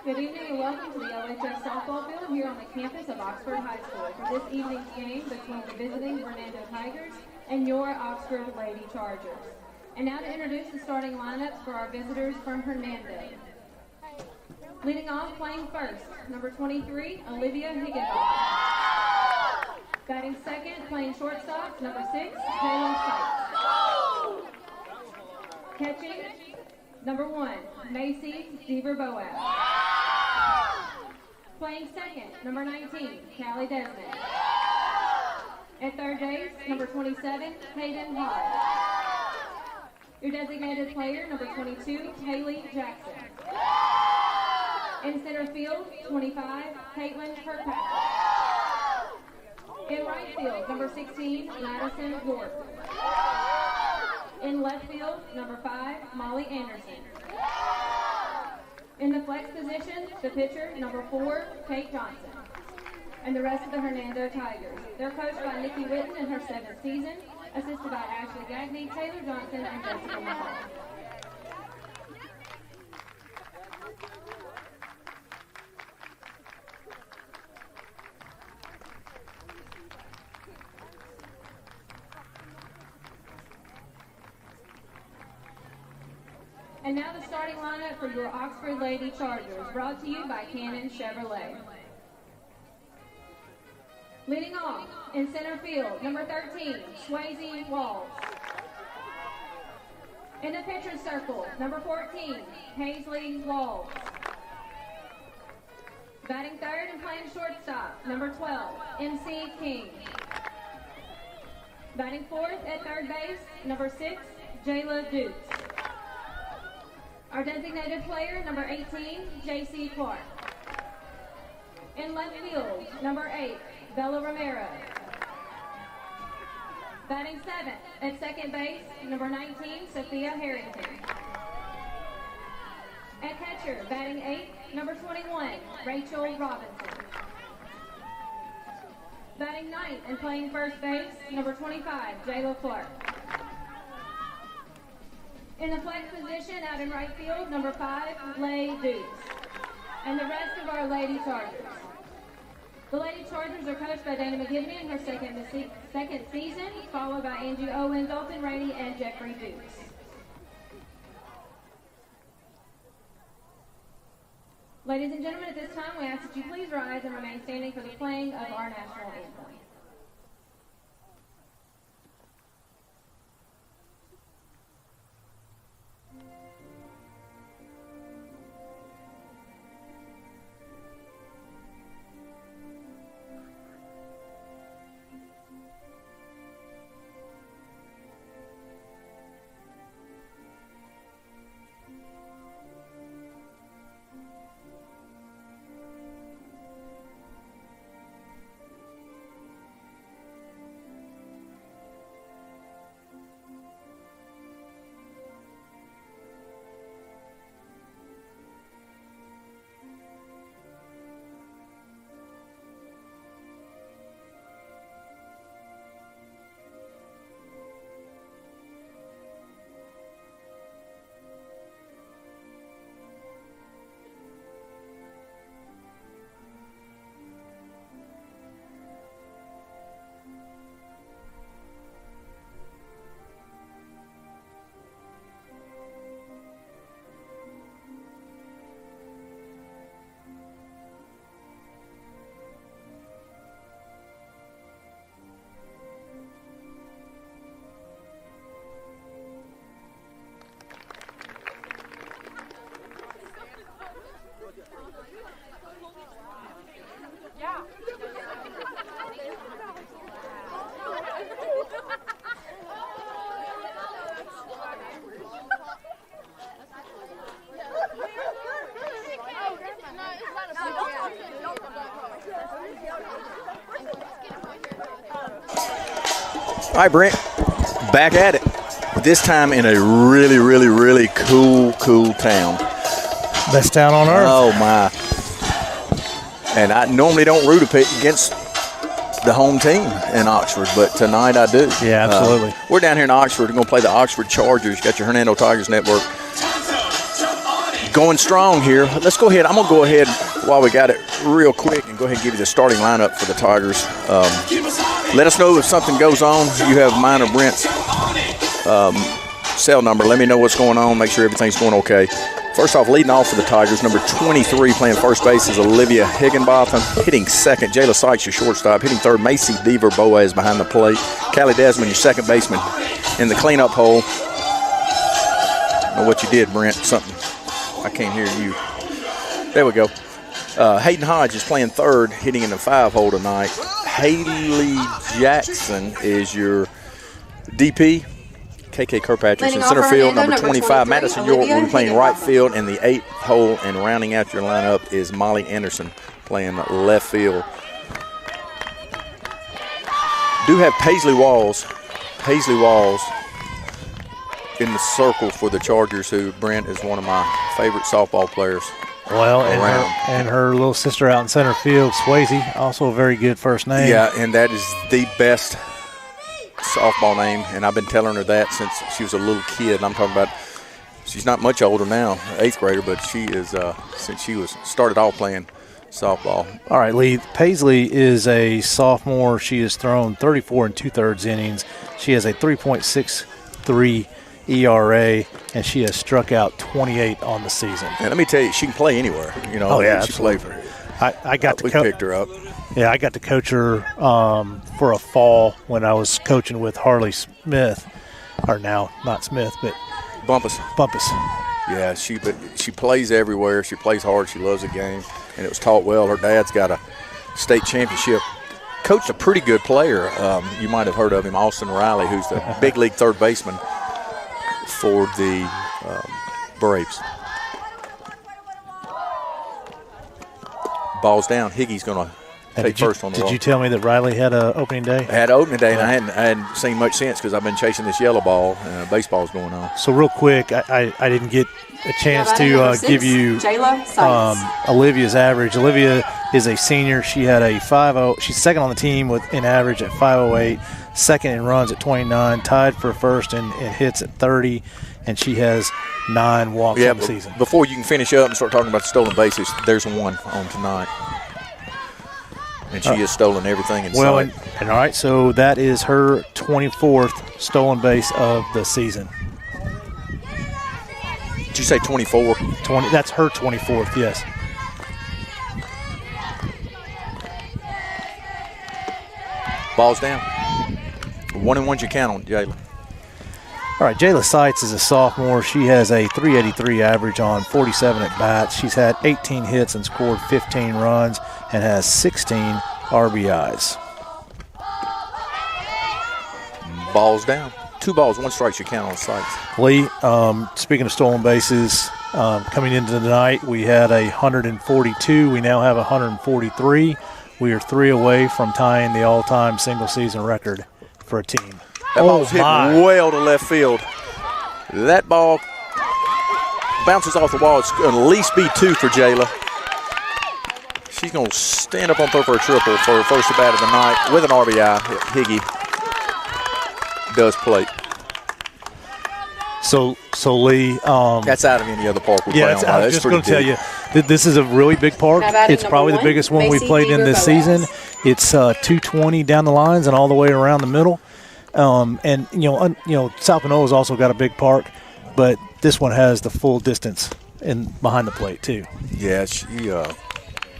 Good evening and welcome to the LHS softball field here on the campus of Oxford High School for this evening's game between the visiting Hernando Tigers and your Oxford Lady Chargers. And now to introduce the starting lineups for our visitors from Hernando. Leading off, playing first, number 23, Olivia Higginbotham. Batting second, playing shortstop, number 6, Jalen Sykes. Catching, number 1, Macy Deaver-Boaz. Playing second, number 19, Callie Desmond. At third base, number 27, Hayden Hodge. Your designated player, number 22, Haley Jackson. In center field, 25, Caitlin Kirkpatrick. In right field, number 16, Madison Gordon. In left field, number 5, Molly Anderson. In the flex position, the pitcher, number 4, Kate Johnson. And the rest of the Hernando Tigers. They're coached by Nikki Witten in her 7th season, assisted by Ashley Gagney, Taylor Johnson, and Jessica McCall. And now the starting lineup for your Oxford Lady Chargers, brought to you by Cannon Chevrolet. Leading off, in center field, number 13, Swayze Walls. In the pitcher's circle, number 14, Paisley Walls. Batting third and playing shortstop, number 12, MC King. Batting fourth at third base, number 6, Jayla Dukes. Our designated player, number 18, J.C. Clark. In left field, number 8, Bella Romero. Batting seventh at second base, number 19, Sophia Harrington. At catcher, batting 8th, number 21, Rachel Robinson. Batting ninth and playing first base, number 25, Jayla Clark. In the flex position, out in right field, number 5, Lay Dukes. And the rest of our Lady Chargers. The Lady Chargers are coached by Dana McGivney in her second season, followed by Angie Owen, Dalton Rainey, and Jeffrey Dukes. Ladies and gentlemen, at this time, we ask that you please rise and remain standing for the playing of our national anthem. All right, Brent, back at it. This time in a really, really, really cool town. Best town on earth. Oh, my. And I normally don't root against the home team in Oxford, but tonight I do. Yeah, absolutely. We're down here in Oxford. We're going to play the Oxford Chargers. You got your Hernando Tigers Network. going strong here. Let's go ahead. I'm going to go ahead while we got it real quick and go ahead and give you the starting lineup for the Tigers. Let us know if something goes on. You have mine or Brent's cell number. Let me know what's going on. Make sure everything's going okay. First off, leading off for the Tigers, number 23 playing first base is Olivia Higginbotham. Hitting second, Jayla Sykes, your shortstop. Hitting third, Macy Deaver Boaz behind the plate. Callie Desmond, your second baseman in the cleanup hole. I don't know what you did, Brent. Something. I can't hear you. There we go. Hayden Hodge is playing third, hitting in the 5-hole tonight. Haley Jackson is your DP. KK Kirkpatrick's in center field. Number 25, Madison York will be playing right field in the 8th hole. And rounding out your lineup is Molly Anderson playing left field. Do have Paisley Walls in the circle for the Chargers, who Brent is one of my favorite softball players. Well, and her little sister out in center field, Swayze, also a very good first name. Yeah, and that is the best softball name, and I've been telling her that since she was a little kid. I'm talking about, she's not much older now, 8th grader, but she is since she started off playing softball. All right, Lee. Paisley is a sophomore. She has thrown 34 2/3 innings. She has a 3.63 ERA, and she has struck out 28 on the season. And let me tell you, she can play anywhere. You know, oh yeah, she played for. I got to we picked her up. Yeah, I got to coach her for a fall when I was coaching with Harley Smith, or now not Smith, but Bumpus. Yeah, she plays everywhere. She plays hard. She loves the game, and it was taught well. Her dad's got a state championship. Coached a pretty good player. You might have heard of him, Austin Riley, who's the big league third baseman for the Braves. Ball's down. Higgy's going to take first on the ball. Did you tell me that Riley had an opening day? I had opening day, and I hadn't seen much since because I've been chasing this yellow ball, and baseball's going on. So real quick, I didn't get a chance to give you Olivia's average. Olivia is a senior. She had a 5.0. She's second on the team in average at 5.08, second in runs at 29, tied for first in hits at 30, and she has 9 walks on the season. Before you can finish up and start talking about the stolen bases, there's one on tonight. And she has stolen everything in sight. And all right, so that is her 24th stolen base of the season. Did you say 24? 20. That's her 24th, yes. Ball's down. 1-and-1 you count on, Jayla. All right, Jayla Seitz is a sophomore. She has a 383 average on 47 at-bats. She's had 18 hits and scored 15 runs and has 16 RBIs. Ball's down. 2 balls, 1 strike you count on Seitz. Lee, speaking of stolen bases, coming into the night, we had 142. We now have 143. We are 3 away from tying the all-time single-season record for a team. That ball was hit well to left field. That ball bounces off the wall. It's going to at least be 2 for Jayla. She's going to stand up on third for a triple for her first at bat of the night with an RBI. Higgy does plate. So Lee, that's out of any other park we play on. I was just going to tell you, this is a really big park. It's probably the biggest one we played in this season. It's 220 down the lines and all the way around the middle. And South Panoa's also got a big park, but this one has the full distance behind the plate too. Yeah,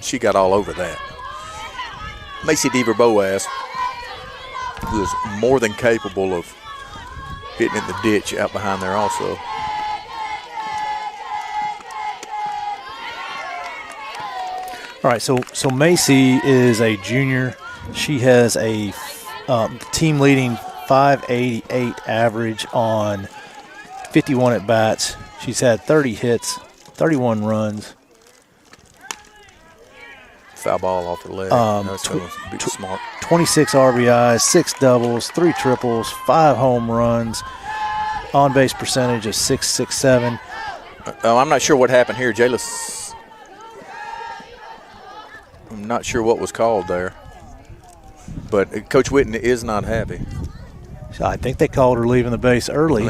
she got all over that. Macy Deaver Boaz, who is more than capable of hitting in the ditch out behind there also. All right, so Macy is a junior. She has a team-leading 588 average on 51 at-bats. She's had 30 hits, 31 runs. Foul ball off her leg. That's going to be smart. 26 RBIs, 6 doubles, 3 triples, 5 home runs, on-base percentage of .667. I'm not sure what happened here. I'm not sure what was called there. But Coach Whitten is not happy. I think they called her leaving the base early.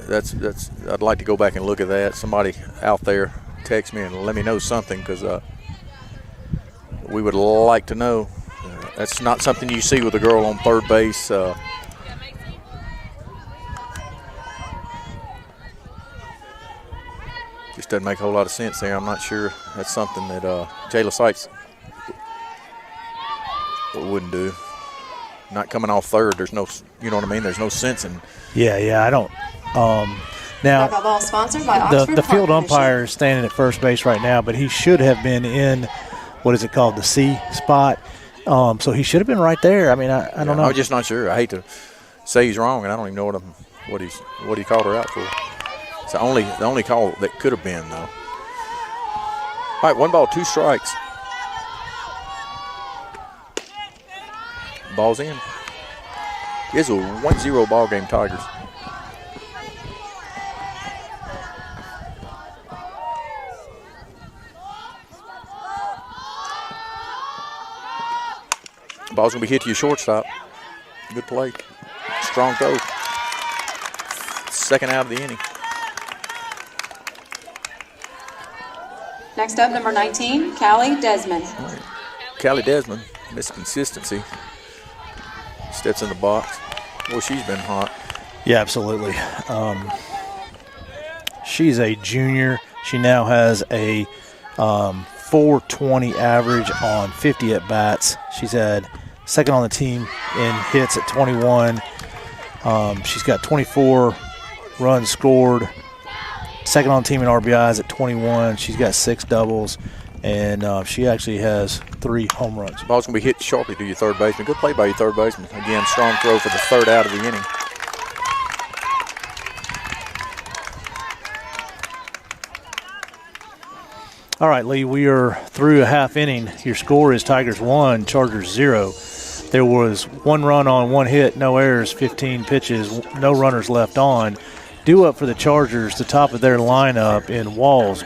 that's. I'd like to go back and look at that. Somebody out there text me and let me know something, because we would like to know. That's not something you see with a girl on third base. Just doesn't make a whole lot of sense there. I'm not sure that's something that Jayla Sykes wouldn't do. Not coming off third, there's no, you know what I mean? There's no sense in. Yeah, I don't. Now, ball sponsored by Oxford the field Park umpire is standing at first base right now, but he should have been in, what is it called, the C spot. So he should have been right there. I mean, I don't know. I'm just not sure. I hate to say he's wrong, and I don't even know what he called her out for. It's the only call that could have been, though. All right, 1 ball, 2 strikes. Ball's in. It's a 1-0 ball game, Tigers. Ball's going to be hit to your shortstop. Good play. Strong throw. Second out of the inning. Next up, number 19, Callie Desmond. Right. Callie Desmond, Miss Consistency. Steps in the box. Boy, she's been hot. Yeah, absolutely. She's a junior. She now has a 420 average on 50 at-bats. She's had second on the team in hits at 21. She's got 24 runs scored. Second on the team in RBIs at 21. She's got 6 doubles, and she actually has 3 home runs. Ball's going to be hit sharply to your third baseman. Good play by your third baseman. Again, strong throw for the third out of the inning. All right, Lee, we are through a half inning. Your score is Tigers 1, Chargers 0. There was 1 run on 1 hit, no errors, 15 pitches, no runners left on. Due up for the Chargers, the top of their lineup in Walls,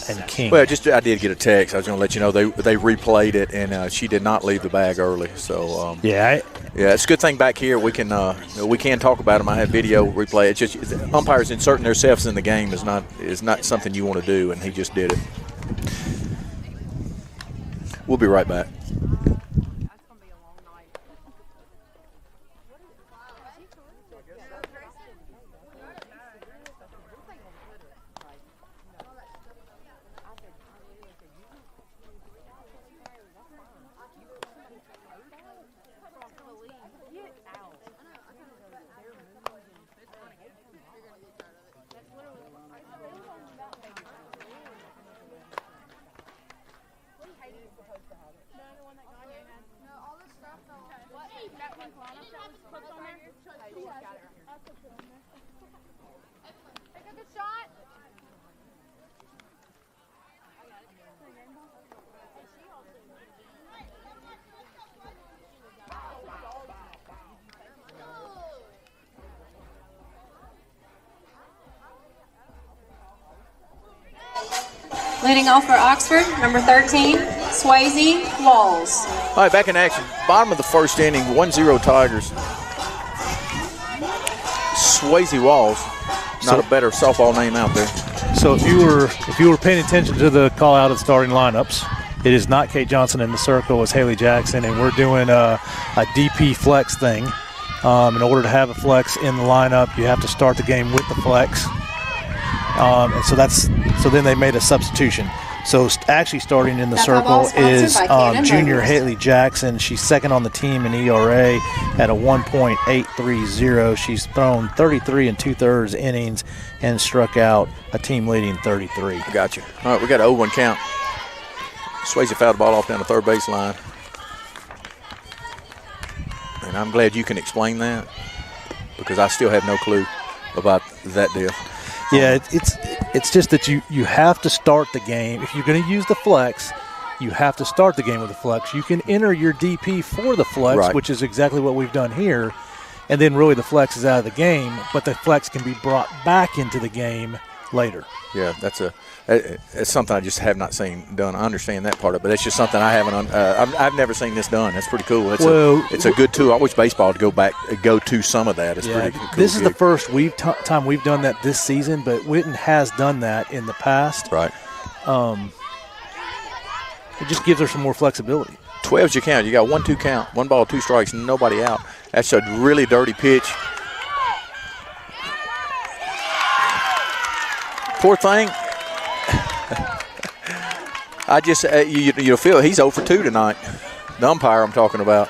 and King. Well, I did get a text. I was going to let you know they replayed it, and she did not leave the bag early. So yeah, it's a good thing back here we can talk about them. I have video replay. It's just umpires inserting themselves in the game is not something you want to do, and he just did it. We'll be right back. Leading off for Oxford, number 13, Swayze Walls. All right, back in action. Bottom of the first inning, 1-0 Tigers. Swayze Walls, not a better softball name out there. So if you were paying attention to the call out of the starting lineups, it is not Kate Johnson in the circle, it's Haley Jackson, and we're doing a DP flex thing. In order to have a flex in the lineup, you have to start the game with the flex. And so then they made a substitution. So actually starting in the circle is junior Haley Jackson. She's second on the team in ERA at a 1.830. She's thrown 33 2/3 innings and struck out a team leading 33. Gotcha. All right, we got an 0-1 count. Swayze fouled the ball off down the third base line. And I'm glad you can explain that, because I still have no clue about that deal. Yeah, it's just that you have to start the game. If you're going to use the flex, you have to start the game with the flex. You can enter your DP for the flex, right, which is exactly what we've done here, and then really the flex is out of the game, but the flex can be brought back into the game later. Yeah, it's something I just have not seen done. I understand that part of it, but it's just something I haven't. I've never seen this done. That's pretty cool. It's a good tool. I wish baseball to go to some of that. It's pretty cool. This is the first time we've done that this season, but Whitten has done that in the past. Right. It just gives her some more flexibility. 12's your count. You got 1-2 count. 1 ball, 2 strikes, nobody out. That's a really dirty pitch. Poor thing. I just, you'll feel he's 0 for 2 tonight. The umpire I'm talking about.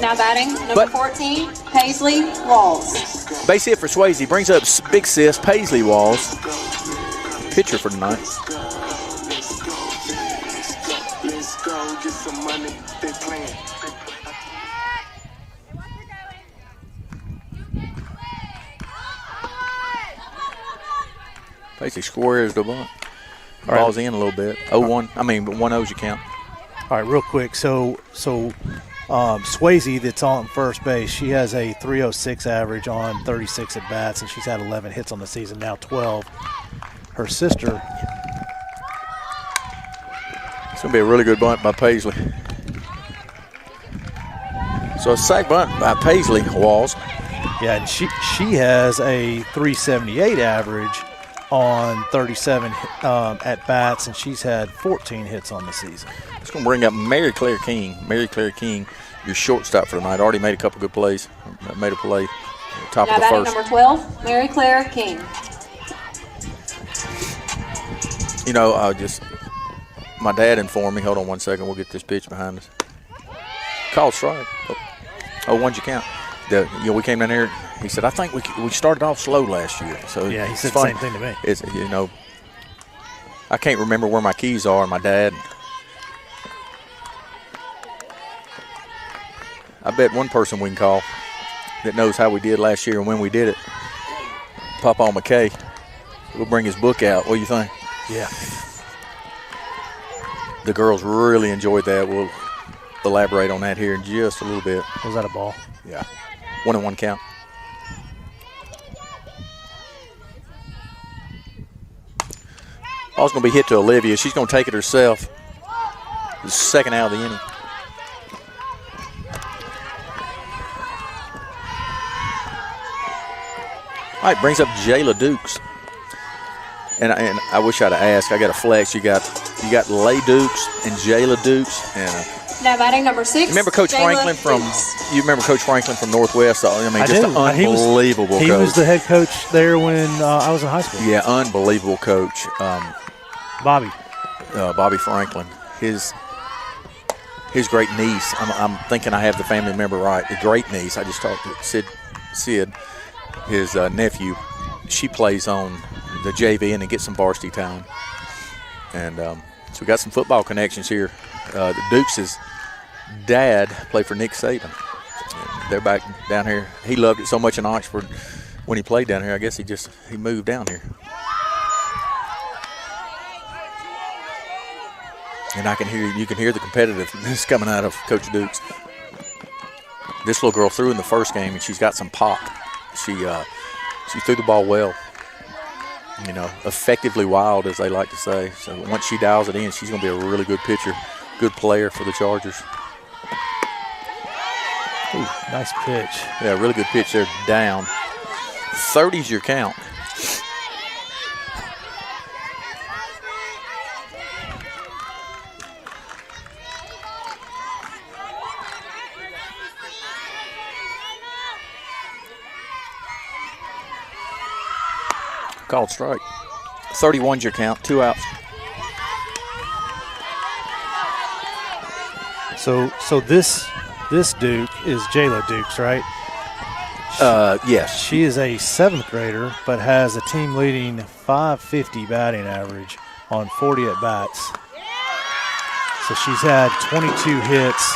Now batting, number 14, Paisley Walls. Base hit for Swayze. Brings up big sis, Paisley Walls. Pitcher for tonight. Let's go get some money. They playing. Paisley squares the bunt. Ball's in a little bit. 0-1. I mean, 1-0's your count. All right, real quick. So Swayze, that's on first base, she has a 306 average on 36 at bats, and she's had 11 hits on the season, now 12. Her sister. It's going to be a really good bunt by Paisley. So a sac bunt by Paisley Walls. Yeah, and she has a 378 average on 37 at bats, and she's had 14 hits on the season. It's going to bring up Mary Claire King. Mary Claire King, your shortstop for tonight. Already made a couple good plays. Made a play top now of the batting first. number 12, Mary Claire King. You know, my dad informed me. Hold on 1 second. We'll get this pitch behind us. Called strike. 0-1's your count. We came down here. He said, I think we started off slow last year. So yeah, he said the same thing to me. It's, I can't remember where my keys are. My dad. I bet one person we can call that knows how we did last year and when we did it. Papa McKay. We'll bring his book out. What do you think? Yeah. The girls really enjoyed that. We'll elaborate on that here in just a little bit. Was that a ball? Yeah. 1-1 count. Ball's going to be hit to Olivia. She's going to take it herself. The second out of the inning. All right, brings up Jayla Dukes. And I wish I'd have asked. I got a flex. You got Lay Dukes and Jayla Dukes. And now batting number 6. Remember Coach Franklin from? You remember Coach Franklin from Northwest? I mean, just an unbelievable coach. He was the head coach there when I was in high school. Yeah, unbelievable coach. Bobby Franklin. His great niece. I'm thinking I have the family member right. The great niece. I just talked to Sid, his nephew. She plays on the JV and gets some varsity time. And so we got some football connections here. The Dukes' dad played for Nick Saban. They're back down here. He loved it so much in Oxford when he played down here. I guess he moved down here. And you can hear the competitiveness coming out of Coach Dukes. This little girl threw in the first game and she's got some pop. She threw the ball well. Effectively wild, as they like to say. So once she dials it in, she's going to be a really good pitcher, good player for the Chargers. Ooh, nice pitch. Yeah, really good pitch there, down. 30's your count. Called strike. 31's your count, 2 outs. So this Duke is Jayla Dukes, right? Yes. She is a 7th grader, but has a team leading 550 batting average on 40 at bats. So she's had 22 hits,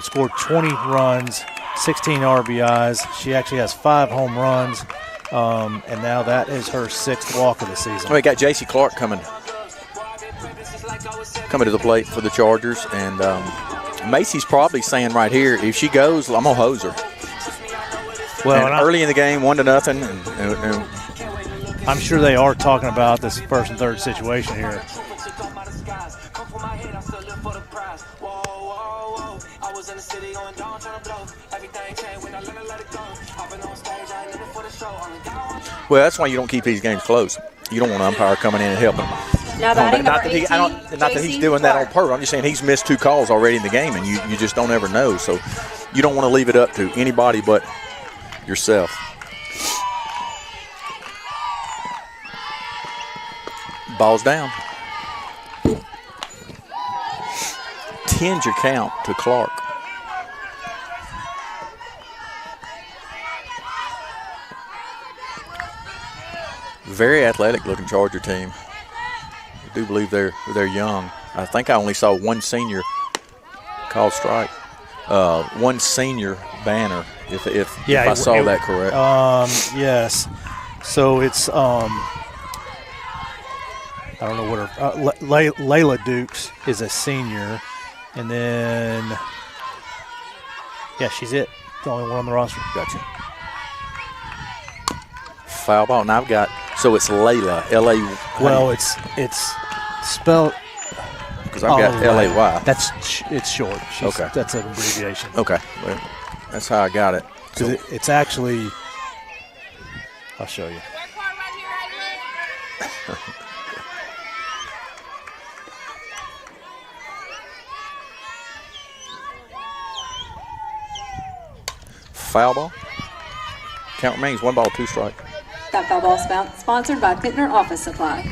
scored 20 runs, 16 RBIs. She actually has 5 home runs. And now that is her 6th walk of the season. We got J.C. Clark coming to the plate for the Chargers. And Macy's probably saying right here, if she goes, I'm going to hose her. Well, and early in the game, 1-0, and I'm sure they are talking about this first and third situation here. Well, that's why you don't keep these games close. You don't want an umpire coming in and helping. Now batting not number 18, that he's doing that on purpose. I'm just saying he's missed 2 calls already in the game, and you just don't ever know. So you don't want to leave it up to anybody but yourself. Ball's down. 10's your count to Clark. Very athletic looking Charger team. I do believe they're young. I think I only saw one senior called strike. One senior banner, if I saw that correct. Yes. So it's I don't know what her Layla Dukes is a senior, and then she's it. The only one on the roster. Gotcha. Foul ball. Now I've got, so it's Layla, L-A. Well, it's spelled. Because I've got L-A-Y. It's short. Okay. That's an abbreviation. Okay. Well, that's how I got it. So it's actually, I'll show you. Foul ball. Count remains 1 ball, 2 strike. That foul ball sponsored by Pittner Office Supply.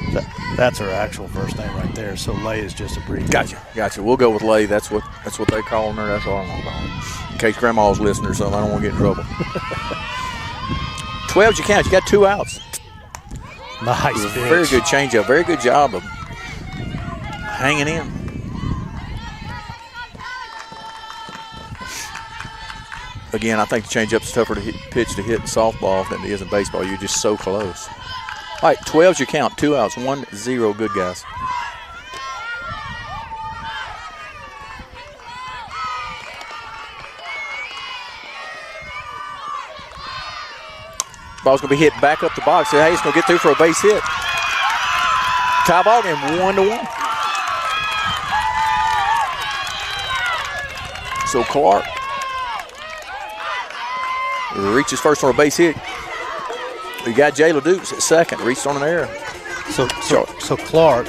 That's her actual first name right there. So Lay is just a brief. Gotcha. We'll go with Lay. That's what they calling her. That's all I'm gonna call her. In case Grandma's listening or something, I don't want to get in trouble. 12's your count. You got 2 outs. Nice pitch. Very good changeup. Very good job of hanging in. Again, I think the changeup's tougher to pitch to hit in softball than it is in baseball. You're just so close. All right, 12's your count. 2 outs, 1-0. Good guys. Ball's going to be hit back up the box. Hey, it's going to get through for a base hit. Tie ball game, 1-1. So Clark reaches first on a base hit. We got Jayla Dukes at second. Reached on an error. So Clark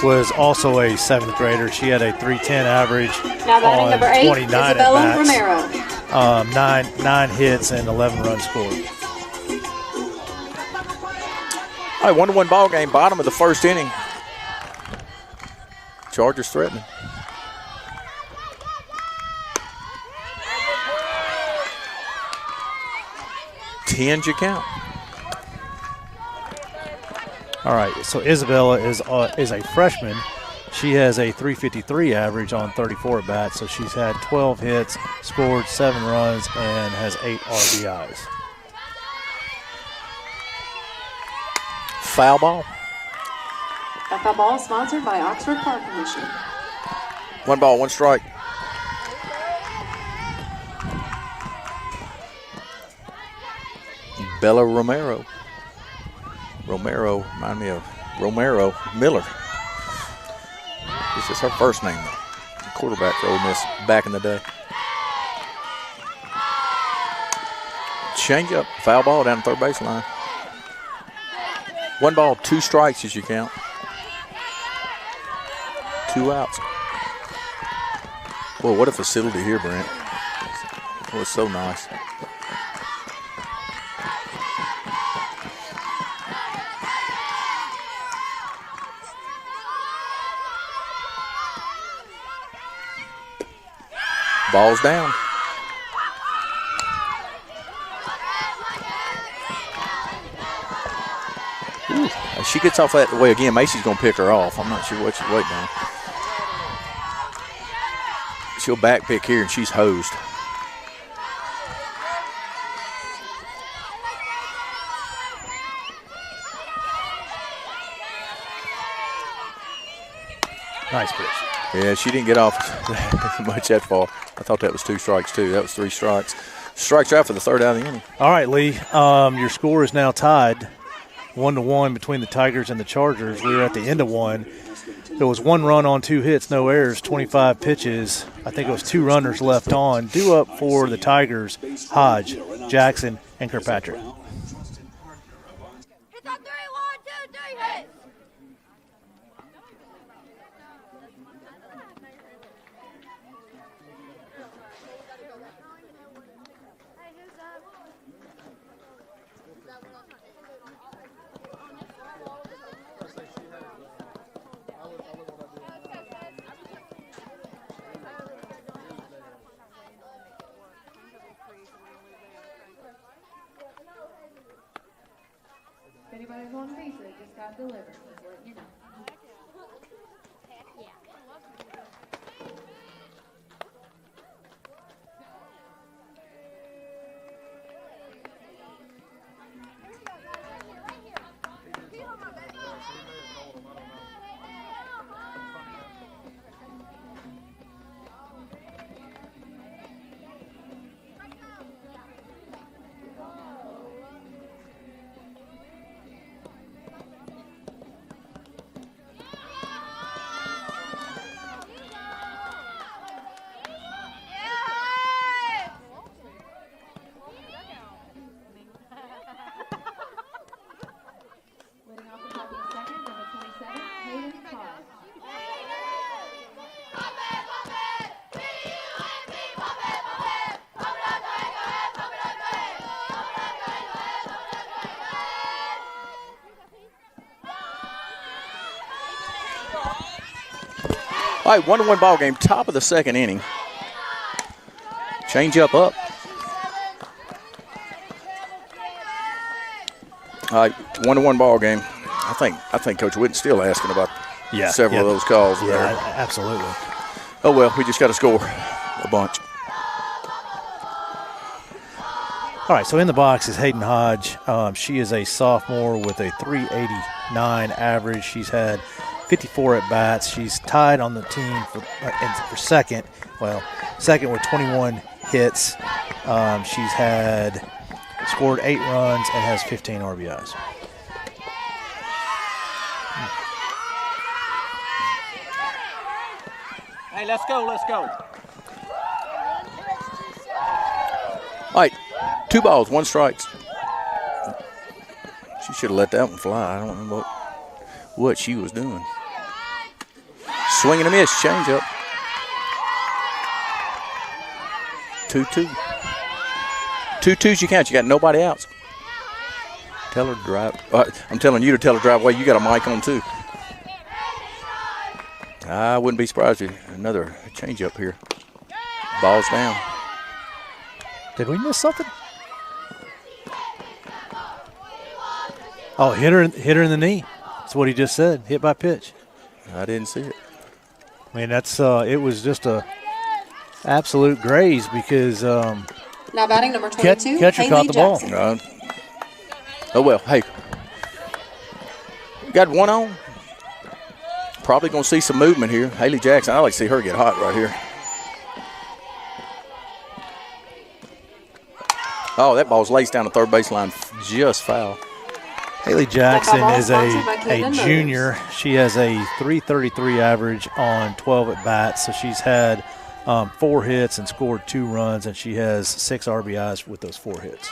was also a 7th grader. She had a .310 average Now batting on number 8, 29 Isabella at-bats. Romero. 9 hits and 11 runs scored. All right, 1-1 ball game. Bottom of the first inning. Chargers threatening. Ten's your count. All right, so Isabella is a freshman. She has a .353 average on 34 at-bats, so she's had 12 hits, scored 7 runs, and has 8 RBIs. Foul ball. That foul ball is sponsored by Oxford Park Commission. 1 ball, 1 strike. Bella Romero. Remind me of Romero Miller. This is her first name, though. Quarterback for Ole Miss back in the day. Change up, foul ball down the third baseline. 1 ball, 2 strikes as you count. 2 outs. Boy, what a facility here, Brent. It was so nice. Ball's down. Ooh, as she gets off that way again, Macy's going to pick her off. I'm not sure what she's waiting on. She'll back pick here, and she's hosed. Nice pitch. Yeah, she didn't get off much that far. I thought that was 2 strikes, too. That was 3 strikes. Strikes out for the third out of the inning. All right, Lee. Your score is now tied 1-1 between the Tigers and the Chargers. We're at the end of one. There was 1 run on 2 hits, no errors, 25 pitches. I think it was 2 runners left on. Due up for the Tigers, Hodge, Jackson, and Kirkpatrick. If anybody's on pizza, it just got delivered. Just let you know. All right, 1-1 ball game, top of the second inning. Change up. All right, 1-1 ball game. I think Coach Witten's still asking about several of those calls there. Absolutely. Oh well, we just got to score a bunch. All right, so in the box is Hayden Hodge. She is a sophomore with a 389 average. She's had 54 at-bats. She's tied on the team for second. Well, second with 21 hits. She's scored 8 runs and has 15 RBIs. Hey, let's go. All right, 2 balls, 1 strike. She should have let that one fly. I don't know what she was doing. Swing and a miss, change up. 2-2. 2-2's you count. You got nobody else. Tell her to drive. I'm telling you to tell her to drive away. You got a mic on too. I wouldn't be surprised if another change up here. Ball's down. Did we miss something? Oh, hit her in the knee. That's what he just said. Hit by pitch. I didn't see it. I mean, that's it was just a absolute graze because now batting number 22, catcher caught the ball. Oh well, hey, got 1 on. Probably gonna see some movement here. Haley Jackson, I like to see her get hot right here. Oh, that ball's laced down the third baseline, just foul. Haley Jackson is a junior. She has a 333 average on 12 at-bats, so she's had 4 hits and scored 2 runs, and she has 6 RBIs with those 4 hits.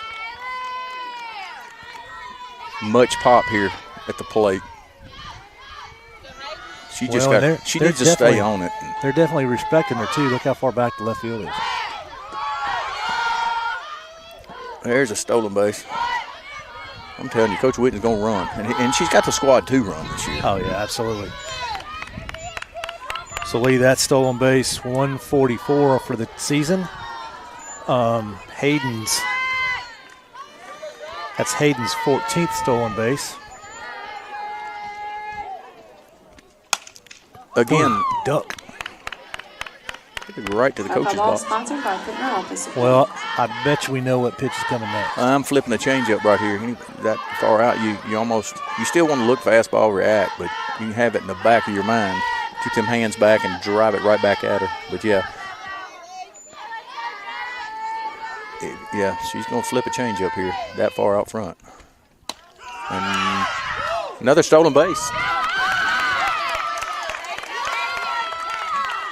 Much pop here at the plate. She needs to stay on it. They're definitely respecting her, too. Look how far back the left field is. There's a stolen base. I'm telling you, Coach Witten's going to run. And she's got the squad to run this year. Oh, yeah, absolutely. So, Lee, that's stolen base 144 for the season. That's Hayden's 14th stolen base. Again, duck. Right to the coach's box. Sponsored by Football Office. Well, I bet you we know what pitch is coming next. I'm flipping a changeup right here. That far out, you still want to look fastball, react, but you can have it in the back of your mind. Keep them hands back and drive it right back at her. But yeah, Yeah, she's going to flip a change up here that far out front. And another stolen base.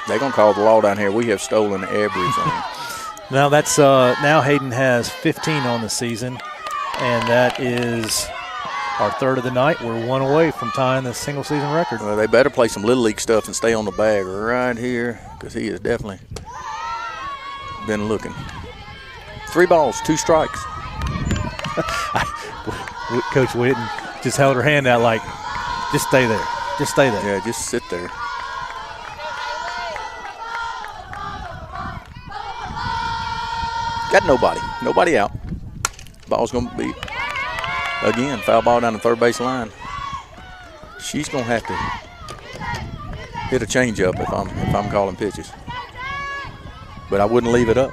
They're going to call the law down here. We have stolen everything. Now that's now Hayden has 15 on the season, and that is our third of the night. We're one away from tying the single season record. Well, they better play some Little League stuff and stay on the bag right here because he has definitely been looking. 3 balls, 2 strikes. Coach Whitten just held her hand out like, just stay there. Just stay there. Yeah, just sit there. Got nobody out. Ball's going to be, again, foul ball down the third base line. She's going to have to hit a changeup if I'm calling pitches. But I wouldn't leave it up.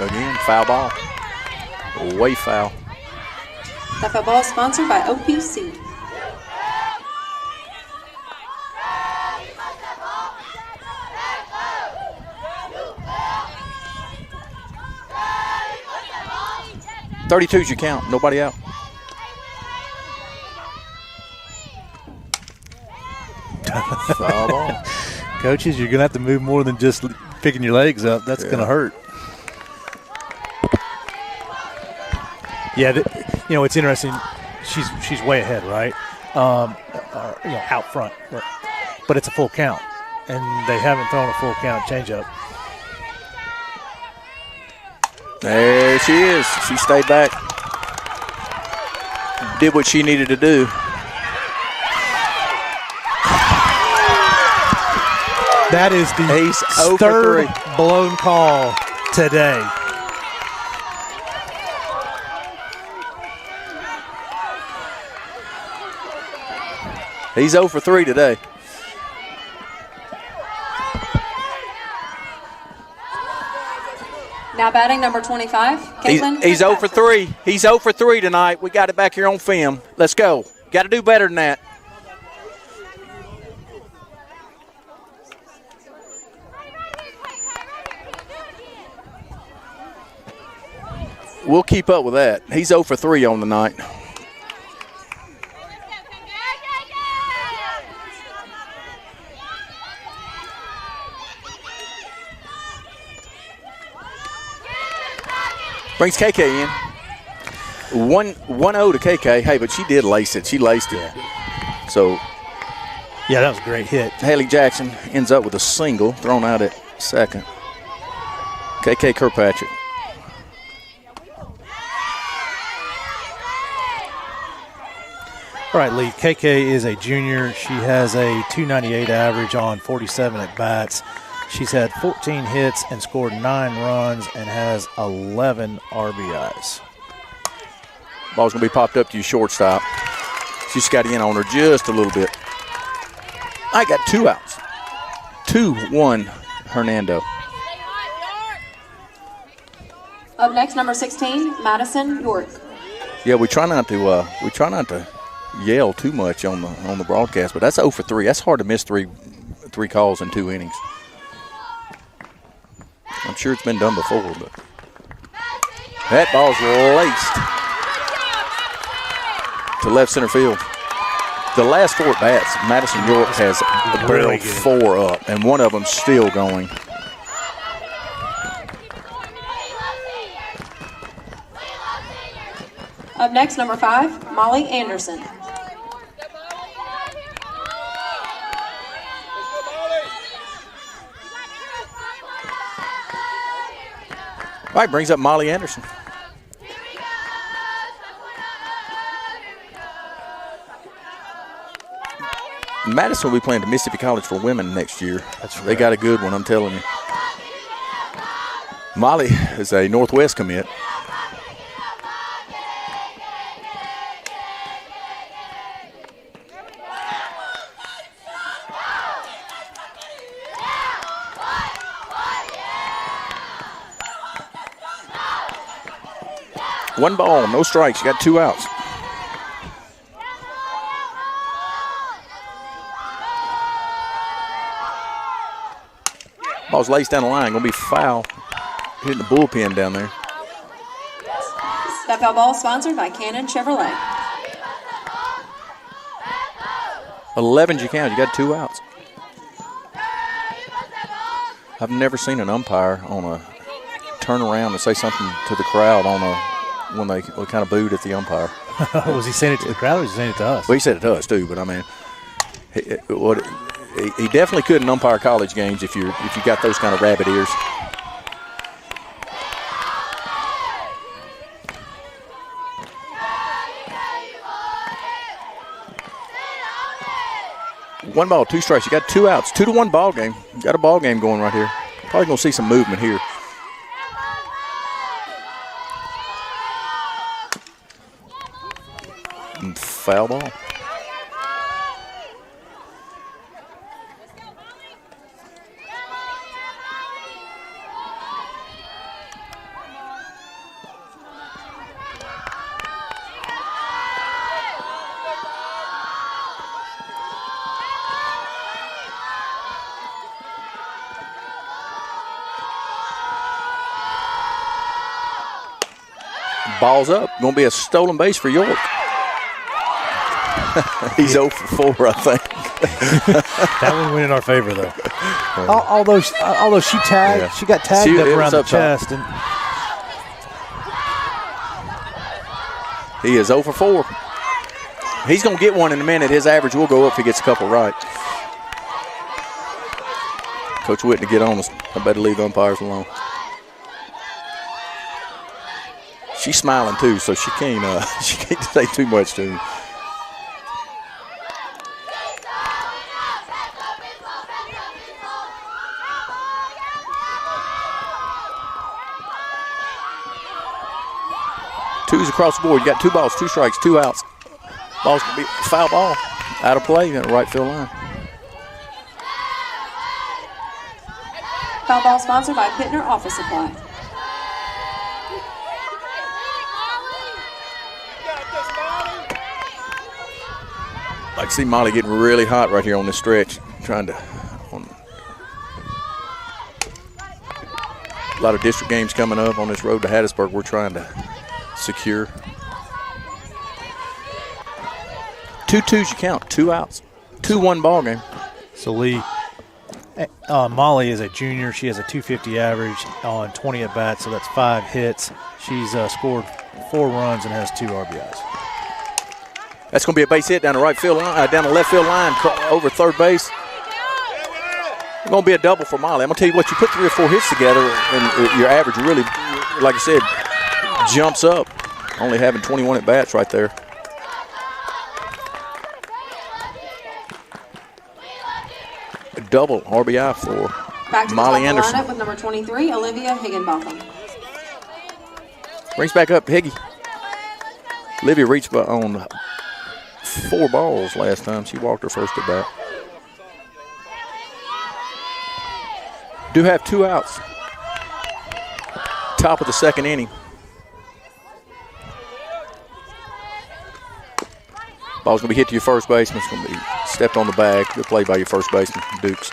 Again, foul ball. Way foul. The foul ball is sponsored by OPC. .32's your count. Nobody out. Foul ball. Coaches, you're going to have to move more than just picking your legs up. That's going to hurt. Yeah, it's interesting. She's way ahead, right? Out front, but it's a full count, and they haven't thrown a full count changeup. There she is. She stayed back. Did what she needed to do. That is the third blown call today. He's 0 for 3 today. Now batting number 25, Caitlin. He's 0 for 3. He's 0 for 3 tonight. We got it back here on film. Let's go. Got to do better than that. We'll keep up with that. He's 0 for 3 on the night. Brings KK in. 1-0 to KK. Hey, but she did lace it. She laced it. So, yeah, that was a great hit. Haley Jackson ends up with a single thrown out at second. KK Kirkpatrick. All right, Lee. KK is a junior. She has a .298 average on 47 at bats. She's had 14 hits and scored 9 runs and has 11 RBIs. Ball's going to be popped up to your shortstop. She's got in on her just a little bit. I got 2 outs. 2-1 Hernando. Up next, number 16, Madison York. Yeah, we try not to yell too much on the broadcast, but that's 0 for 3. That's hard to miss three calls in 2 innings. I'm sure it's been done before, but that ball's laced to left center field. The last 4 bats, Madison York has barreled 4 up, and one of them still going. Up next, number 5, Molly Anderson. All right, brings up Molly Anderson. Madison will be playing at Mississippi College for Women next year. That's right. They got a good one, I'm telling you. Molly is a Northwest commit. 1 ball, no strikes. You got 2 outs. Ball's laced down the line. Going to be foul. Hitting the bullpen down there. That foul ball sponsored by Cannon Chevrolet. 11's your count. You got 2 outs. I've never seen an umpire on a turn around and say something to the crowd on when they kind of booed at the umpire. Was he saying it to the crowd or was he saying it to us? Well, he said it to us too, but I mean, he definitely couldn't umpire college games if you got those kind of rabbit ears. One ball, 2 strikes. You got 2 outs. 2-1 ball game. You got a ball game going right here. Probably gonna see some movement here. And foul ball. Ball's up. Going to be a stolen base for York. He's 0 for 4, I think. That one went in our favor, though. Although she tagged, Yeah. she got tagged up around the up top. chest. And He is 0 for 4. He's going to get one in a minute. His average will go up if he gets a couple right. Coach Whitten to get on us. I better leave the umpires alone. She's smiling too, so she can't say too much to him. Twos across the board. You got 2 balls, 2 strikes, 2 outs. Ball's gonna be foul ball, out of play at the right field line. Foul ball sponsored by Pittner Office Supply. I can see Molly getting really hot right here on this stretch, trying to. A lot of district games coming up on this road to Hattiesburg. We're trying to secure. 2-2's you count, 2 outs, 2-1 ball game. so Lee, Molly is a junior. She has a 250 average on 20 at bats, so that's 5 hits. She's scored 4 runs and has 2 RBIs. That's going to be a base hit down the right field line, down the left field line, over third base. It's going to be a double for Molly. I'm going to tell you what, you put 3 or 4 hits together, and your average really, like I said, jumps up. Only having 21 at bats right there. A double RBI for Back to Molly the top Anderson. of the lineup with number 23, Olivia Higginbotham. Brings back up Higgy. Olivia reached on 4 balls last time. She walked her first at bat. Do have 2 outs. Top of the 2nd inning. Ball's going to be hit to your first baseman. It's going to be stepped on the bag. Good play by your first baseman, Dukes.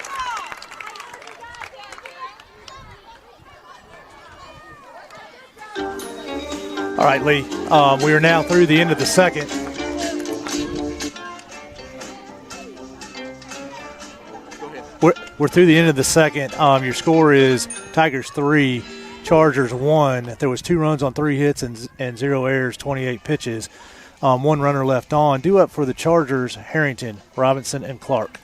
All right, Lee. We are now through the end of the second. We're through the end of the second. Your score is Tigers 3, Chargers 1. There was 2 runs on 3 hits and 0 errors, 28 pitches. 1 runner left on. Due up for the Chargers, Harrington, Robinson, and Clark.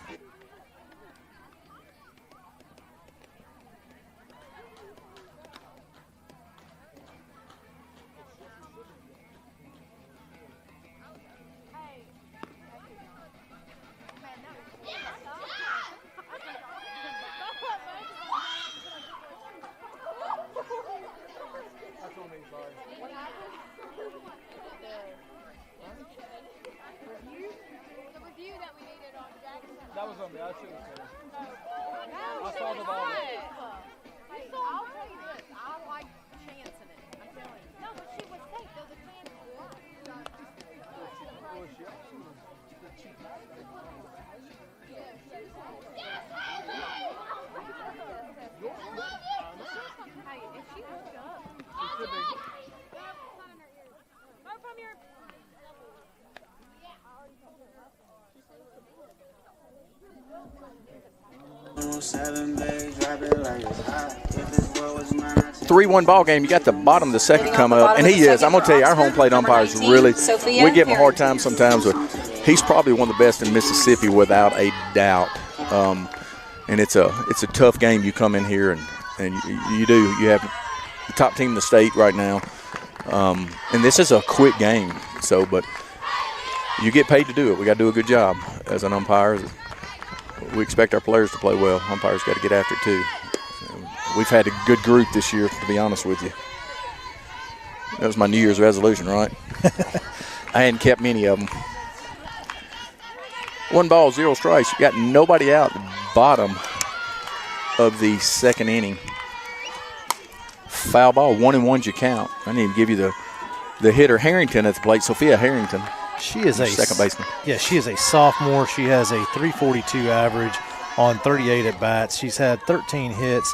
That was on me. I should have said it. I saw the ball. I'll tell you this. I like chancing it. I'm telling you. No, but she was safe. Though the 3-1 ball game. You got the bottom of the second come up, and he is. I'm going to tell you, our home plate umpires really, we give him a hard time sometimes, but he's probably one of the best in Mississippi without a doubt. And it's a tough game. You come in here and you have the top team in the state right now, and this is a quick game. So, but you get paid to do it. We got to do a good job as an umpire. We expect our players to play well. Umpires got to get after it too. We've had a good group this year, to be honest with you. That was my New Year's resolution, right? I hadn't kept many of them. 1 ball, 0 strikes. You got nobody out. Bottom of the second inning. Foul ball, 1-1's your count. I didn't even give you the hitter Harrington at the plate. Sophia Harrington. She is a second baseman. Yeah, she is a sophomore. She has a 342 average on 38 at bats. She's had 13 hits,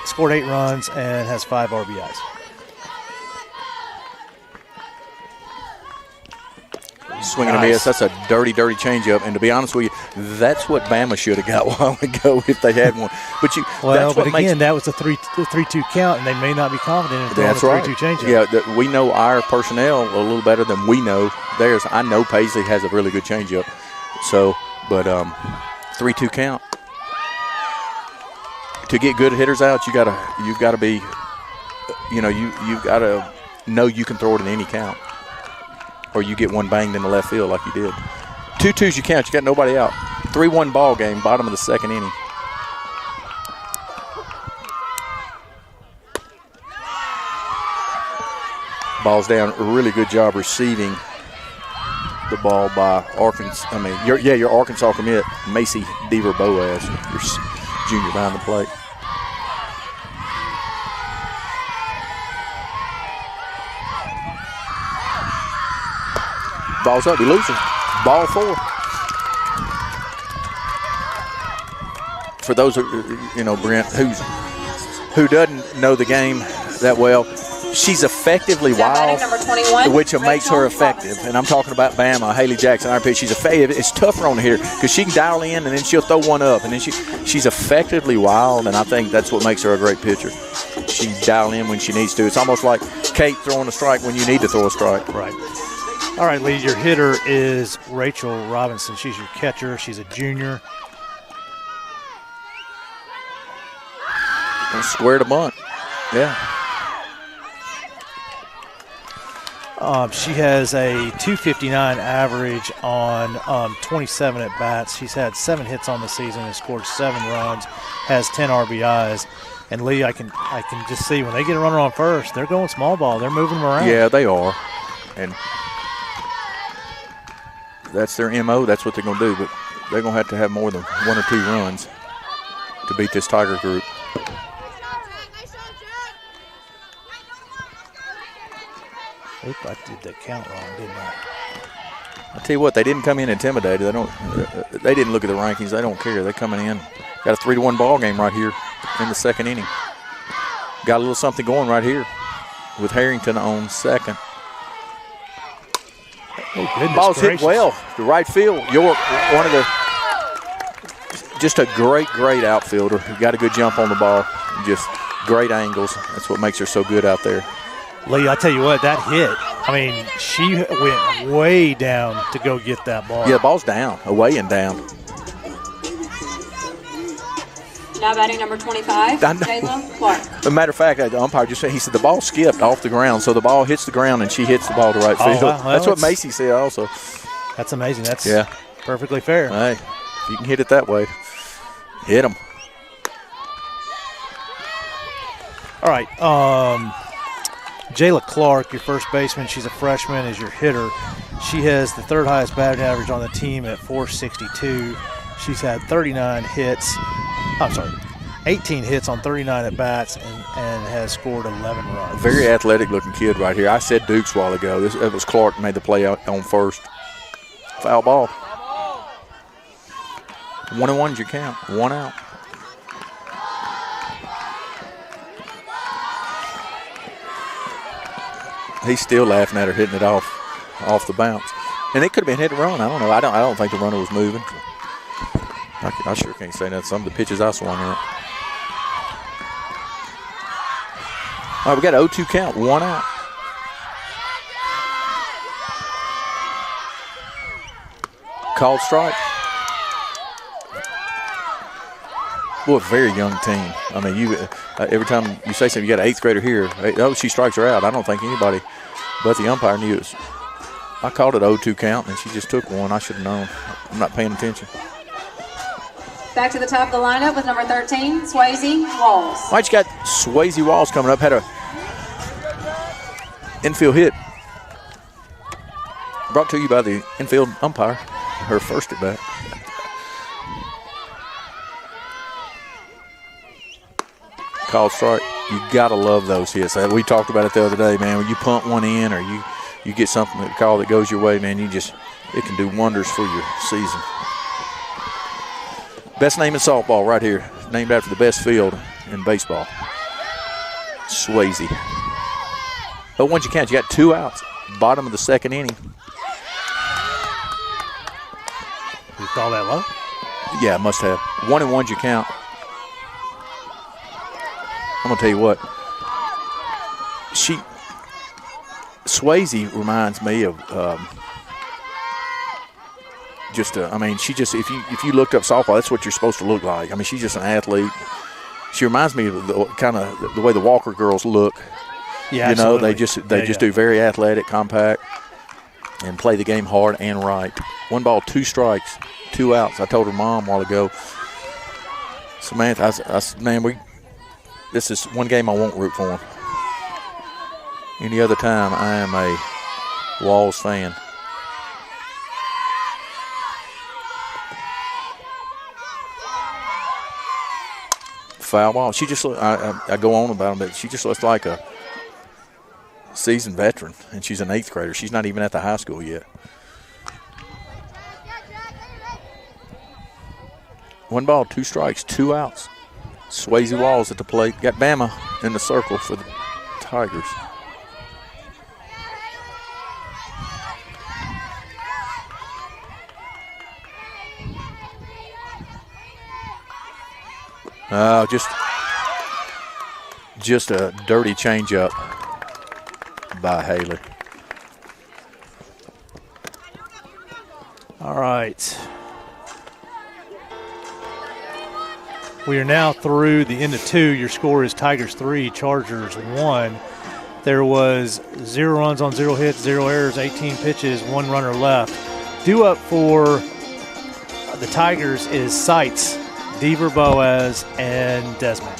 scored 8 runs, and has 5 RBIs. Swinging a miss. That's a dirty changeup. And to be honest with you, that's what Bama should have got a while ago if they had one. But that was a 3-2 count, and they may not be confident in throwing a 3-2 changeup. Yeah, we know our personnel a little better than we know theirs. I know Paisley has a really good changeup. So, but 3-2 count. To get good hitters out, you've got to be, you've got to know you can throw it in any count. Or you get one banged in the left field like you did. 2-2's you count. You got nobody out. 3-1 ball game, bottom of the second inning. Ball's down. A really good job receiving the ball by Arkansas. Your Arkansas commit, Macy Deaver Boaz, your junior behind the plate. Ball's up. He loses. Ball 4. For those, Brent, who doesn't know the game that well, she's effectively wild, which makes her effective. And I'm talking about Bama, Haley Jackson, our pitch. She's effective. It's tougher on here because she can dial in and then she'll throw one up. And then she's effectively wild, and I think that's what makes her a great pitcher. She can dial in when she needs to. It's almost like Kate throwing a strike when you need to throw a strike. Right. All right, Lee, your hitter is Rachel Robinson. She's your catcher. She's a junior. Square to bunt. Yeah. She has a 259 average on 27 at bats. She's had 7 hits on the season and scored 7 runs, has 10 RBIs. And Lee, I can just see when they get a runner on first, they're going small ball. They're moving them around. Yeah, they are. And that's their MO. That's what they're going to do. But they're going to have more than 1 or 2 runs to beat this Tiger group. Oop, I did that count wrong, didn't I? I'll tell you what, they didn't come in intimidated. They didn't look at the rankings. They don't care. They're coming in. Got a 3-1 ball game right here in the second inning. Got a little something going right here with Harrington on second. Oh, goodness Ball's gracious. hit well to right field. York, just a great outfielder. He got a good jump on the ball. Just great angles. That's what makes her so good out there. Lee, I tell you what, that hit, she went way down to go get that ball. Yeah, the ball's down, away and down. Now batting number 25, Jayla Clark. As a matter of fact, the umpire just said, he said the ball skipped off the ground, so the ball hits the ground and she hits the ball to right field. Well, that's what Macy said also. That's amazing. That's perfectly fair. Hey, if you can hit it that way, hit them. All right, Jayla Clark, your first baseman, she's a freshman, is your hitter. She has the 3rd highest batting average on the team at 462. She's had 18 hits on 39 at bats and has scored 11 runs. Very athletic looking kid right here. I said Dukes a while ago. It was Clark made the play out on first. Foul ball. 1-1's your count. 1 out. He's still laughing at her hitting it off the bounce. And it could have been hit and run. I don't know. I don't think the runner was moving. I sure can't say that. Some of the pitches I swung at. All right, we got an 0-2 count, 1 out. Called strike. Boy, very young team. I mean, you every time you say something, you got an 8th grader here. Oh, she strikes her out. I don't think anybody but the umpire knew it. I called it 0-2 count, and she just took one. I should have known. I'm not paying attention. Back to the top of the lineup with number 13, Swayze Walls. All right, you got Swayze Walls coming up. Had a infield hit. Brought to you by the infield umpire, her first at bat. Called strike. You got to love those hits. We talked about it the other day, man. When you punt one in or you get something that call that goes your way, man, it can do wonders for your season. Best name in softball right here. Named after the best field in baseball. Swayze. But once you count, you got 2 outs. Bottom of the 2nd inning. You call that low? Yeah, must have. 1-1's your count. I'm going to tell you what. Swayze reminds me of if you looked up softball, that's what you're supposed to look like. I mean, she's just an athlete. She reminds me of the way the Walker girls look. Yeah, you know, absolutely. they just do very athletic, compact, and play the game hard and right. 1 ball, 2 strikes, 2 outs. I told her mom a while ago, Samantha, I said, man, this is one game I won't root for them. Any other time, I am a Walls fan. Foul ball. She just I go on about them, but she just looks like a seasoned veteran, and she's an 8th grader. She's not even at the high school yet. 1 ball, 2 strikes, 2 outs. Swayze Walls at the plate. Got Bama in the circle for the Tigers. Just a dirty changeup by Haley. All right. We are now through the end of 2. Your score is Tigers 3, Chargers 1. There was 0 runs on 0 hits, 0 errors, 18 pitches, 1 runner left. Due up for the Tigers is Seitz, Deaver Boaz, and Desmond.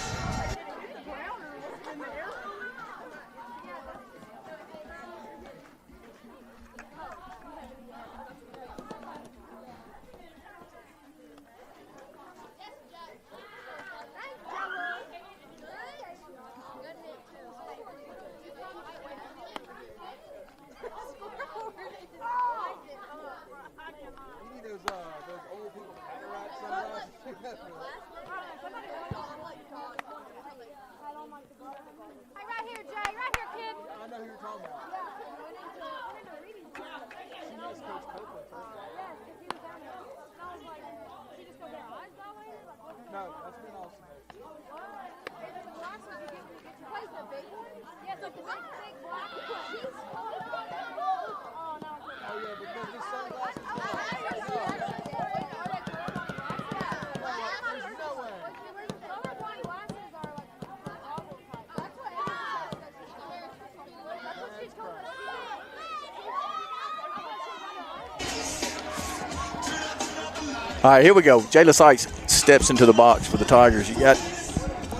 All right, here we go. Jayla Sykes steps into the box for the Tigers. You got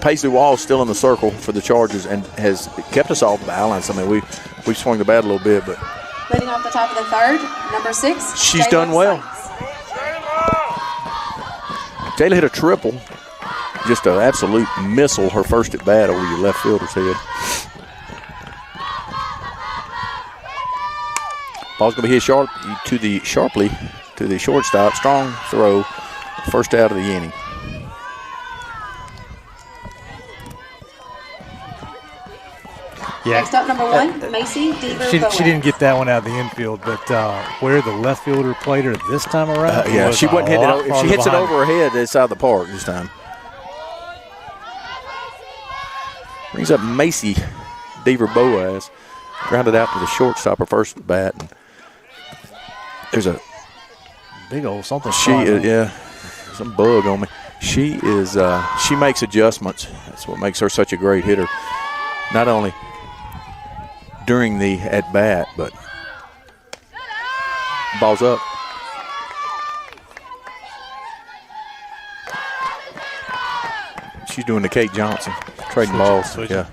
Paisley Wall still in the circle for the Chargers and has kept us off balance. I mean, we've swung the bat a little bit, but leading off the top of the 3rd, number 6. She's Jayla done well. Sykes. Jayla hit a triple. Just an absolute missile, her first at bat over your left fielder's head. Ball's going to be hit sharply to the shortstop. Strong throw, first out of the inning. Yeah. Next up, number 1, Macy Deaver. She didn't get that one out of the infield, but where the left fielder played her this time around, yeah, she wasn't hitting it. If she hits it behind over her head, it's out of the park this time. Brings up Macy Deaver Boaz. Grounded out to the shortstop, her first at bat. And there's a big old something. Some bug on me. She makes adjustments. That's what makes her such a great hitter. Not only during the at bat, but ball's up. She's doing the Kate Johnson, trading balls. Switching. Yeah,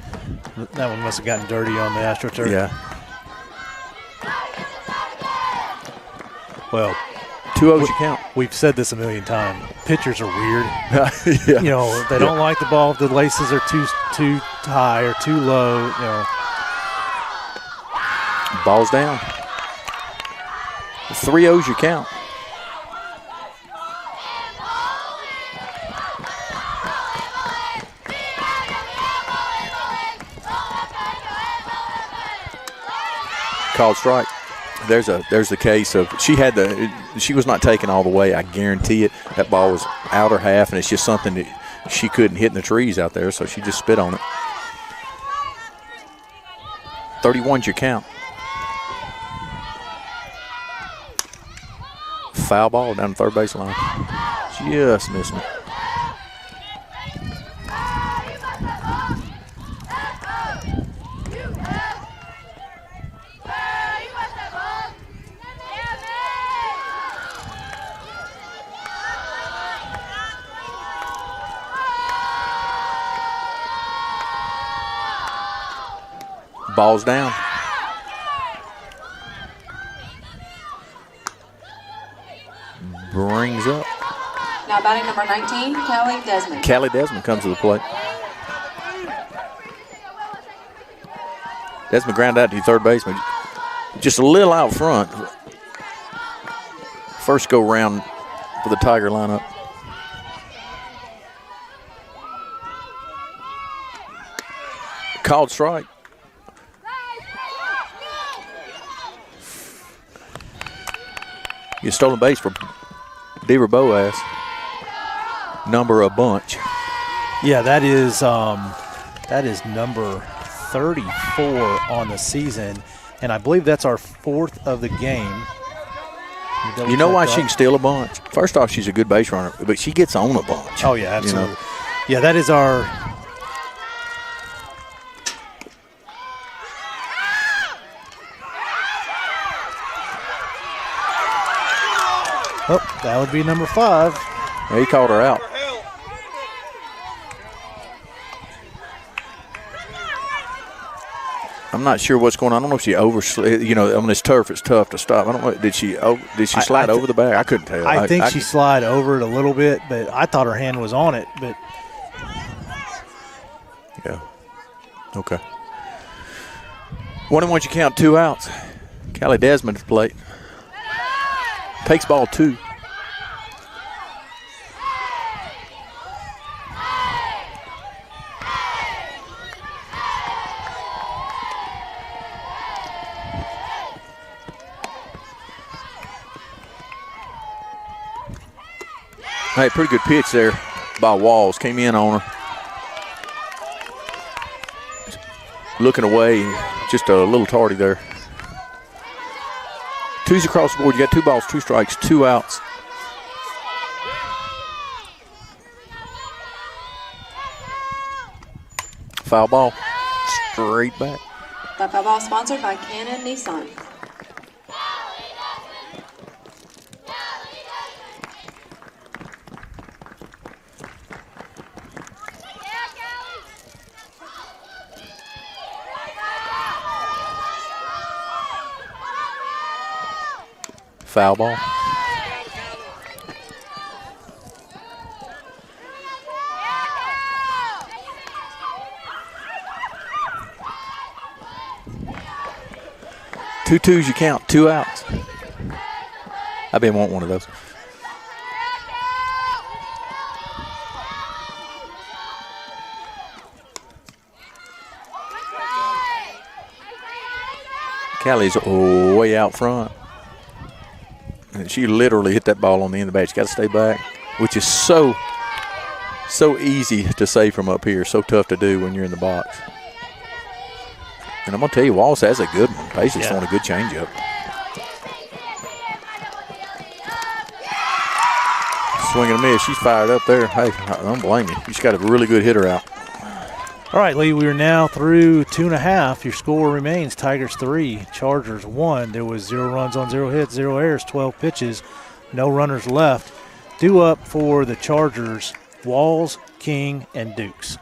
that one must have gotten dirty on the AstroTurf. Yeah. Well, 2-0 you count. We've said this a million times. Pitchers are weird. Yeah. You know, they don't like the ball if the laces are too high or too low. You know. Ball's down. 3-0's you count. Called strike. There's the case of she was not taken all the way. I guarantee it. That ball was outer half, and it's just something that she couldn't hit in the trees out there, so she just spit on it. 31's your count. Foul ball down the third baseline. Just missing it. Ball's down. Brings up. Now batting number 19, Callie Desmond. Callie Desmond comes to the plate. Desmond ground out to the third baseman. Just a little out front. First go round for the Tiger lineup. Called strike. You stolen base for Deaver Boaz. Number a bunch. Yeah, that is number 34 on the season, and I believe that's our 4th of the game. You know why she can steal a bunch? First off, she's a good base runner, but she gets on a bunch. Oh, yeah, absolutely. You know? Yeah, that is our – oh, that would be number 5. Yeah, he called her out. I'm not sure what's going on. I don't know if she overslid. You know, on this turf, it's tough to stop. I don't know. Did she slide over the bag? I couldn't tell. I think she slid over it a little bit, but I thought her hand was on it. But yeah, okay. 1-1 you count, 2 outs. Callie Desmond to the plate. Takes ball 2. Hey, pretty good pitch there by Walls. Came in on her. Looking away, just a little tardy there. 2's across the board. You got 2 balls, 2 strikes, 2 outs. Foul ball. Straight back. That foul ball sponsored by Cannon Nissan. Foul ball. Two twos you count, 2 outs. I've been wanting one of those. Callie's way out front. And she literally hit that ball on the end of the bat. She got to stay back, which is so easy to say from up here, so tough to do when you're in the box. And I'm going to tell you, Walls has a good one. Paisley's throwing a good changeup. Swing and a miss. She's fired up there. Hey, I don't blame you. You just got a really good hitter out. All right, Lee, we are now through 2.5. Your score remains Tigers 3, Chargers 1. There was 0 runs on 0 hits, 0 errors, 12 pitches, no runners left. Due up for the Chargers, Walls, King, and Dukes.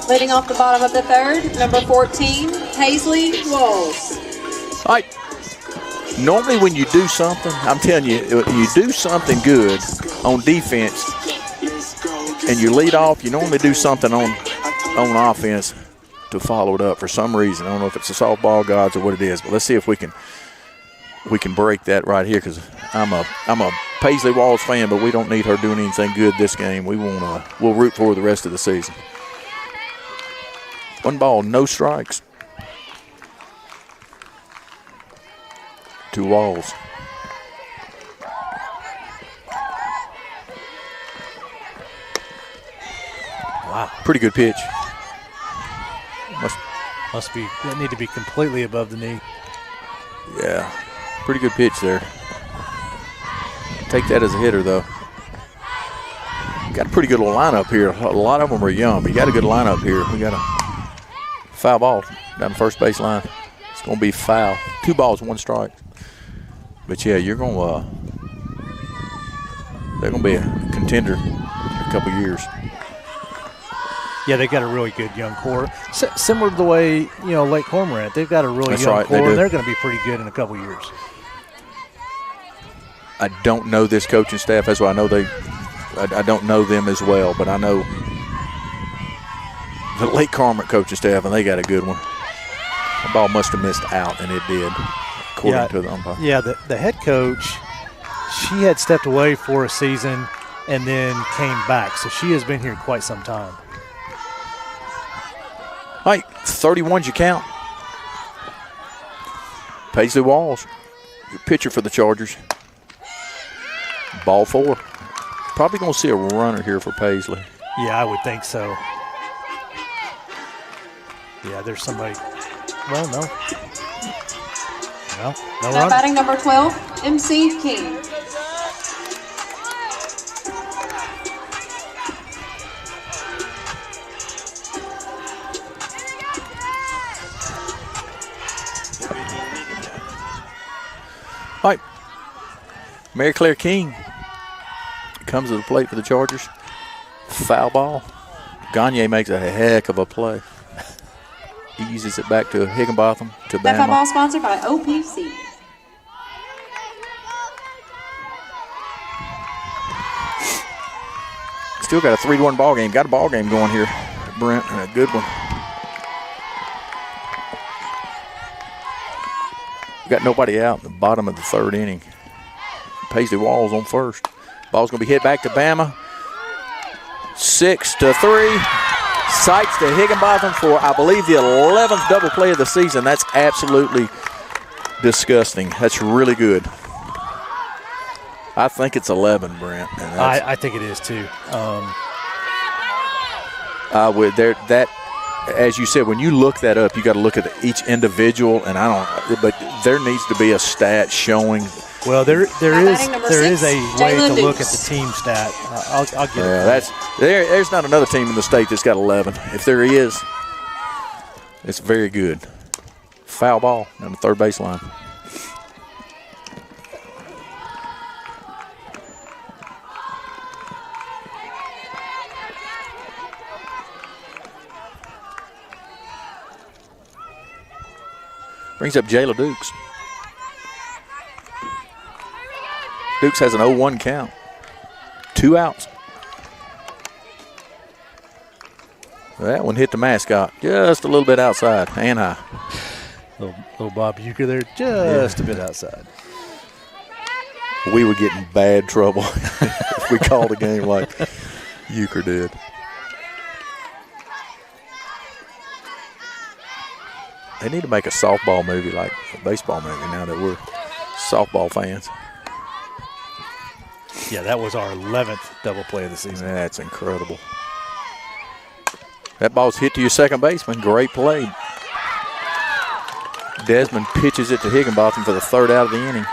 Leading off the bottom of the third, number 14, Paisley Walls. All right. Normally when you do something, I'm telling you, you do something good on defense and you lead off, you normally do something on offense to follow it up for some reason. I don't know if it's the softball gods or what it is, but let's see if we can break that right here, because I'm a Paisley Walls fan, but we don't need her doing anything good this game. We'll root for her the rest of the season. 1 ball, no strikes. 2 Walls. Wow. Pretty good pitch. Must be, that need to be completely above the knee. Yeah, pretty good pitch there. Take that as a hitter, though. Got a pretty good little lineup here. A lot of them are young, but you got a good lineup here. We got a foul ball down the first base line. It's going to be foul. 2 balls, 1 strike. But yeah, they're going to be a contender in a couple years. Yeah, they got a really good young core. Similar to the way, Lake Cormorant, they've got a really young core, and they're going to be pretty good in a couple years. I don't know this coaching staff. That's why I know I don't know them as well, but I know the Lake Cormorant coaching staff, and they got a good one. The ball must have missed out, and it did, according to the umpire. Yeah, the head coach, she had stepped away for a season and then came back, so she has been here quite some time. All right, 31's your count. Paisley Walls, your pitcher for the Chargers. Ball 4. Probably going to see a runner here for Paisley. Yeah, I would think so. Yeah, there's somebody. Well, no. No Now run. batting number 12, MC King. All right, Mary Claire King comes to the plate for the Chargers. Foul ball. Gagne makes a heck of a play. He uses it back to Higginbotham, to That foul Bama. ball sponsored by OPC. Still got a 3-1 ball game. Got a ball game going here, Brent, and a good one. Got nobody out in the bottom of the 3rd inning. Paisley Walls on first. Ball's going to be hit back to Bama. 6-3. Sykes to Higginbotham for, I believe, the 11th double play of the season. That's absolutely disgusting. That's really good. I think it's 11, Brent. And I think it is too. With there, that, as you said, when you look that up, you got to look at each individual, and but there needs to be a stat showing. Well, there is a way to look at the team stat. I'll get it. There's not another team in the state that's got 11. If there is, it's very good. Foul ball on the third baseline. Brings up Jayla Dukes. Dukes has an 0-1 count. 2 outs. That one hit the mascot just a little bit outside and high. Little Bob Euchre there, just a bit outside. We would get in bad trouble if we called a game like Euchre did. They need to make a softball movie like a baseball movie now that we're softball fans. Yeah, that was our 11th double play of the season. That's incredible. That ball's hit to your second baseman. Great play. Desmond pitches it to Higginbotham for the third out of the inning.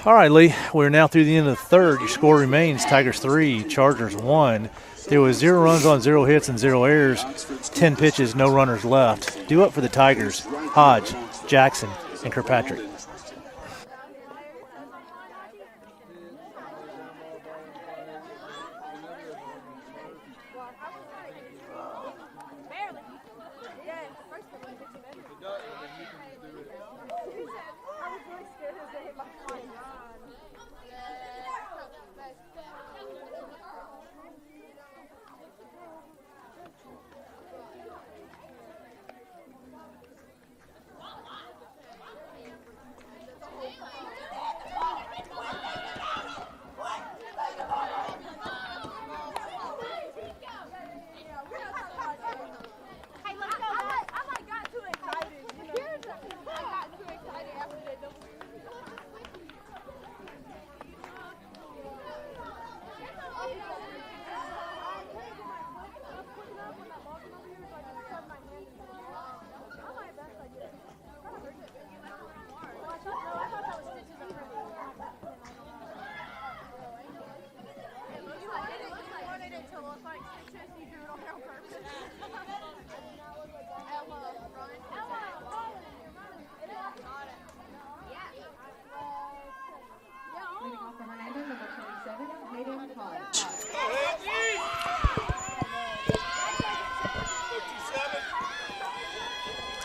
All right, Lee, we're now through the end of the third. Your score remains Tigers 3, Chargers 1. There was 0 runs on 0 hits and 0 errors, 10 pitches, no runners left. Due up for the Tigers, Hodge, Jackson, and Kirkpatrick.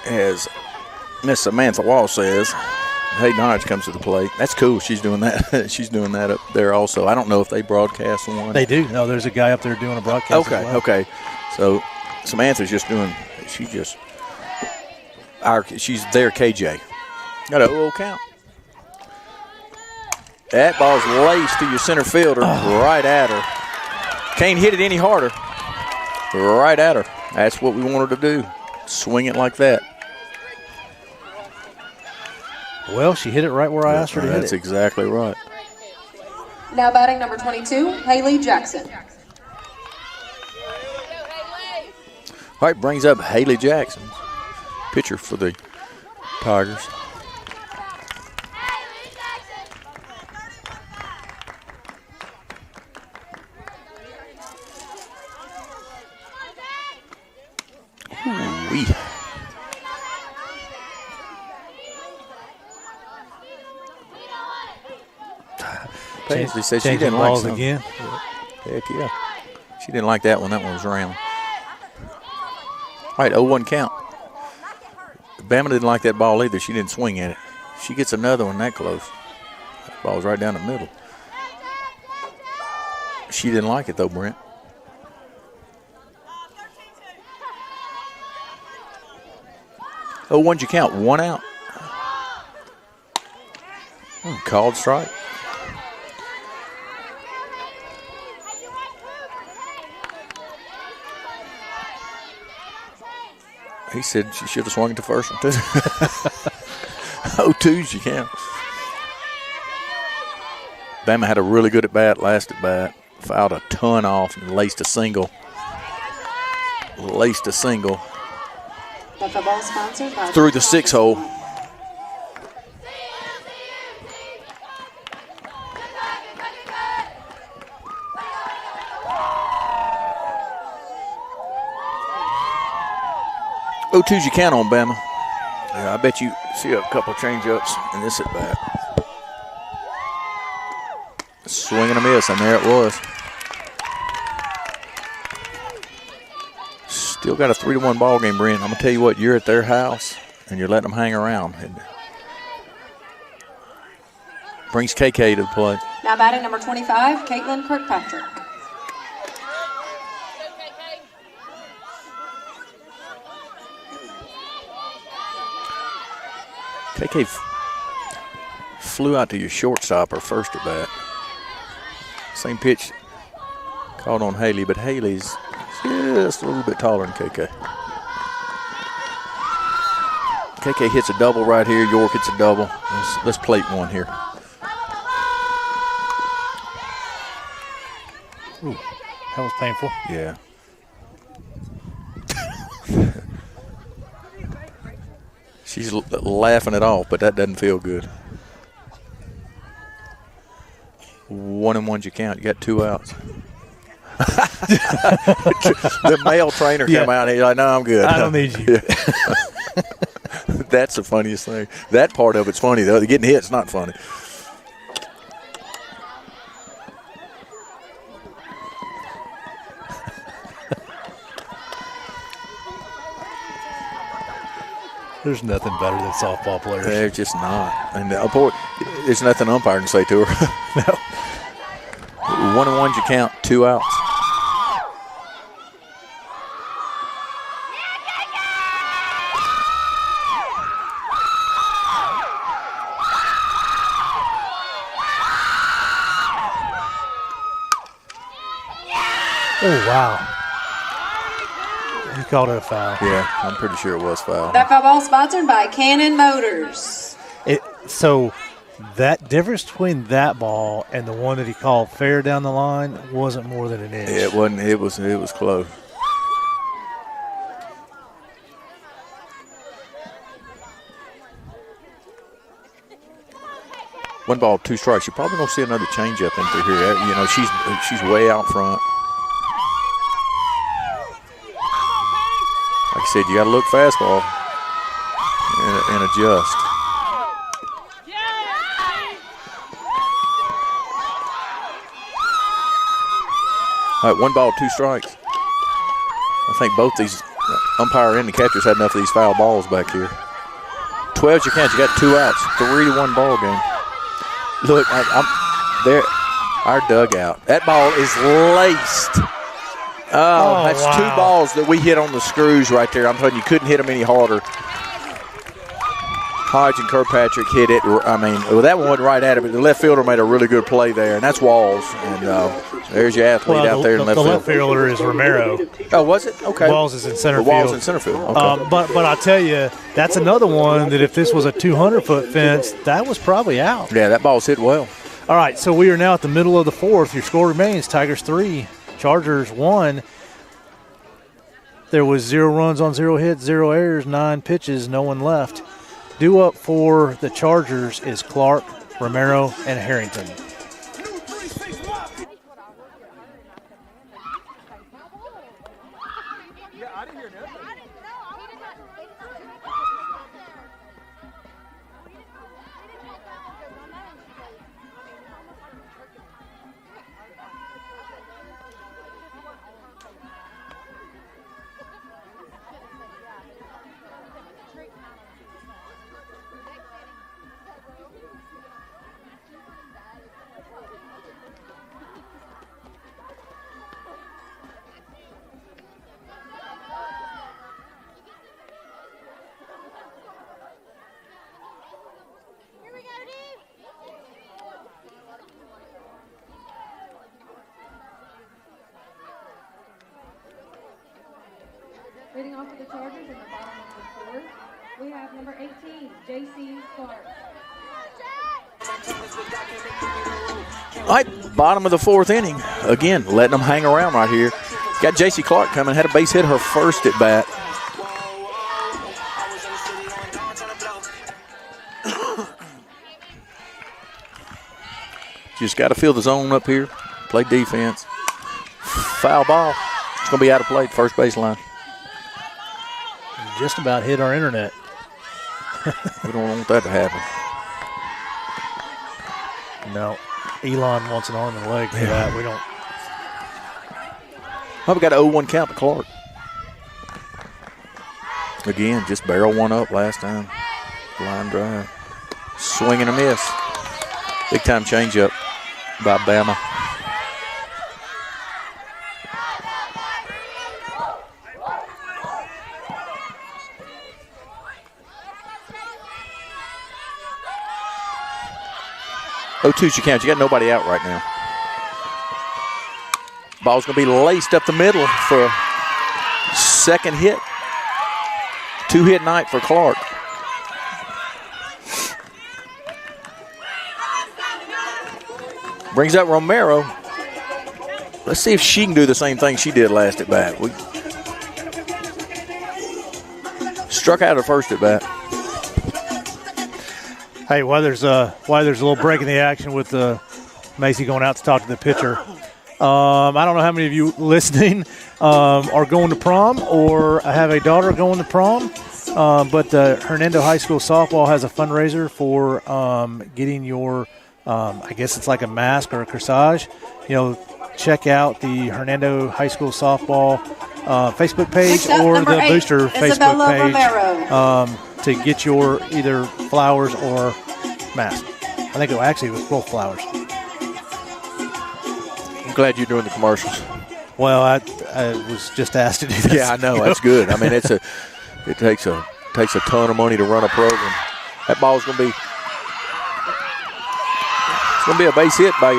As Miss Samantha Wall says, Hayden Hodge comes to the plate. That's cool. She's doing that. She's doing that up there also. I don't know if they broadcast one. They do. No, there's a guy up there doing a broadcast. Okay, as well. Okay. So Samantha's just doing. She's there. KJ got a 0 count. That ball's laced to your center fielder, right at her. Can't hit it any harder. Right at her. That's what we wanted to do. Swing it like that. Well, she hit it right where I asked her to hit it. That's exactly right. Now batting number 22, Haley Jackson. All right, brings up Haley Jackson, pitcher for the Tigers. Ooh-wee. Paisley said she didn't like something. Again. Heck yeah. She didn't like that one. That one was round. All right, 0-1 count. Bama didn't like that ball either. She didn't swing at it. She gets another one that close. That ball's right down the middle. She didn't like it though, Brent. Oh, what'd you count? 1 out. Called strike. He said she should have swung it to first one, too. 0-2s you count. Bama had a really good at-bat last at-bat. fouled a ton off and laced a single. Laced a single. The football sponsored by Through the 6-hole. Oh, 2's you count on, Bama. Yeah, I bet you see a couple change-ups in this at bat. Swing and a miss, and there it was. Still got a 3-1 ball game, Brent. I'm gonna tell you what, you're at their house and you're letting them hang around. It brings KK to the plate. Now batting number 25, Caitlin Kirkpatrick. KK flew out to your shortstop her first at bat. Same pitch called on Haley, but Haley's just a little bit taller than KK. KK hits a double right here. York hits a double. Let's plate one here. Ooh, that was painful. Yeah. She's laughing it off, but that doesn't feel good. 1-1's you count. You got 2 outs. The male trainer came out and he's like, no, I'm good. I don't need you. Yeah. That's the funniest thing. That part of it's funny, though. Getting hit's not funny. There's nothing better than softball players. They're just not. And there's nothing umpire can say to her. No. 1-1's you count. 2 outs. Oh, wow. He called it a foul. Yeah, I'm pretty sure it was foul. That foul ball sponsored by Cannon Motors. So that difference between that ball and the one that he called fair down the line wasn't more than an inch. It wasn't. It was close. One ball, 2 strikes. You're probably gonna see another changeup in through here. You know, she's way out front. Like I said, you got to look fastball and adjust. All right, 1 ball, 2 strikes. I think both these umpire and the catchers had enough of these foul balls back here. 12's you count. You got 2 outs. 3-1 ball game. Look, I'm there. Our dugout. That ball is laced. Oh, that's wow. 2 balls that we hit on the screws right there. I'm telling you, couldn't hit them any harder. Hodge and Kirkpatrick hit it. I mean, well, that one went right at it, but the left fielder made a really good play there, and that's Walls. And there's your athlete out there in left field. The left fielder is Romero. Oh, was it? Okay. Walls is in center field. Walls in center field. Okay. But I tell you, that's another one that if this was a 200-foot fence, that was probably out. Yeah, that ball's hit well. All right, so we are now at the middle of the 4th. Your score remains Tigers 3, Chargers 1. There was 0 runs on 0 hits, 0 errors, 9 pitches, no one left. Due up for the Chargers is Clark, Romero, and Harrington. Leading off for the Chargers in the bottom of the 4th, we have number 18, J.C. Clark. All right, bottom of the fourth inning. Again, letting them hang around right here. Got J.C. Clark coming, had a base hit her first at bat. Just got to feel the zone up here, play defense. Foul ball. It's going to be out of play at first baseline. Just about hit our internet. We don't want that to happen. No. Elon wants an arm and leg for that. We don't. Oh, we got an 0-1 count to Clark. Again, just barrel one up last time. Line drive. Swing and a miss. Big time changeup by Bama. Oh, 2's your count. You got nobody out right now. Ball's going to be laced up the middle for a second hit. 2-hit night for Clark. Brings up Romero. Let's see if she can do the same thing she did last at bat. We struck out her first at bat. Hey, while there's a little break in the action with Macy going out to talk to the pitcher, I don't know how many of you listening are going to prom or have a daughter going to prom, but Hernando High School softball has a fundraiser for getting your, I guess it's like a mask or a corsage. Check out the Hernando High School softball Facebook page or the Booster Facebook page to get your either flowers or mask. I think it actually was both flowers. I'm glad you're doing the commercials. Well, I was just asked to do this. Yeah, I know. That's good. I mean, it takes a ton of money to run a program. That ball's going to be a base hit by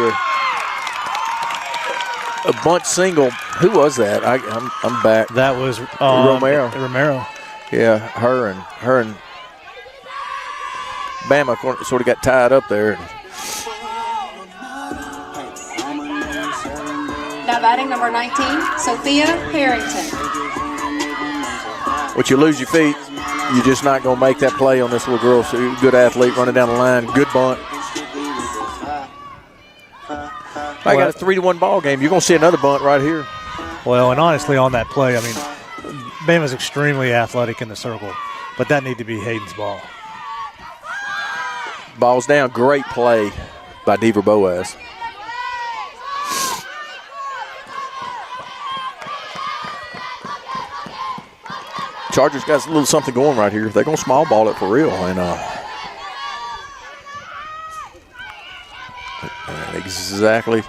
a bunt single. Who was that? I'm back. That was Romero. Yeah, her and Bama sort of got tied up there. Now batting number 19, Sophia Harrington. Once you lose your feet, you're just not going to make that play on this little girl. So you're a good athlete running down the line. Good bunt. I got a 3-1 ball game. You're going to see another bunt right here. Well, and honestly, on that play, I mean, Bama's extremely athletic in the circle, but that need to be Hayden's ball. Ball's down. Great play by Deaver Boaz. Chargers got a little something going right here. They're going to small ball it for real. And exactly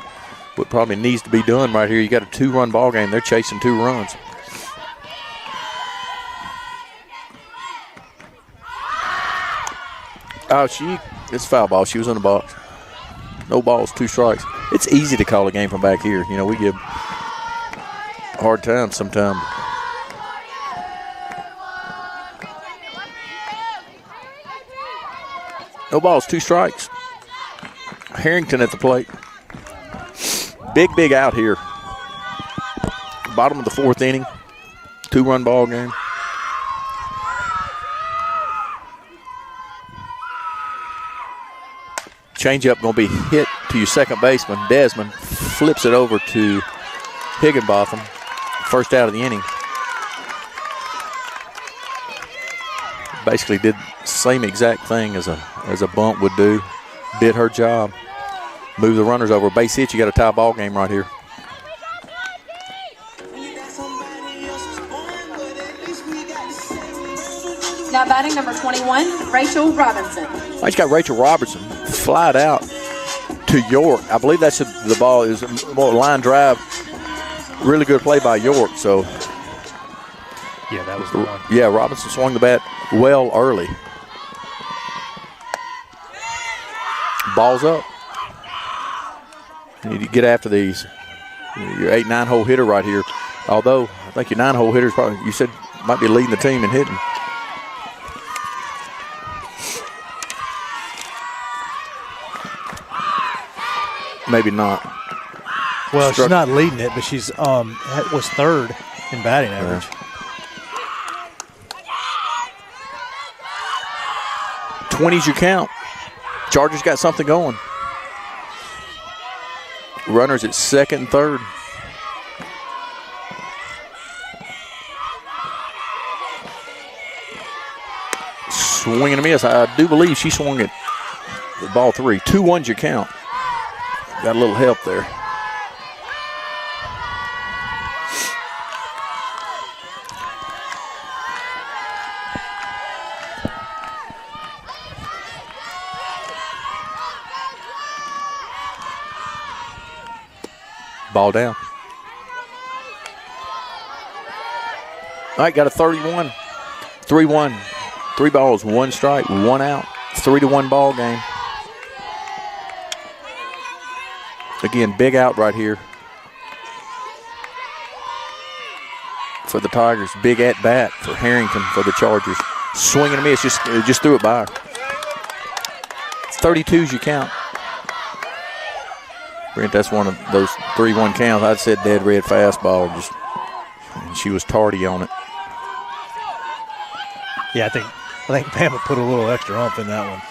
what probably needs to be done right here. You got a 2-run ball game. They're chasing 2 runs. Oh, it's foul ball. She was in the box. No balls, 2 strikes. It's easy to call a game from back here. We give hard time sometimes. No balls, 2 strikes. Harrington at the plate. Big out here. Bottom of the 4th inning. 2-run ball game. Changeup going to be hit to your second baseman. Desmond flips it over to Higginbotham. First out of the inning. Basically did the same exact thing as a bunt would do. Did her job. Move the runners over. Base hit, you got a tie ball game right here. Now batting number 21, Rachel Robinson. I just got Rachel Robertson flied out to York. I believe that's the ball is more line drive. Really good play by York. So yeah, that was the one. Yeah, Robinson swung the bat well early. Ball's up. You need to get after these. Your 8-9 hole hitter right here. Although I think your 9-hole hitter probably, you said, might be leading the team in hitting. Maybe not. Well, she's not leading it, but she's was third in batting average. Yeah. 20's your count. Chargers got something going. Runners at second and third. Swing and a miss. I do believe she swung at the ball 3. 2-1's your count. Got a little help there. Ball down. All right, got a 31. 3-1. 3 balls, 1 strike, 1 out. 3-1 ball game. Again, big out right here for the Tigers. Big at bat for Harrington for the Chargers. Swing and a miss, just threw it by. 32's your count. Brent, that's one of those 3-1 counts. I'd said dead red fastball, and she was tardy on it. Yeah, I think Bama put a little extra oomph in that one.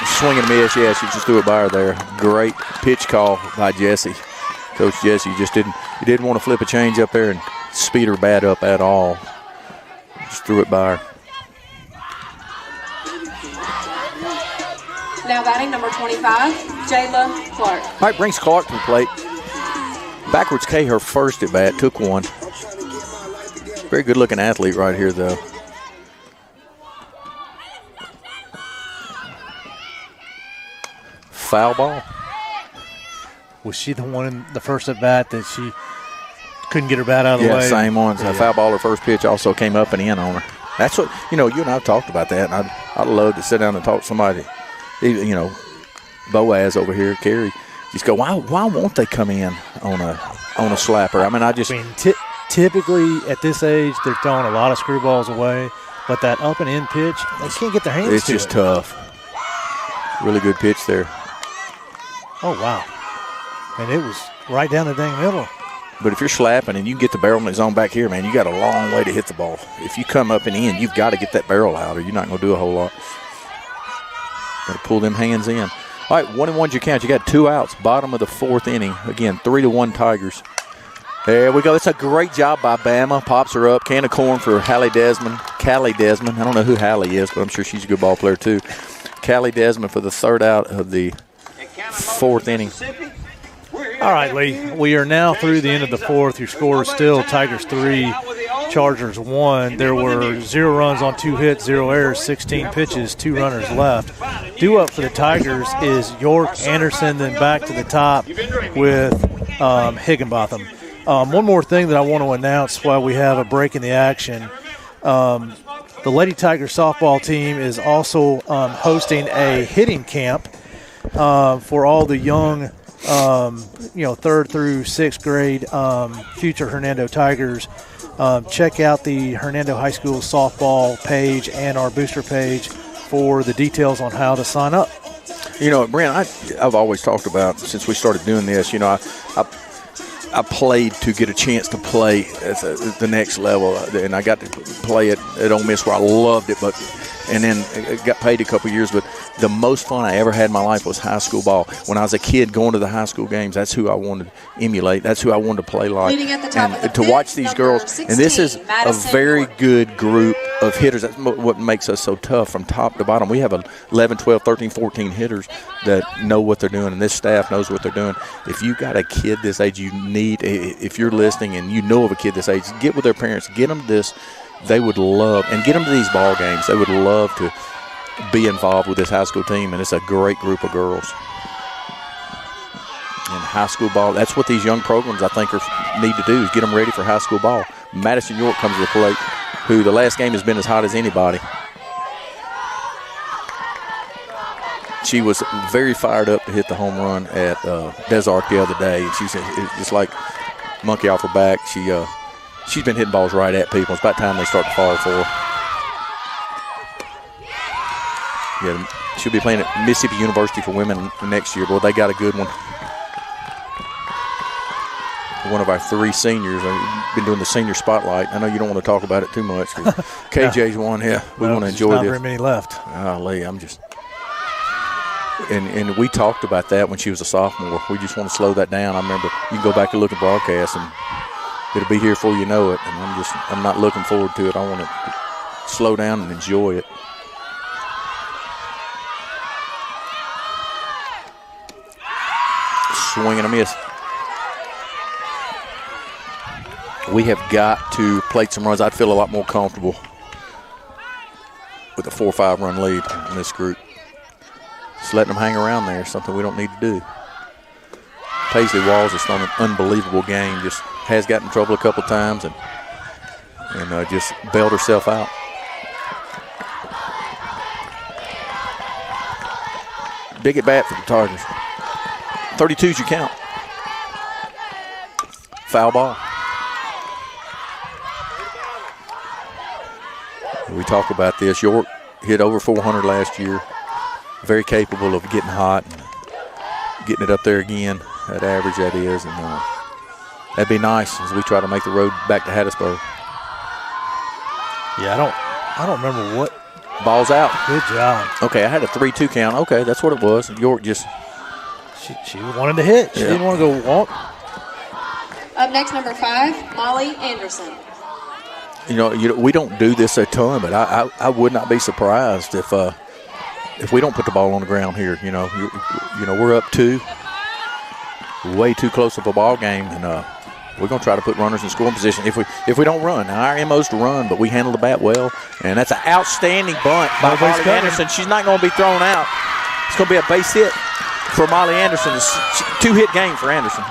Swing and a miss, yeah, she just threw it by her there. Great pitch call by Jesse. Coach Jesse didn't want to flip a change up there and speed her bat up at all. Just threw it by her. Now batting number 25, Jayla Clark. All right, brings Clark to the plate. Backwards K, her first at bat, took one. Very good looking athlete right here, though. Foul ball. Was she the one in the first at bat that she couldn't get her bat out of the way? Yeah, same ones. Yeah. A foul ball, her first pitch also came up and in on her. That's what, you and I have talked about that, and I'd love to sit down and talk to somebody. Boaz over here, Carrie. Just go, why won't they come in on a slapper? I mean, typically at this age, they're throwing a lot of screwballs away, but that up and in pitch, they can't get their hands to it. It's just tough. Really good pitch there. Oh, wow. And it was right down the dang middle. But if you're slapping and you get the barrel in the zone back here, man, you got a long way to hit the ball. If you come up and in, you've got to get that barrel out or you're not going to do a whole lot. Got to pull them hands in. All right, 1-1's your count. You got 2 outs, bottom of the 4th inning. Again, 3-1 Tigers. There we go. That's a great job by Bama. Pops her up. Can of corn for Callie Desmond. I don't know who Hallie is, but I'm sure she's a good ball player too. Callie Desmond for the 3rd out of the 4th inning. All right, Lee. We are now through the end of the 4th. Your score is still Tigers 3, Chargers 1. There were 0 runs on 2 hits, 0 errors, 16 pitches, 2 runners left. Due up for the Tigers is York Anderson, then back to the top with Higginbotham. One more thing that I want to announce while we have a break in the action. The Lady Tigers softball team is also hosting a hitting camp for all the young 3rd through 6th grade future Hernando Tigers. Check out the Hernando High School softball page and our booster page for the details on how to sign up. Brent, I've always talked about, since we started doing this, I played to get a chance to play at the next level, and I got to play at Ole Miss where I loved it, and then got paid a couple years, but the most fun I ever had in my life was high school ball. When I was a kid going to the high school games, that's who I wanted to emulate. That's who I wanted to play like. And to watch these girls, 16, and this is Madison, a very good group of hitters. That's what makes us so tough from top to bottom. We have 11, 12, 13, 14 hitters that know what they're doing, and this staff knows what they're doing. If you got a kid this age, if you're listening and you know of a kid this age, get with their parents, get them this. They would love, and get them to these ball games. They would love to be involved with this high school team, and it's a great group of girls. And high school ball, that's what these young programs, I think, need to do, is get them ready for high school ball. Madison York comes to the plate, who the last game has been as hot as anybody. She was very fired up to hit the home run at Des Arc the other day. She said it's like monkey off her back. She's been hitting balls right at people. It's about time they start to fall for her. Yeah, she'll be playing at Mississippi University for women next year. Boy, they got a good one. One of our 3 seniors. I've been doing the senior spotlight. I know you don't want to talk about it too much. KJ's one. Yeah, we want to enjoy this. Not very many left. Golly, I'm just. And we talked about that when she was a sophomore. We just want to slow that down. I remember you can go back and look at broadcasts, and it'll be here before you know it. And I'm not looking forward to it. I want to slow down and enjoy it. Swing and a miss. We have got to plate some runs. I'd feel a lot more comfortable with a 4 or 5 run lead in this group. Just letting them hang around there is something we don't need to do. Paisley Walls has thrown an unbelievable game. Just has gotten in trouble a couple times and just bailed herself out. Big at bat for the Tigers. 32's your count. Foul ball. We talk about this. York hit over 400 last year. Very capable of getting hot and getting it up there again. That average, that is. And that'd be nice as we try to make the road back to Hattiesburg. Yeah, I don't remember what. Ball's out. Good job. Okay, I had a 3-2 count. Okay, that's what it was. York just. She wanted to hit. She didn't want to go walk. Up next, number 5, Molly Anderson. You know, we don't do this a ton, but I would not be surprised if we don't put the ball on the ground here. You know, we're up 2, way too close of a ball game, and we're going to try to put runners in scoring position if we don't run. Now, our MO is to run, but we handle the bat well, and that's an outstanding bunt by Molly Anderson. She's not going to be thrown out. It's going to be a base hit for Molly Anderson. It's a 2-hit game for Anderson.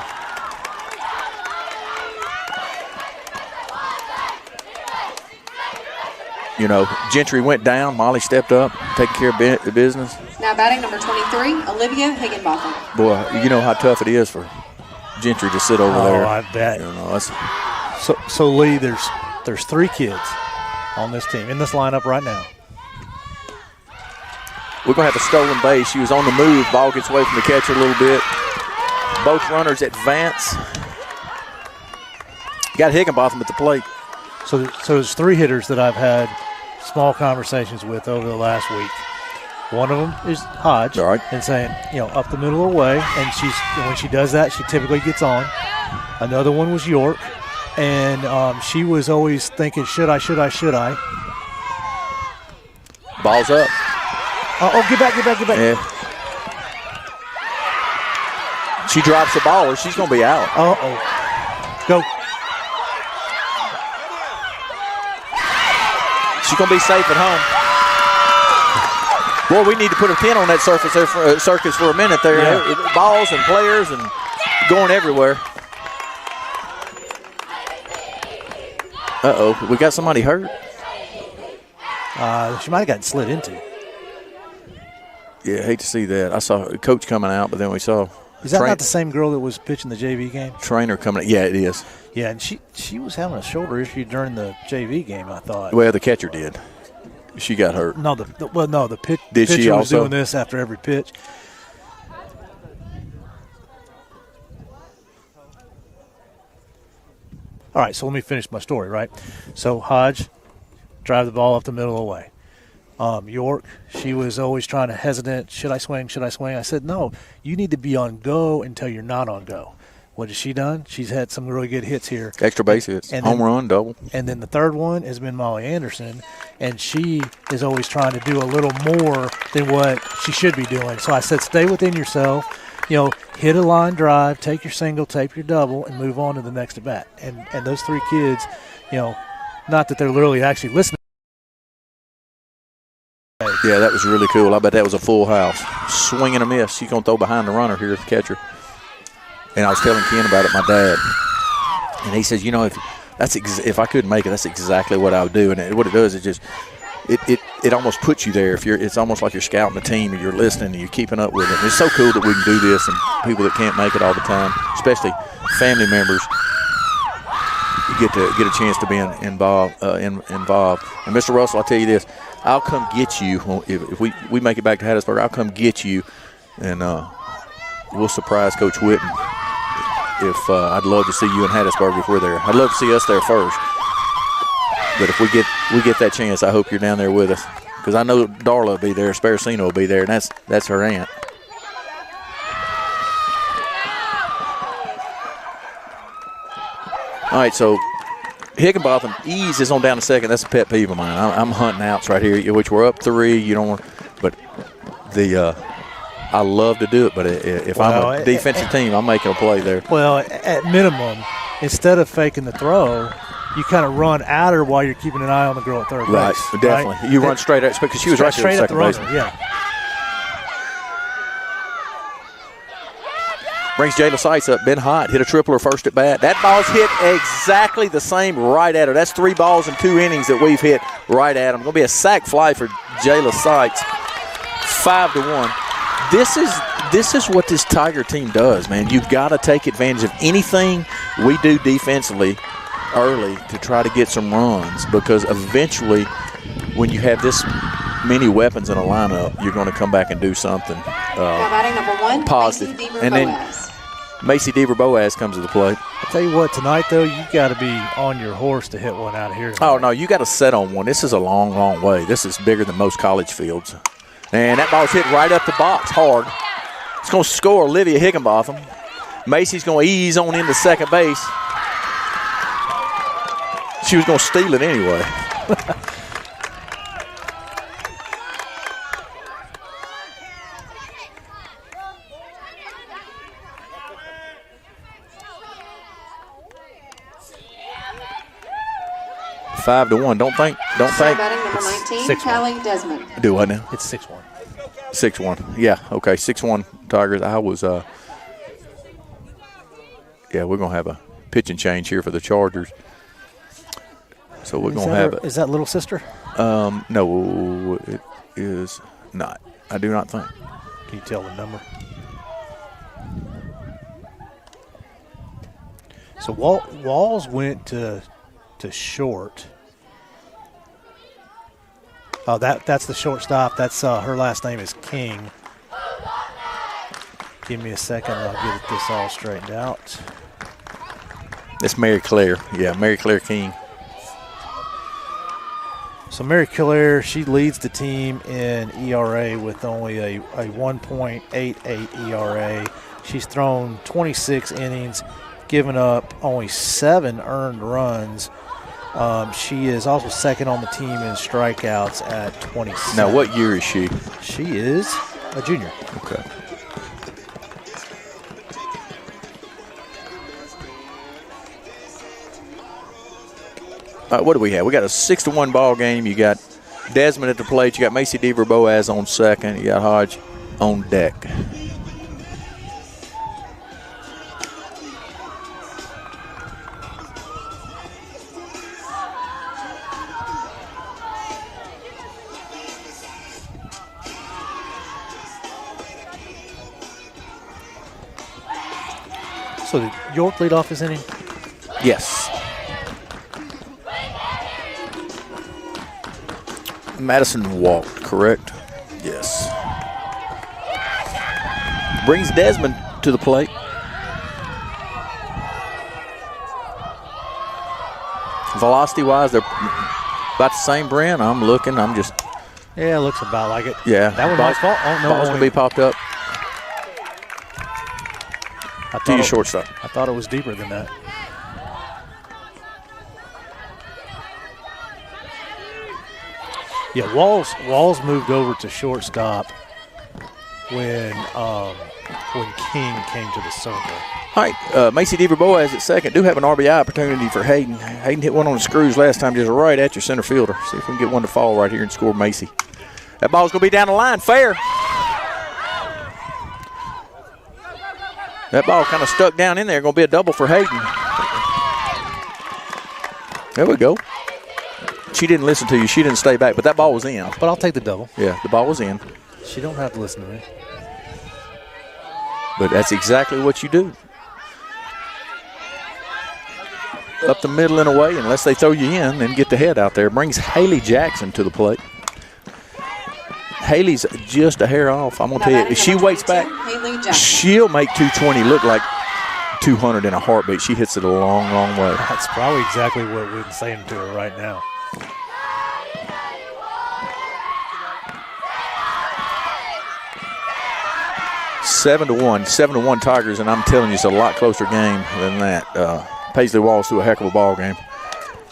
You know, Gentry went down. Molly stepped up, taking care of the business. Now batting number 23, Olivia Higginbotham. Boy, you know how tough it is for Gentry to sit over there. Oh, I bet. You know, so Lee, there's 3 kids on this team in this lineup right now. We're going to have a stolen base. She was on the move. Ball gets away from the catcher a little bit. Both runners advance. Got Higginbotham at the plate. So there's 3 hitters that I've had small conversations with over the last week. One of them is Hodge, all right, and saying, up the middle of the way, and when she does that, she typically gets on. Another one was York, and she was always thinking, should I? Ball's up. Oh, get back. Yeah. She drops the ball or she's going to be out. Uh-oh. Go. She's going to be safe at home. Boy, we need to put a pin on that circus for a minute there. Yeah. Balls and players and going everywhere. Uh-oh. We got somebody hurt. She might have gotten slid into. Yeah, I hate to see that. I saw a coach coming out, but then we saw. Is that not the same girl that was pitching the JV game? Trainer coming out. Yeah, it is. Yeah, and she was having a shoulder issue during the JV game, I thought. Well, the catcher did. She got hurt. No, the pitcher she was also? doing this after every pitch. All right, so let me finish my story, right? So Hodge drive the ball up the middle of the way. York, she was always trying to hesitant. Should I swing? I said, no, you need to be on go until you're not on go. What has she done? She's had some really good hits here. Extra base hits, home run, double. And then the third one has been Molly Anderson, and she is always trying to do a little more than what she should be doing. So I said, stay within yourself. Hit a line drive, take your single, take your double, and move on to the next at bat. And those 3 kids, not that they're literally actually listening. Yeah, that was really cool. I bet that was a full house. Swing and a miss. She's going to throw behind the runner here at the catcher. And I was telling Ken about it, my dad. And he says, if I couldn't make it, that's exactly what I would do. And what it does is it almost puts you there. It's almost like you're scouting the team and you're listening and you're keeping up with it. And it's so cool that we can do this, and people that can't make it all the time, especially family members, you get a chance to be involved. And Mr. Russell, I'll tell you this: I'll come get you if we make it back to Hattiesburg. I'll come get you, and we'll surprise Coach Whitten. If I'd love to see you in Hattiesburg if we're there. I'd love to see us there first. But if we get that chance, I hope you're down there with us, because I know Darla will be there, Sparacino will be there, and that's her aunt. All right, so Higginbotham eases on down to second. That's a pet peeve of mine. I'm hunting outs right here, which we're up 3. You don't want, but I love to do it. But if I'm a defensive team, I'm making a play there. Well, at minimum, instead of faking the throw, you kind of run at her while you're keeping an eye on the girl at third base. Right, definitely. Right? You run straight at, because she was right there at second base. Yeah. Brings Jayla Sykes up, been hot, hit a triple or first at bat. That ball's hit exactly the same right at her. That's 3 balls in 2 innings that we've hit right at them. Going to be a sac fly for Jayla Sykes, 5-1. This is what this Tiger team does, man. You've got to take advantage of anything we do defensively early to try to get some runs, because eventually when you have this many weapons in a lineup, you're going to come back and do something batting number 1, positive. And then Macy Deaver-Boaz comes to the plate. I'll tell you what, tonight, though, you got to be on your horse to hit one out of here. Oh, no, you got to set on one. This is a long, long way. This is bigger than most college fields. And that ball's hit right up the box hard. It's going to score Olivia Higginbotham. Macy's going to ease on into second base. She was going to steal it anyway. Five to 1. Don't think. Batting number 19, Callie Desmond. Do what now? It's 6-1. 6-1. Yeah. Okay. 6-1 Tigers. I was. Yeah, we're gonna have a pitching change here for the Chargers. So we're gonna have it. Is that little sister? No, it is not. I do not think. Can you tell the number? So Walls went to short. Oh, that's the shortstop. That's her last name is King. Give me a second, and I'll get this all straightened out. It's Mary Claire. Yeah, Mary Claire King. So Mary Claire, she leads the team in ERA with only a 1.88 ERA. She's thrown 26 innings, given up only 7 earned runs. She is also second on the team in strikeouts at 27. Now, what year is she? She is a junior. Okay. What do we have? We got a 6-1 ball game. You got Desmond at the plate. You got Macy Deaver-Boaz on second. You got Hodge on deck. So did York lead off his inning? Yes. Madison walked, correct? Yes. Brings Desmond to the plate. Velocity-wise, they're about the same, Brent. I'm looking. I'm just. Yeah, it looks about like it. Yeah. That was my fault. Oh, no. Ball's going to be popped up. To your shortstop. I thought it was deeper than that. Yeah, Walls moved over to shortstop when King came to the circle. All right, Macy Deaver-Boaz at second. Do have an RBI opportunity for Hayden. Hayden hit one on the screws last time, just right at your center fielder. See if we can get one to fall right here and score Macy. That ball's going to be down the line, fair. That ball kind of stuck down in there. Going to be a double for Hayden. There we go. She didn't listen to you. She didn't stay back, but that ball was in. But I'll take the double. Yeah, the ball was in. She don't have to listen to me. But that's exactly what you do. up the middle and away unless they throw you in and get the head out there. Brings Haley Jackson to the plate. Haley's just a hair off. I'm going to tell you, if she waits back, she'll make 220 look like 200 in a heartbeat. She hits it a long, long way. That's probably exactly what we're saying to her right now. Seven to one Tigers, and I'm telling you, it's a lot closer game than that. Paisley Walls threw a heck of a ball game.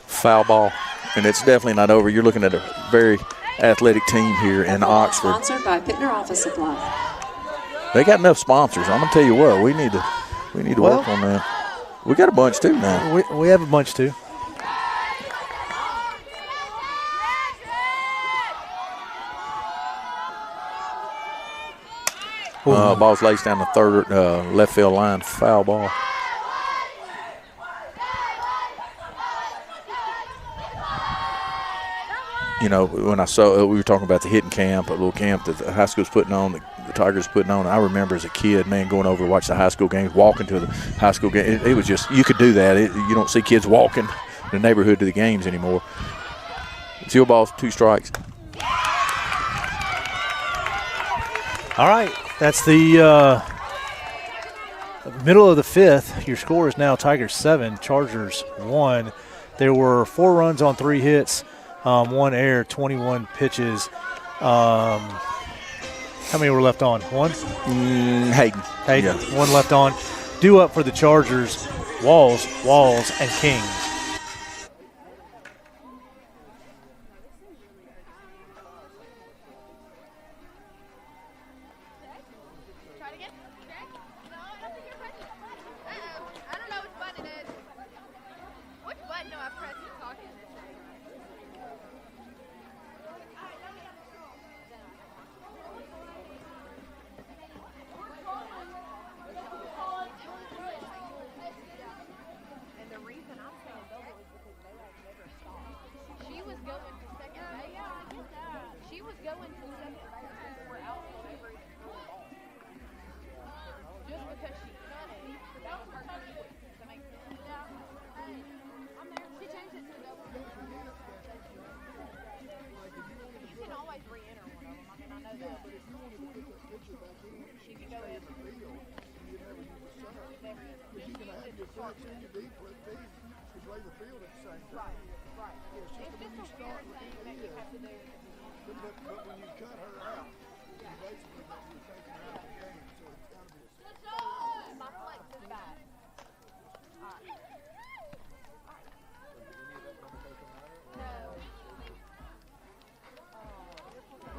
Foul ball, and it's definitely not over. You're looking at a very athletic team here in Oxford. Sponsored by Pittner Office Supply. They got enough sponsors. I'm gonna tell you what, we need to work on that. We got a bunch too now. We have a bunch too. Ball's laced down the third left field line. Foul ball. You know, when I saw, we were talking about the hitting camp, a little camp that the high school's putting on, the Tigers putting on. I remember as a kid, man, going over to watch the high school games, walking to the high school game. It was just, you could do that. You don't see kids walking the neighborhood to the games anymore. 0 balls, 2 strikes. All right, that's the middle of the 5th. Your score is now Tigers 7, Chargers 1. There were 4 runs on 3 hits. 1 error, 21 pitches. How many were left on? 1? Hayden. Yeah. 1 left on. Due up for the Chargers, Walls, and King.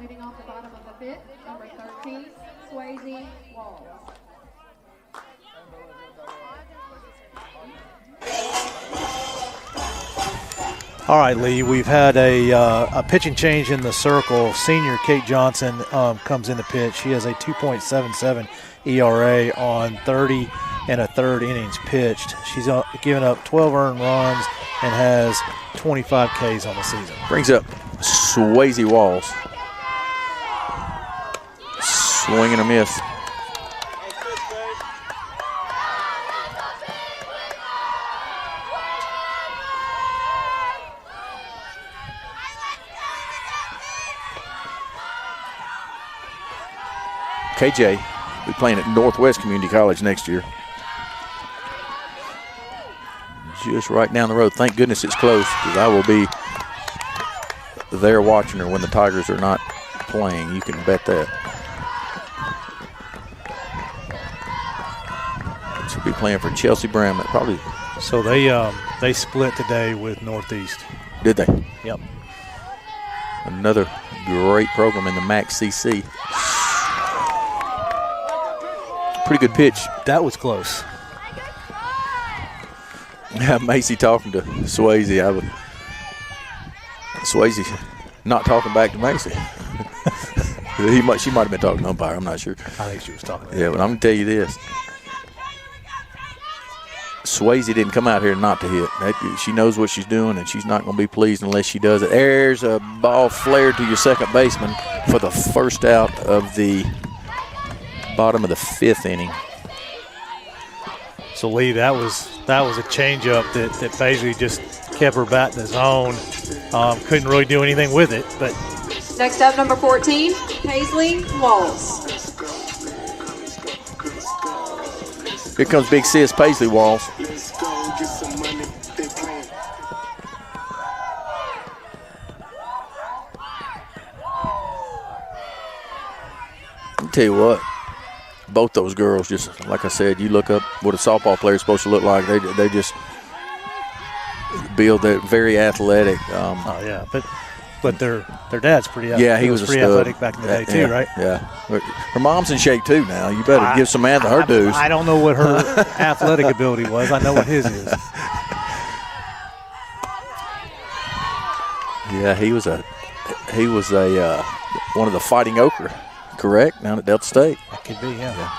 Leading off the bottom of the 5th, number 13, Swayze Walls. All right, Lee, we've had a pitching change in the circle. Senior Kate Johnson comes in to pitch. She has a 2.77 ERA on 30 1/3 innings pitched. She's given up 12 earned runs and has 25 Ks on the season. Brings up Swayze Walls. Swing and a miss. KJ will be playing at Northwest Community College next year. Just right down the road. Thank goodness it's close, because I will be there watching her when the Tigers are not playing. You can bet that. She'll be playing for Chelsea Bramlett, probably. So they split today with Northeast. Did they? Yep. Another great program in the MAC CC. Pretty good pitch. That was close. Macy talking to Swayze. Swayze not talking back to Macy. She might have been talking to umpire. I'm not sure. I think she was talking to Yeah, but I'm going to tell you this. Swayze didn't come out here not to hit. She knows what she's doing, and she's not going to be pleased unless she does it. There's a ball flared to your second baseman for the first out of the bottom of the 5th inning. So, Lee, that was That was a changeup that Paisley just kept her bat in the zone. Couldn't really do anything with it. But Next up, number 14, Paisley Walls. Here comes Big Sis Paisley Walls. Let's go get some money. They playing. I'll tell you what, both those girls, just like I said, you look up what a softball player is supposed to look like. They just build that very athletic. oh yeah, but their dad's pretty. Yeah, he was a pretty stud. athletic back in the day too, Yeah, right? Yeah, her mom's in shape too now. You better give Samantha her dues. I don't know what her athletic ability was. I know what his is. Yeah, he was a one of the Fighting Ochre, correct, down at Delta State. That could be, yeah.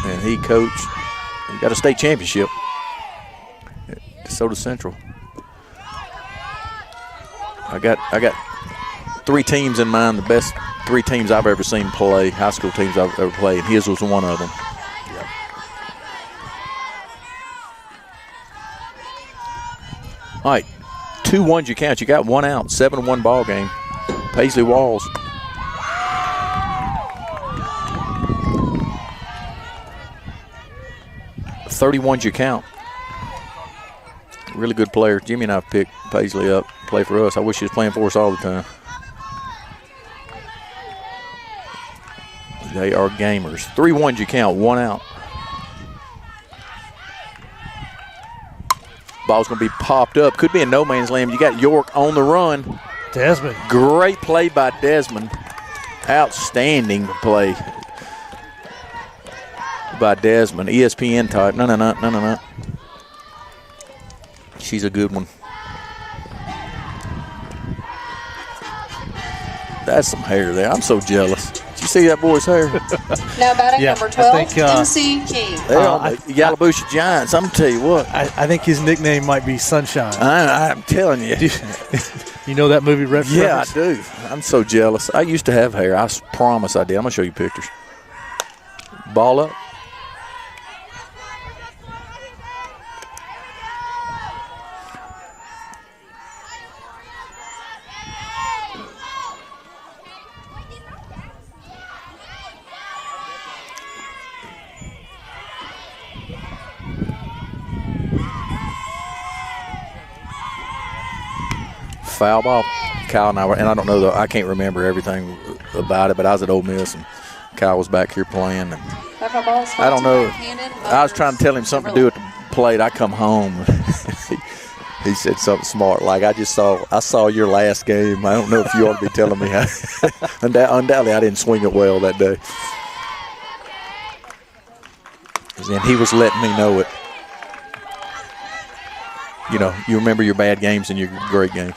And he coached. He got a state championship at DeSoto Central. I got 3 teams in mind, the best 3 teams I've ever seen play, high school teams I've ever played, and his was one of them. Yep. All right, 2-1 you count. You got 1 out, 7-1 ball game. Paisley Walls. $31 you count. Really good player. Jimmy and I picked Paisley up to play for us. I wish he was playing for us all the time. They are gamers. 3-1 you count, 1 out. Ball's going to be popped up. Could be in no man's land. You got York on the run. Desmond. Great play by Desmond. Outstanding play by Desmond. ESPN type. No. She's a good one. That's some hair there. I'm so jealous. Did you see that boy's hair? Now batting Yeah, number I 12, think, MC King. They're on the Yalabusha Giants. I'm going to tell you what. I think his nickname might be Sunshine. I'm telling you. You know that movie reference? Yeah, I do. I'm so jealous. I used to have hair. I promise I did. I'm going to show you pictures. Ball up. Foul ball. Kyle and I were, and I don't know, I can't remember everything about it, but I was at Ole Miss and Kyle was back here playing. And I don't know. I was trying to tell him something to do at the plate. I come home. He said something smart, like I saw your last game. I don't know if you ought to be telling me how. Undoubtedly, I didn't swing it well that day. And he was letting me know it. You know, you remember your bad games and your great games.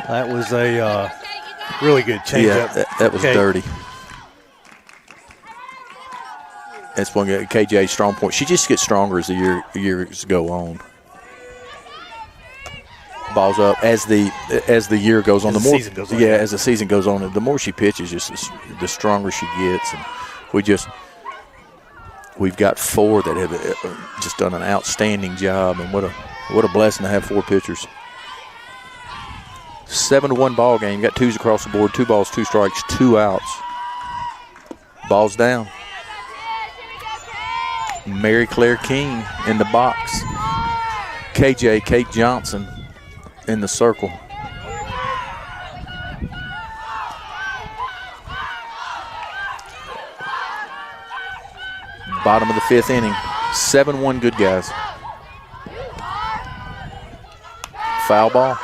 That was a really good changeup. Yeah, that was dirty. That's one of KJ's strong point. She just gets stronger as the years go on. Ball's up as the year goes on. Season goes on. Yeah, as the season goes on, the more she pitches, just the stronger she gets. And we've got 4 that have just done an outstanding job, and what a blessing to have 4 pitchers. 7-1 ball game. Got 2s across the board. 2 balls, 2 strikes, 2 outs. Ball's down. Mary Claire King in the box. Kate Johnson in the circle. Bottom of the 5th inning. 7-1 good guys. Foul ball.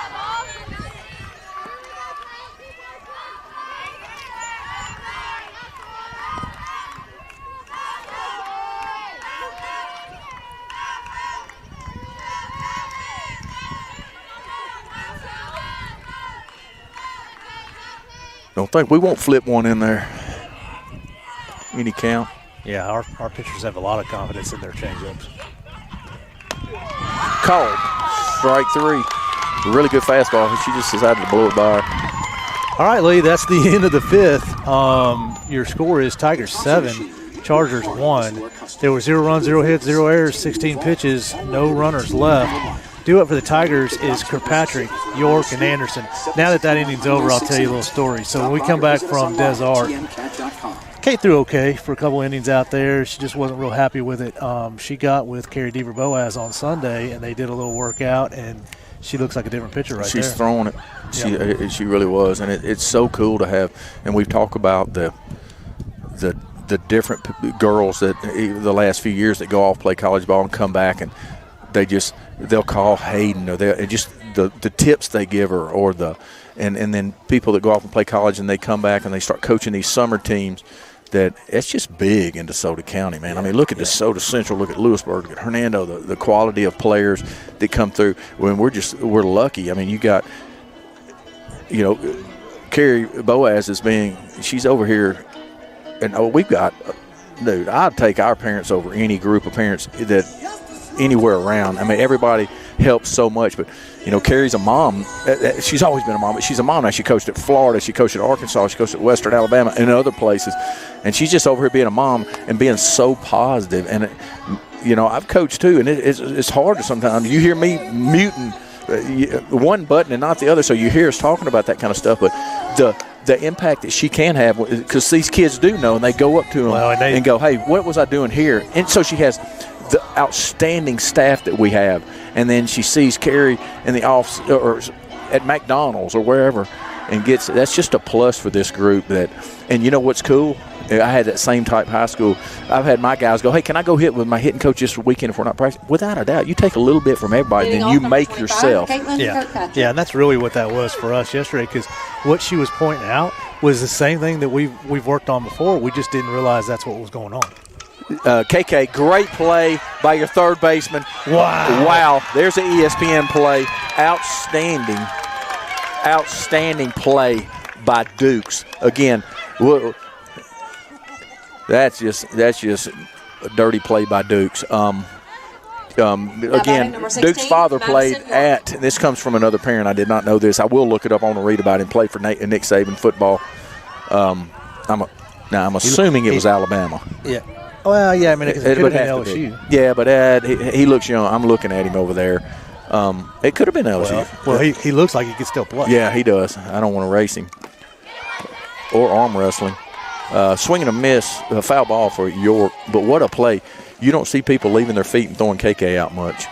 Don't think we won't flip one in there. Any count. Yeah, our pitchers have a lot of confidence in their changeups. Called. Strike 3. Really good fastball. She just decided to blow it by her. All right, Lee, that's the end of the 5th. Your score is Tigers 7, Chargers 1. There were 0 runs, 0 hits, 0 errors, 16 pitches, no runners left. Due up for the Tigers is Kirkpatrick, York, and Anderson. Now that inning's over, I'll tell you a little story. So when we come back from Des Arc, Kate threw okay for a couple innings out there. She just wasn't real happy with it. She got with Carrie Deaver Boaz on Sunday, and they did a little workout, and she looks like a different pitcher right there. She's throwing it. She really was, and it's so cool to have. And we've talked about the different girls that the last few years that go off, play college ball, and come back, and they'll call Hayden, or they just the tips they give her, or and then people that go off and play college and they come back and they start coaching these summer teams. It's just big in DeSoto County, man. I mean, look at DeSoto Central, look at Lewisburg, look at Hernando, the quality of players that come through. When we're lucky. I mean, you got, Carrie Boaz she's over here, and we've got, dude, I'd take our parents over any group of parents that anywhere around. I mean, everybody helps so much, but Carrie's a mom. She's always been a mom, but she's a mom now. She coached at Florida, she coached at Arkansas, she coached at Western Alabama and other places, and she's just over here being a mom and being so positive. And I've coached too, and it's hard sometimes. You hear me muting one button and not the other, so you hear us talking about that kind of stuff, but the impact that she can have, because these kids do know, and they go up to them and go, hey, what was I doing here? And so she has the outstanding staff that we have, and then she sees Carrie in the office or at McDonald's or wherever, and that's just a plus for this group. And you know what's cool? I had that same type high school. I've had my guys go, hey, can I go hit with my hitting coach this weekend if we're not practicing? Without a doubt, you take a little bit from everybody, then you make yourself. Yeah, and that's really what that was for us yesterday, because what she was pointing out was the same thing that we've worked on before. We just didn't realize that's what was going on. KK, great play by your third baseman. Wow. There's an ESPN play. Outstanding play by Dukes. Again, that's just a dirty play by Dukes. Again, Duke's father played this comes from another parent. I did not know this. I will look it up. I want to read about him. Played for Nick Saban football. I'm assuming it was Alabama. Yeah. Well, yeah, I mean, it could have been LSU. Yeah, but he looks young. I'm looking at him over there. It could have been LSU. Well, he looks like he could still play. Yeah, he does. I don't want to race him. Or arm wrestling. Swinging a miss, a foul ball for York. But what a play. You don't see people leaving their feet and throwing KK out much.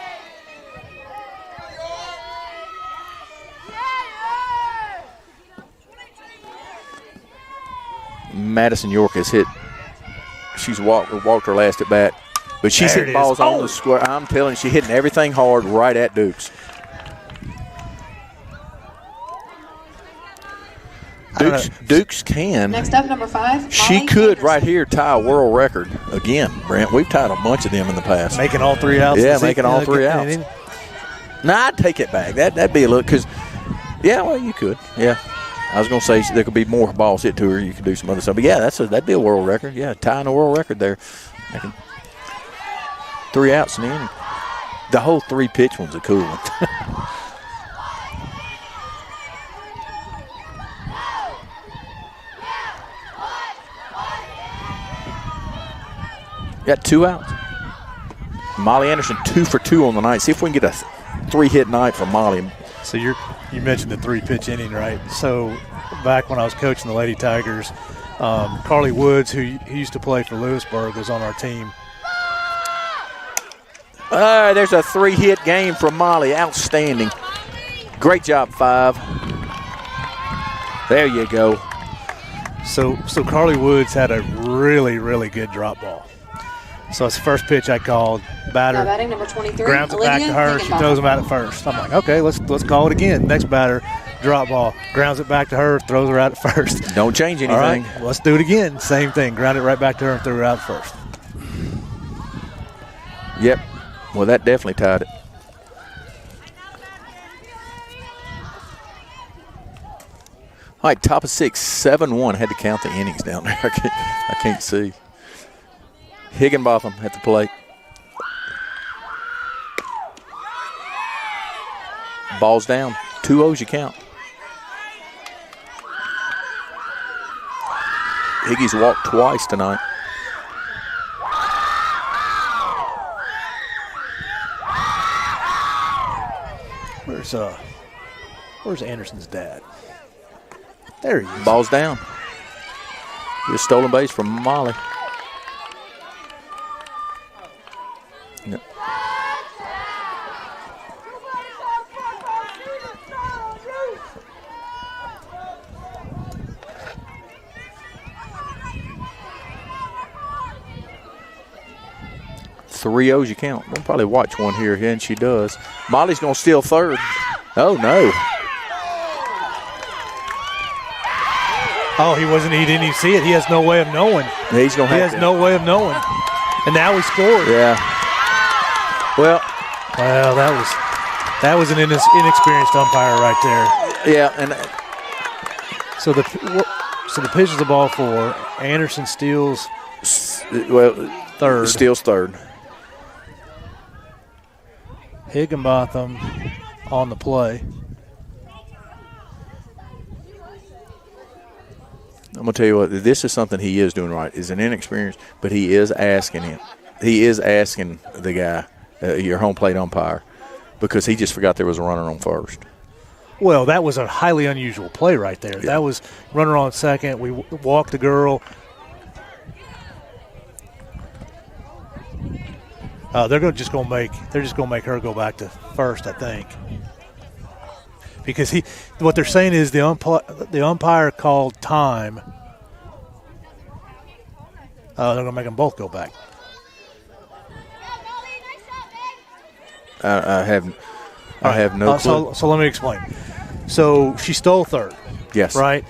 Madison York has hit. She's walked her last at bat, but she's hitting balls on the square. I'm telling you, she's hitting everything hard right at Dukes. Dukes can. Next up, number 5. She could right here tie a world record again, Brent. We've tied a bunch of them in the past. Making all 3 outs. Yeah, making all 3 outs. Nah, I'd take it back. That'd be a look, because, you could. Yeah. I was going to say there could be more balls hit to her. You could do some other stuff. But, yeah, that'd be a world record. Yeah, tying a world record there. Making 3 outs in the inning. The whole 3-pitch one's a cool one. Got 2 outs. Molly Anderson 2 for 2 on the night. See if we can get a 3-hit night from Molly. So you mentioned the 3-pitch inning, right? So back when I was coaching the Lady Tigers, Carly Woods, who used to play for Lewisburg, was on our team. There's a 3-hit game from Molly. Outstanding. Great job, 5. There you go. So Carly Woods had a really, really good drop ball. So it's the first pitch I called. Batter batting number 23, grounds it back to her. She throws him out at first. I'm like, okay, let's call it again. Next batter, drop ball, grounds it back to her, throws her out at first. Don't change anything. All right, let's do it again. Same thing. Ground it right back to her and threw her out at first. Yep. Well, that definitely tied it. All right, top of 6, 7-1. Had to count the innings down there. I can't see. Higginbotham at the plate. Ball's down. 2-0's you count. Higgy's walked twice tonight. Where's Anderson's dad? There he is. Ball's down. Just stolen base from Molly. No. Three O's you count. We'll probably watch one here, and she does. Molly's going to steal third. Oh, no. Oh, he didn't even see it. He has no way of knowing. He's going to have He has no way of knowing. And now he scored. Yeah. Well, that was an inexperienced umpire right there. Yeah, and so the pitch is the ball for Anderson steals third. Steals third. Higginbotham on the play. I'm going to tell you what, this is something he is doing right. Is an inexperienced, but he is asking him. He is asking the guy, your home plate umpire, because he just forgot there was a runner on first. Well, that was a highly unusual play right there. Yeah. That was runner on second. We walked the girl. They're just gonna make her go back to first, I think, because what they're saying is the umpire called time. They're gonna make them both go back. I have no clue. So let me explain. So she stole third. Yes. Right.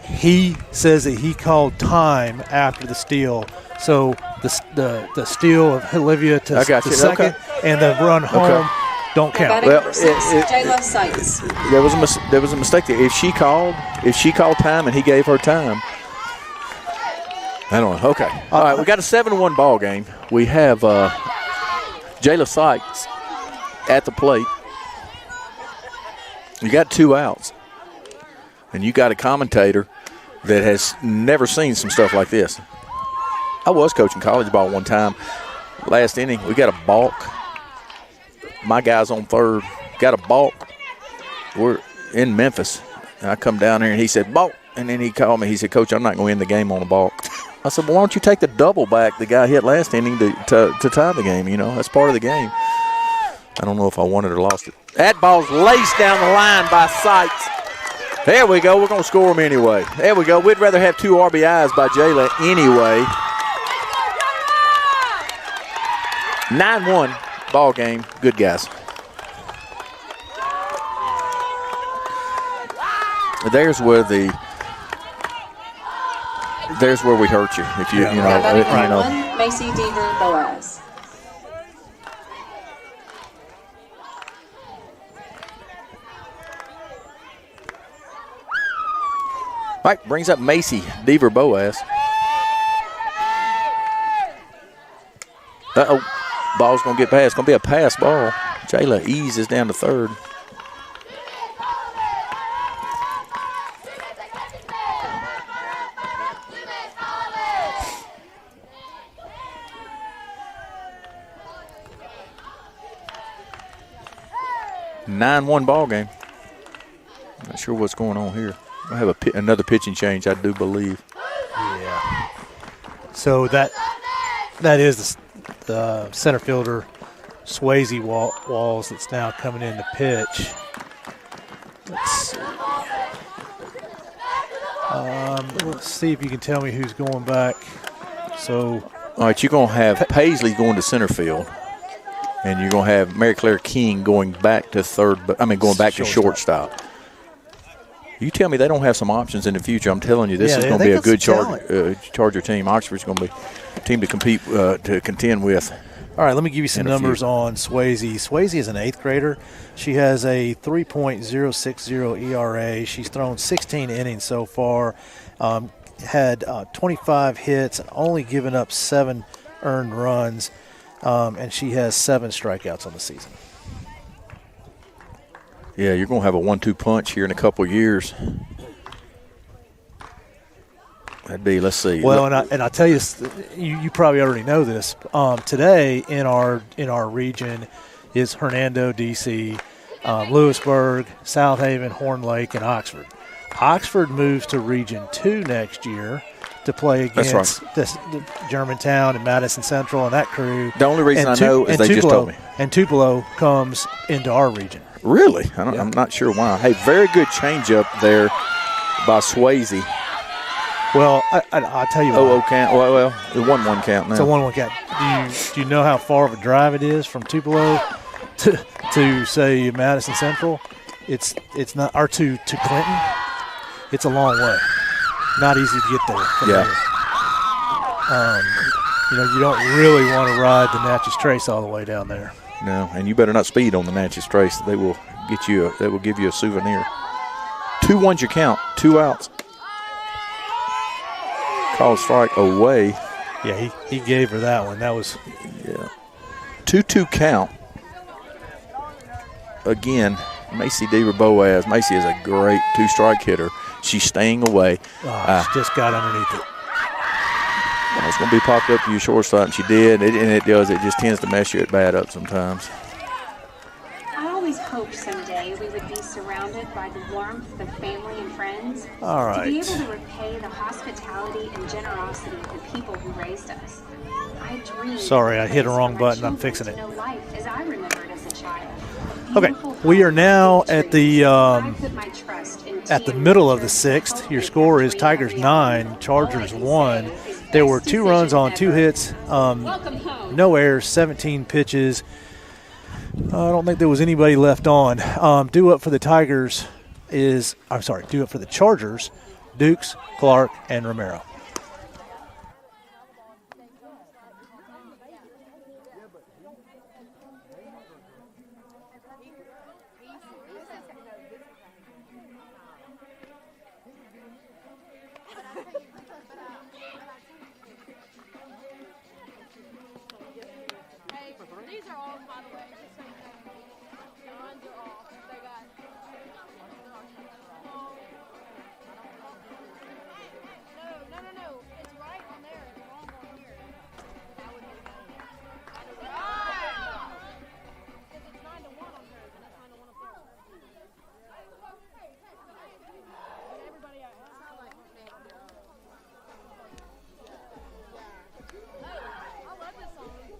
He says that he called time after the steal. So the steal of Olivia to the second and the run home don't count. Well, Jayla Sykes. There was a mistake there. If she called time and he gave her time, I don't know. Okay. All right, we got a 7-1 ball game. We have Jayla Sykes at the plate. You got 2 outs, and you got a commentator that has never seen some stuff like this. I was coaching college ball one time. Last inning, we got a balk. My guy's on third. Got a balk. We're in Memphis. And I come down here, and he said, balk. And then he called me. He said, Coach, I'm not going to end the game on a balk. I said, well, why don't you take the double back the guy hit last inning to tie the game? You know, that's part of the game. I don't know if I won it or lost it. That ball's laced down the line by Sykes. There we go. We're going to score him anyway. There we go. We'd rather have 2 RBIs by Jayla anyway. 9-1 ball game. Good guys. There's where we hurt you. If you Macy Deaver Boaz. Mike brings up Macy Deaver Boaz. Ball's going to get past. It's going to be a pass ball. Jayla eases down to third. Nine-1 ball game. Not sure what's going on here. I have another pitching change, I do believe. Yeah. So that is the center fielder, Swayze Walls, that's now coming in to pitch. Let's see. Let's see if you can tell me who's going back. So, all right, you're going to have Paisley going to center field, and you're going to have Mary Claire King going back to to shortstop. You tell me they don't have some options in the future. I'm telling you, this is going to be a good Charger team. Oxford's going to be a team to contend with. All right, let me give you some numbers on Swayze. Swayze is an 8th grader. She has a 3.060 ERA. She's thrown 16 innings so far, had 25 hits, only given up 7 earned runs, and she has 7 strikeouts on the season. Yeah, you're going to have a 1-2 punch here in a couple of years. That'd be, let's see. Well, and I tell you, you probably already know this. Today in our region is Hernando, D.C., Lewisburg, South Haven, Horn Lake, and Oxford. Oxford moves to Region 2 next year to play against the Germantown and Madison Central and that crew. The only reason I know is they just told me. And Tupelo comes into our region. Really? I'm not sure why. Hey, very good changeup there by Swayze. Well, I'll tell you what. Oh, count. Well, it's 1-1 count now. It's a 1-1 count. Do you know how far of a drive it is from Tupelo to say Madison Central? It's not, or to Clinton. It's a long way. Not easy to get there. Yeah. You don't really want to ride the Natchez Trace all the way down there. No, and you better not speed on the Natchez Trace. They will give you a souvenir. 2-1's your count. 2 outs. Called strike away. Yeah, he gave her that one. That was 2-2 count. Again, Macy Deaver-Boaz. Macy is a great 2-strike hitter. She's staying away. She just got underneath it. It's going to be popped up to your shortstop, and she did. And it does. It just tends to mess your at-bat up sometimes. I always hoped someday we would be surrounded by the warmth of family and friends. All right. To be able to repay the hospitality and generosity of the people who raised us. I dreamed. Sorry, I hit a wrong button. I'm fixing it. Know life as I remembered as a child. Okay, we are now at the middle of the 6th. Your score is Tigers 9, Chargers 1. There were 2 runs on 2 hits, no errors, 17 pitches. I don't think there was anybody left on. Due up for the Chargers, Dukes, Clark, and Romero.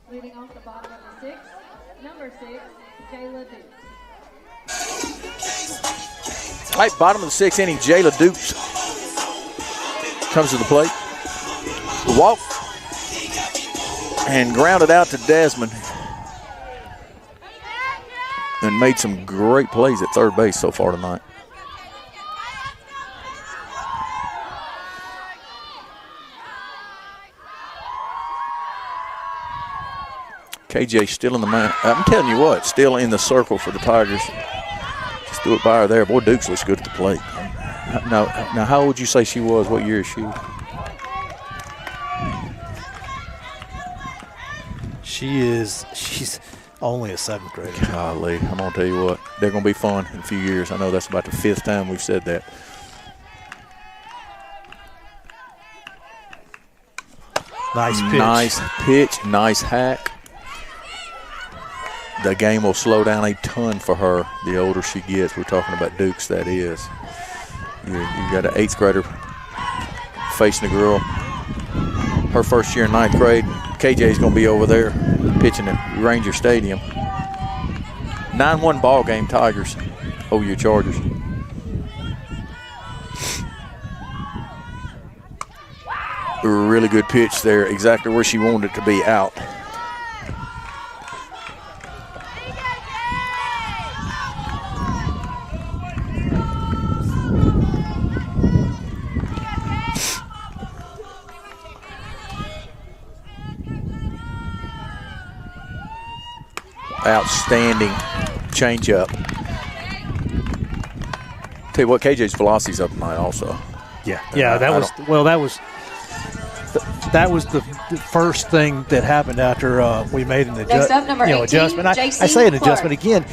Leading off the bottom of the 6th, number 6, Jayla Dukes. All right, bottom of the 6th inning, Jayla Dukes comes to the plate. Walk and grounded out to Desmond. And made some great plays at third base so far tonight. KJ still in the mound. I'm telling you what, still in the circle for the Tigers. Just do it by her there. Boy, Dukes looks good at the plate. Now, how old would you say she was? What year is she? She's only a 7th grader. Golly, I'm going to tell you what, they're going to be fun in a few years. I know that's about the 5th time we've said that. Nice pitch. Nice pitch, nice hack. The game will slow down a ton for her the older she gets. We're talking about Dukes, that is. You got an 8th grader facing a girl. Her first year in 9th grade. KJ's going to be over there pitching at Ranger Stadium. 9-1 ball game, Tigers over your Chargers. A really good pitch there, exactly where she wanted it to be, out. Outstanding changeup. Tell you what, KJ's velocity's up tonight also. Yeah, that was that was the first thing that happened after we made an adjustment. I say an adjustment again.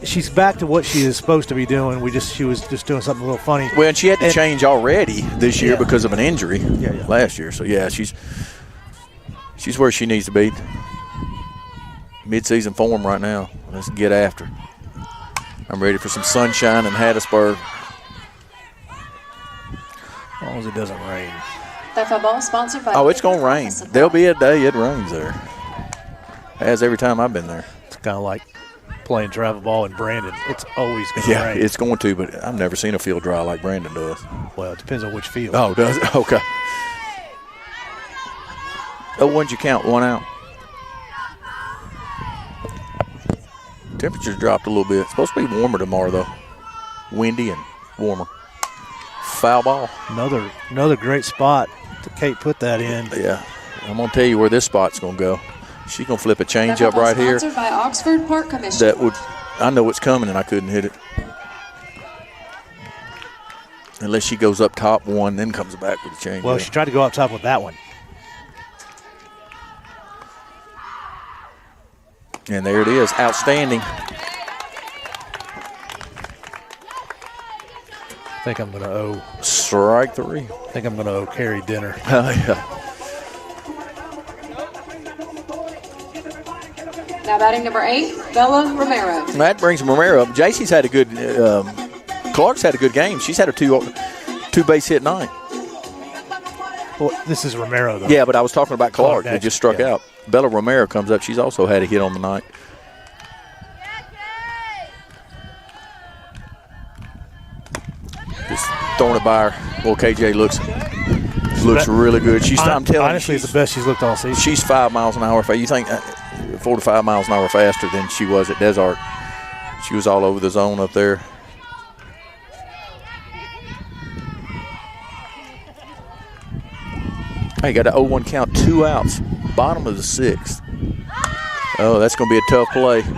She's back to what she is supposed to be doing. She was just doing something a little funny. Well, and she had to change already this year because of an injury last year. So she's where she needs to be. Mid-season form right now. Let's get after it. I'm ready for some sunshine in Hattiesburg. As long as it doesn't rain. The football sponsored by. Oh, it's going to rain. There'll be a day it rains there. As every time I've been there. It's kind of like playing travel ball in Brandon. It's always going to rain. Yeah, it's going to, but I've never seen a field dry like Brandon does. Well, it depends on which field. Oh, does it? Okay. Oh, when'd you count? 1 out. Temperatures dropped a little bit. It's supposed to be warmer tomorrow, though. Windy and warmer. Foul ball. Another great spot that Kate put that in. Yeah. I'm going to tell you where this spot's going to go. She's going to flip a change up right here. Sponsored by Oxford Park Commission. I know it's coming, and I couldn't hit it. Unless she goes up top one, then comes back with a change. Well, she tried to go up top with that one. And there it is. Outstanding. I think I'm going to owe. Strike 3. I think I'm going to owe Carrie dinner. Oh, yeah. Now batting number 8, Bella Romero. That brings Romero up. JC's had a good Clark's had a good game. She's had a two base hit night. Well, this is Romero, though. Yeah, but I was talking about Clark. It next, just struck out. Bella Romero comes up. She's also had a hit on the night. Just throwing it by her. Well, KJ looks really good. I'm telling honestly, it's the best she's looked all season. She's 5 miles an hour. You think 4 to 5 miles an hour faster than she was at Desart. She was all over the zone up there. Hey, got an 0-1 count, 2 outs, bottom of the 6th. Oh, that's going to be a tough play. She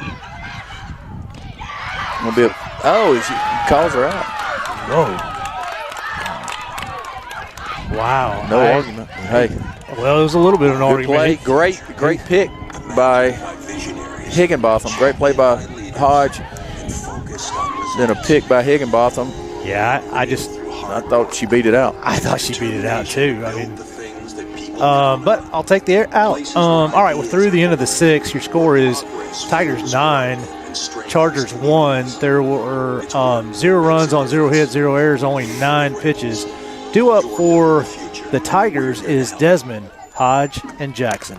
calls her out. Whoa. Wow. No argument. Hey. Well, it was a little bit of an argument. Play. Great pick by Higginbotham. Great play by Hodge. Then a pick by Higginbotham. Yeah, I thought she beat it out. I thought she beat it out, too. I mean, but I'll take the out. All right, we're through the end of the 6th. Your score is Tigers 9, Chargers 1. There were 0 runs on 0 hits, 0 errors, only 9 pitches. Due up for the Tigers is Desmond, Hodge, and Jackson.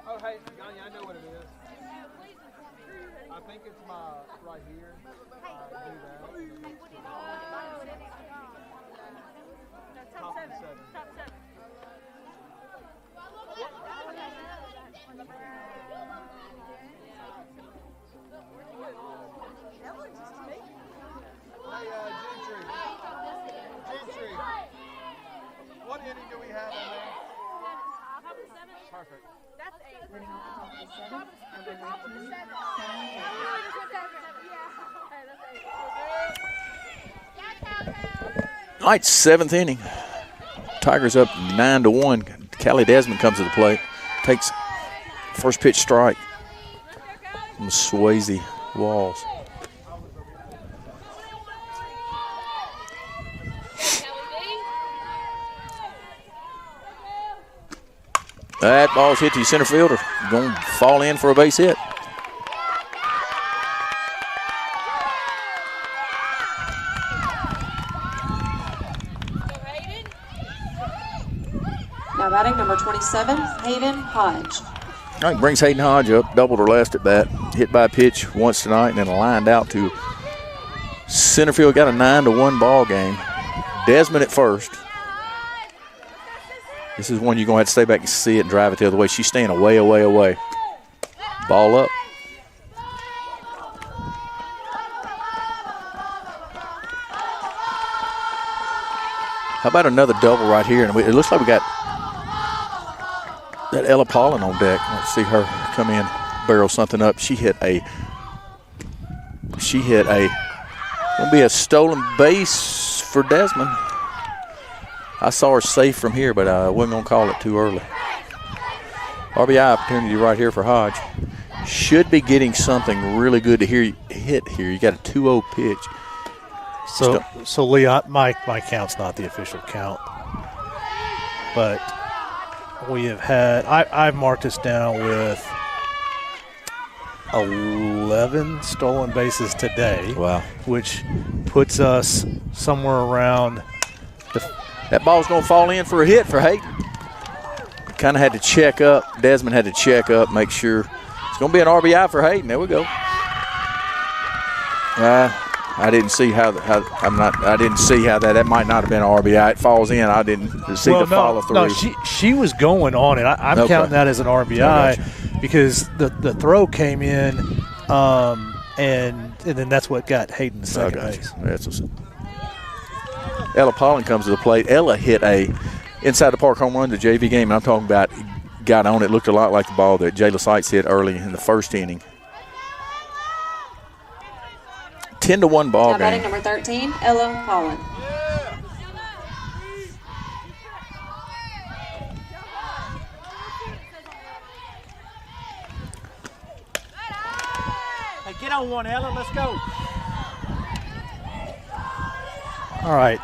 Oh, hey, Yanni, I know what it is. I think it's my right here. Top 7. Hey, Gentry. What inning do we have on there? Perfect. That's 8. Running off the top of the 7th. All right, 7th inning. Tigers up 9-1. Callie Desmond comes to the plate. Takes first pitch strike from the Swayze Walls. That ball's hit to your center fielder. Going to fall in for a base hit. Now batting number 27, Hayden Hodge. All right, brings Hayden Hodge up. Doubled her last at bat. Hit by a pitch once tonight and then lined out to center field. Got a 9-1 ball game. Desmond at first. This is one you're going to have to stay back and see it and drive it the other way. She's staying away. Ball up. How about another double right here? And it looks like we got that Ella Paulin on deck. Let's see her come in, barrel something up. She hit a gonna be a stolen base for Desmond. I saw her safe from here, but I wasn't gonna call it too early. RBI opportunity right here for Hodge. Should be getting something really good to hit here. You got a 2-0 pitch. So Lee, my count's not the official count, but we have had. I've marked this down with 11 stolen bases today. Wow, which puts us somewhere around. That ball's going to fall in for a hit for Hayden. Kind of had to check up. Desmond had to check up, make sure. It's going to be an RBI for Hayden. There we go. I didn't see how that might not have been an RBI. It falls in. I didn't see the follow through. No, she was going on it. I'm okay. Counting that as an RBI because the throw came in, and then that's what got Hayden to second base. Ella Paulin comes to the plate. Ella hit a inside the park home run to JV game. And I'm talking about got on it. Looked a lot like the ball that Jayla Sykes hit early in the first inning. 10-1 ball game. Batting number 13, Ella Paulin. Hey, get on one, Ella. Let's go. All right,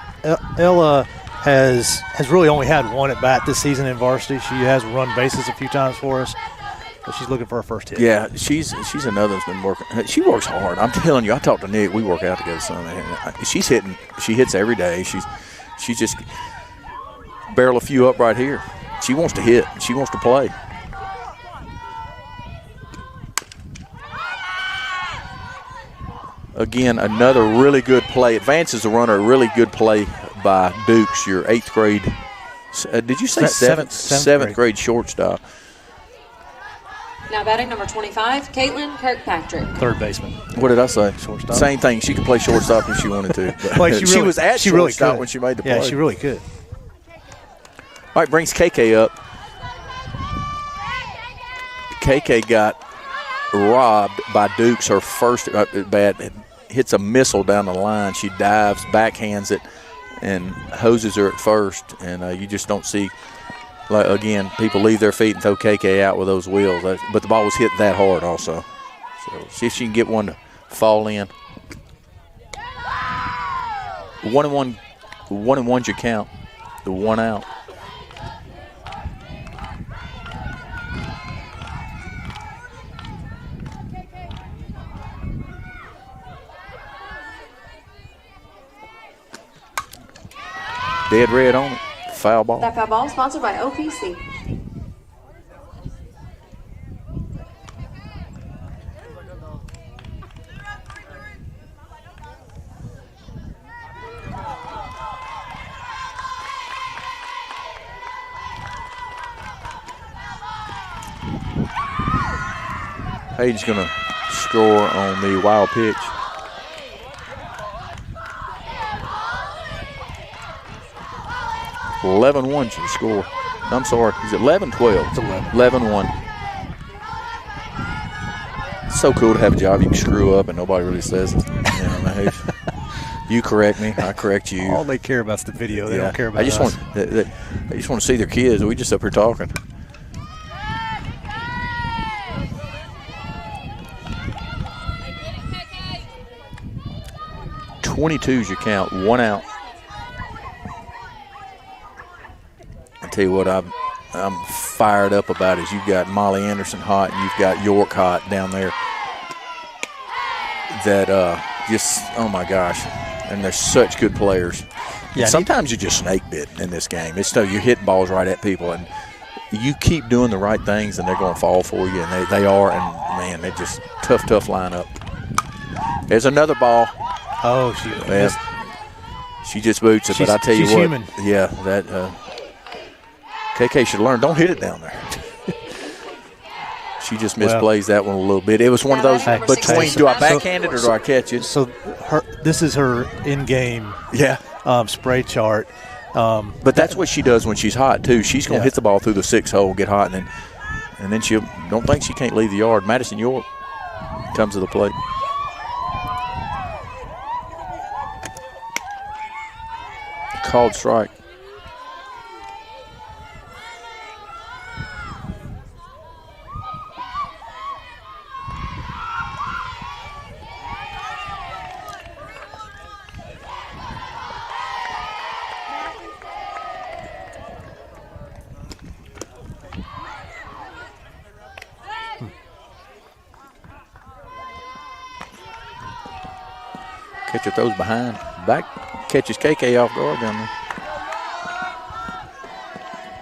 Ella has really only had one at bat this season in varsity. She has run bases a few times for us, but she's looking for her first hit. Yeah, she's another that's been working. She works hard. I'm telling you. I talked to Nick. We work out together some. She's hitting. She hits every day. She just barrel a few up right here. She wants to hit. She wants to play. Again, another really good play. Advances the runner. A really good play by Dukes, your 8th grade. Did you say seventh grade shortstop? Now batting number 25, Caitlin Kirkpatrick. Third baseman. What did I say? Shortstop. Same thing. She could play shortstop if she wanted to. She was at shortstop when she made the play. Yeah, she really could. All right, brings KK up. KK got robbed by Dukes. Her first bat hits a missile down the line. She dives, backhands it, and hoses her at first. And you just don't see, like, again, people leave their feet and throw KK out with those wheels. But the ball was hit that hard also. So see if she can get one to fall in. 1-1. 1-1's your count. The 1 out. Dead red on it. Foul ball. That foul ball sponsored by OPC. Hayden's going to score on the wild pitch. $11-1 your score. I'm sorry. Is it 11-12? It's 11. 11-1. It's so cool to have a job you can screw up and nobody really says it. You correct me. I correct you. All they care about is the video. They don't care about us. I just want to see their kids. We just up here talking. .22's your count. 1 out. I tell you what, I'm fired up about is you've got Molly Anderson hot and you've got York hot down there. That just, oh my gosh, and they're such good players. Yeah, sometimes you just snake bit in this game. It's so you're hitting balls right at people, and you keep doing the right things, and they're going to fall for you, and they are. And man, they're just tough lineup. There's another ball. Oh, she just boots it. But I tell you what, human. Yeah, that KK should learn. Don't hit it down there. She just misplays that one a little bit. It was one of those between, do I backhand it or do I catch it? So this is her in-game spray chart. But that's what she does when she's hot too. She's going to hit the ball through the 6 hole, get hot, and then she don't think she can't leave the yard. Madison York comes to the plate. Called strike. Catcher throws behind. Back catches KK off guard down there.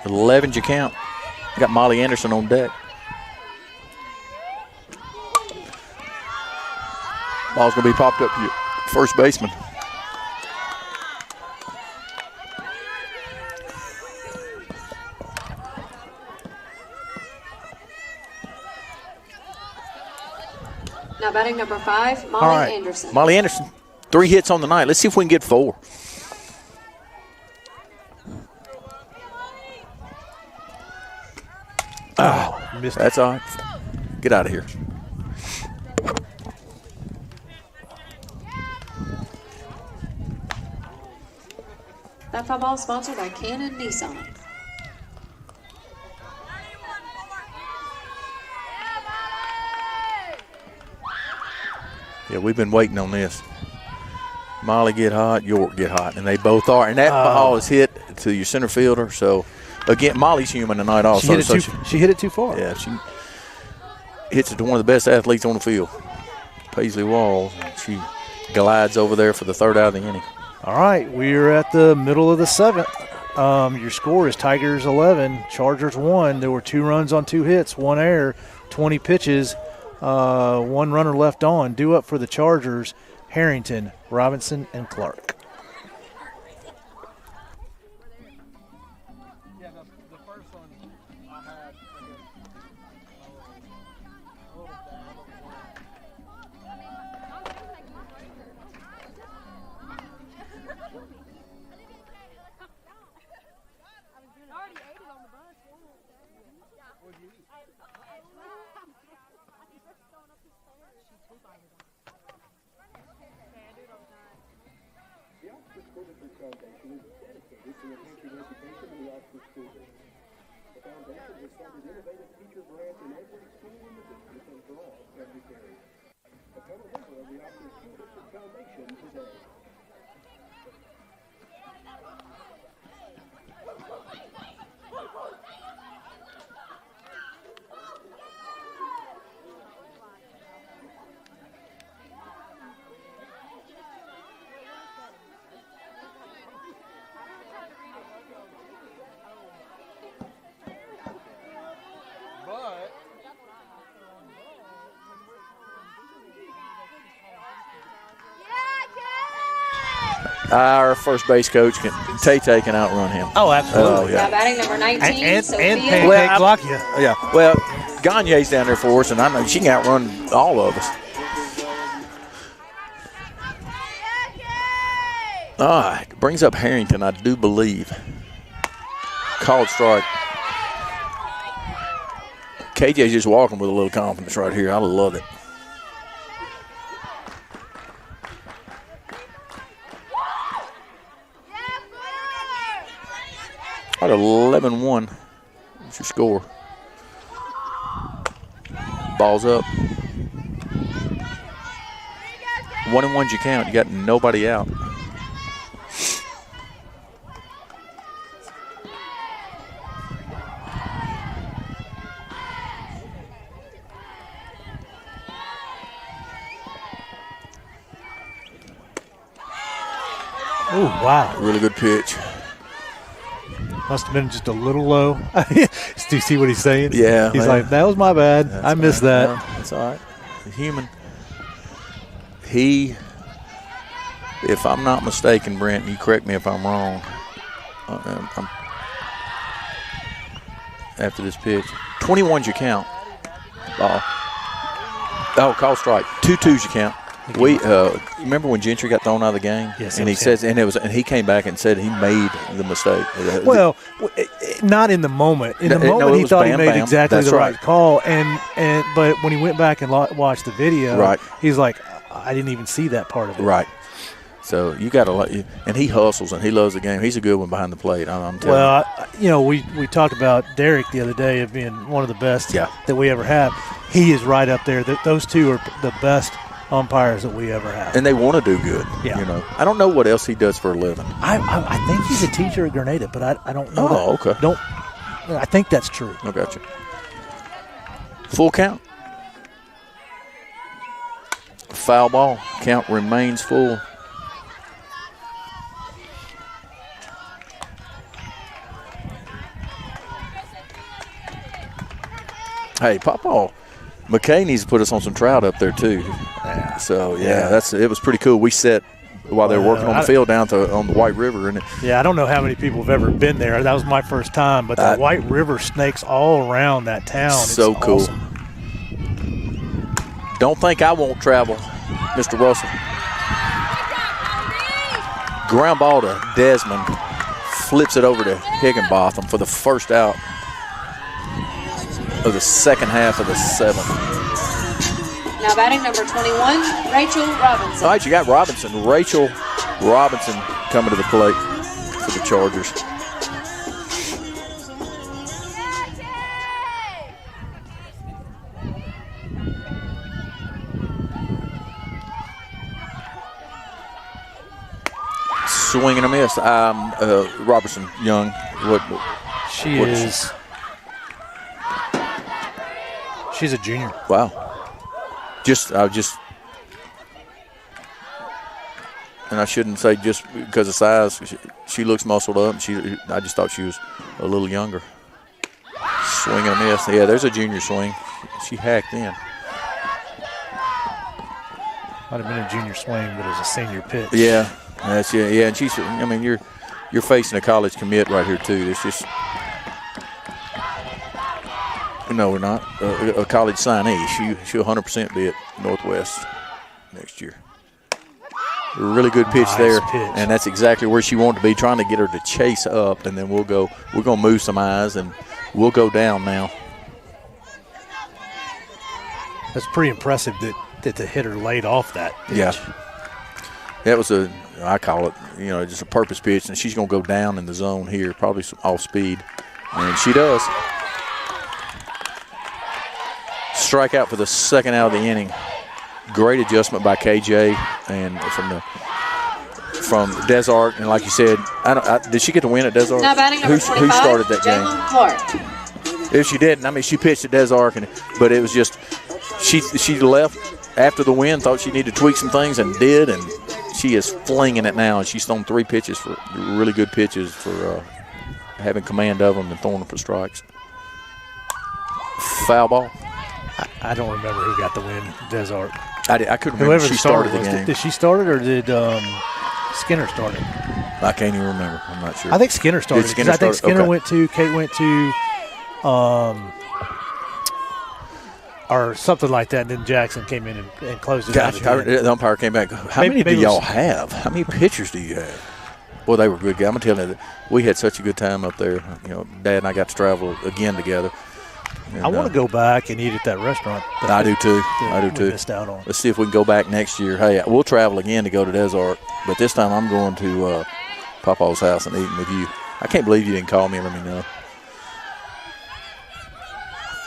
11's your count. Got Molly Anderson on deck. Ball's going to be popped up to your first baseman. Now batting number 5, Molly Anderson. Molly Anderson, 3 hits on the night. Let's see if we can get 4. Oh, missed that's all right. Get out of here. That foul ball is sponsored by Cannon Nissan. Yeah, we've been waiting on this. Molly get hot, York get hot, and they both are. And that ball is hit to your center fielder. So, again, Molly's human tonight also. She hit it too far. Yeah, she hits it to one of the best athletes on the field, Paisley Walls. She glides over there for the 3rd out of the inning. All right, we're at the middle of the 7th. Your score is Tigers 11, Chargers 1. There were 2 runs on 2 hits, 1 error, 20 pitches, 1 runner left on. Due up for the Chargers, Harrington, Robinson, and Clark. Yeah, the first one I had, Our first base coach, Tay can outrun him. Oh, absolutely. Oh, yeah. Now batting number 19, And Sophia. Pancake Glockia. Yeah, well, Gagne's down there for us, and I know she can outrun all of us. All right, brings up Harrington, I do believe. Called strike. KJ's just walking with a little confidence right here. I love it. All right, 11-1. What's your score? Ball's up. 1-1's your count. You got nobody out. Oh, wow. Really good pitch. Must have been just a little low. Do you see what he's saying? Yeah. He's like, that was my bad. I missed that. No, that's all right. The human. He, if I'm not mistaken, Brent, you correct me if I'm wrong. After this pitch. 21's your count. Ball. Oh, call strike. 2-2's your count. We remember when Gentry got thrown out of the game? Yes, and he came back and said he made the mistake. Well, not in the moment. In the moment, he thought he made exactly the right call, but when he went back and watched the video, he's like, I didn't even see that part of it. Right. So you got to, and he hustles and he loves the game. He's a good one behind the plate. I'm telling you. Well, we talked about Derek the other day of being one of the best that we ever have. He is right up there. Those two are the best umpires that we ever have. And they want to do good. Yeah. You know, I don't know what else he does for a living. I think he's a teacher at Grenada, but I don't know. Oh, okay. I think that's true. I got you. Full count. Foul ball. Count remains full. Hey, Papa McKay needs to put us on some trout up there too. Yeah. So it was pretty cool. We sat while they were working on the field down on the White River, and I don't know how many people have ever been there. That was my first time, but the White River snakes all around that town. So it's cool. Awesome. Don't think I won't travel, Mr. Russell. Ground ball to Desmond, flips it over to Higginbotham for the first out of the second half of the seventh. Now batting number 21, Rachel Robinson. All right, you got Robinson. Rachel Robinson coming to the plate for the Chargers. Swing and a miss. Robertson Young. She's a junior. Wow. And I shouldn't say just because of size. She looks muscled up. I just thought she was a little younger. Swing and a miss. Yeah, there's a junior swing. She hacked in. Might have been a junior swing, but it was a senior pitch. Yeah, yeah. And she's. I mean, you're facing a college commit right here too. It's just. No, we're not. A college signee. She'll 100% be at Northwest next year. A really good pitch there, and that's exactly where she wanted to be, trying to get her to chase up, and then we're going to move some eyes, and we'll go down now. That's pretty impressive that the hitter laid off that pitch. Yeah. That was I call it, just a purpose pitch, and she's going to go down in the zone here, probably some off speed, and she does. Strikeout for the second out of the inning. Great adjustment by KJ and from Desart, and like you said, did she get the win at Desart? Now batting number 25, who started that game? Jalen Clark. If she didn't, she pitched at Desart, but it was just she left after the win, thought she needed to tweak some things, and did, and she is flinging it now, and she's thrown 3 pitches for really good pitches for having command of them and throwing them for strikes. Foul ball. I don't remember who got the win, Desart. I couldn't remember. She started the game. Did she start it or did Skinner start it? I can't even remember. I'm not sure. I think Skinner started. I think Skinner went to, Kate went to, or something like that, and then Jackson came in and closed it out. The umpire came back. How many do y'all have? How many pitchers do you have? Well, they were good guys. I'm telling you, we had such a good time up there. Dad and I got to travel again together. And, I want to go back and eat at that restaurant. I do too. Missed out on. Let's see if we can go back next year. Hey, we'll travel again to go to Desart, but this time I'm going to Papa's house and eating with you. I can't believe you didn't call me and let me know.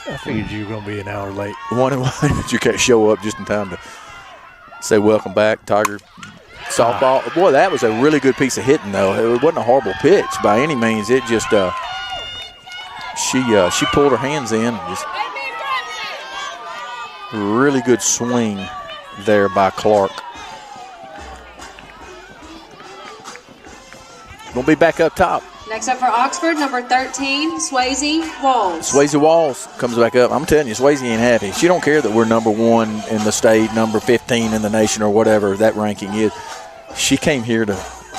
I figured you were going to be an hour late. Why did you can't show up just in time to say welcome back, Tiger softball? Boy, that was a really good piece of hitting, though. It wasn't a horrible pitch by any means. It just she pulled her hands in. Just really good swing there by Clark. Gonna be back up top. Next up for Oxford, number 13, Swayze Walls. Swayze Walls comes back up. I'm telling you, Swayze ain't happy. She don't care that we're number 1 in the state, number 15 in the nation, or whatever that ranking is. She came here to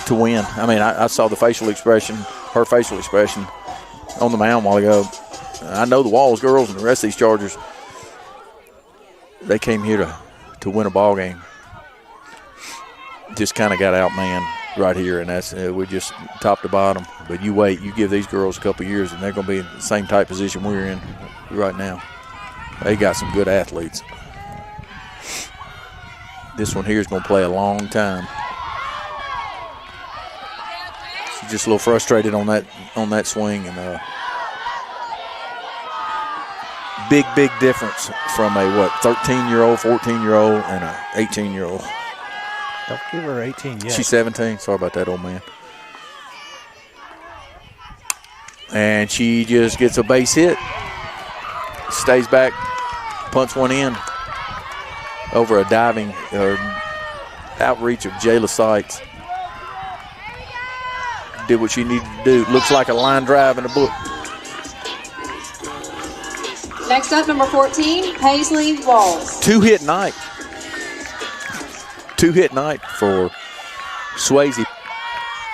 win. I mean, I saw the facial expression, her facial expression on the mound a while ago. I know the Walls girls and the rest of these Chargers, they came here to win a ball game. just kind of got outmanned right here, and that's we just top to bottom. But you wait, you give these girls a couple years, and they're going to be in the same type position we're in right now. They got some good athletes. This one here is going to play a long time. She's just a little frustrated on that swing, and big difference from a 13-year-old, 14-year-old, and a 18-year-old. Don't give her 18 yet. She's 17. Sorry about that, old man. And she just gets a base hit. Stays back, punts one in over a diving outreach of Jayla Sykes. Did what she needed to do. Looks like a line drive in the book. Next up, number 14, Paisley Walls. Two-hit night for Swayze.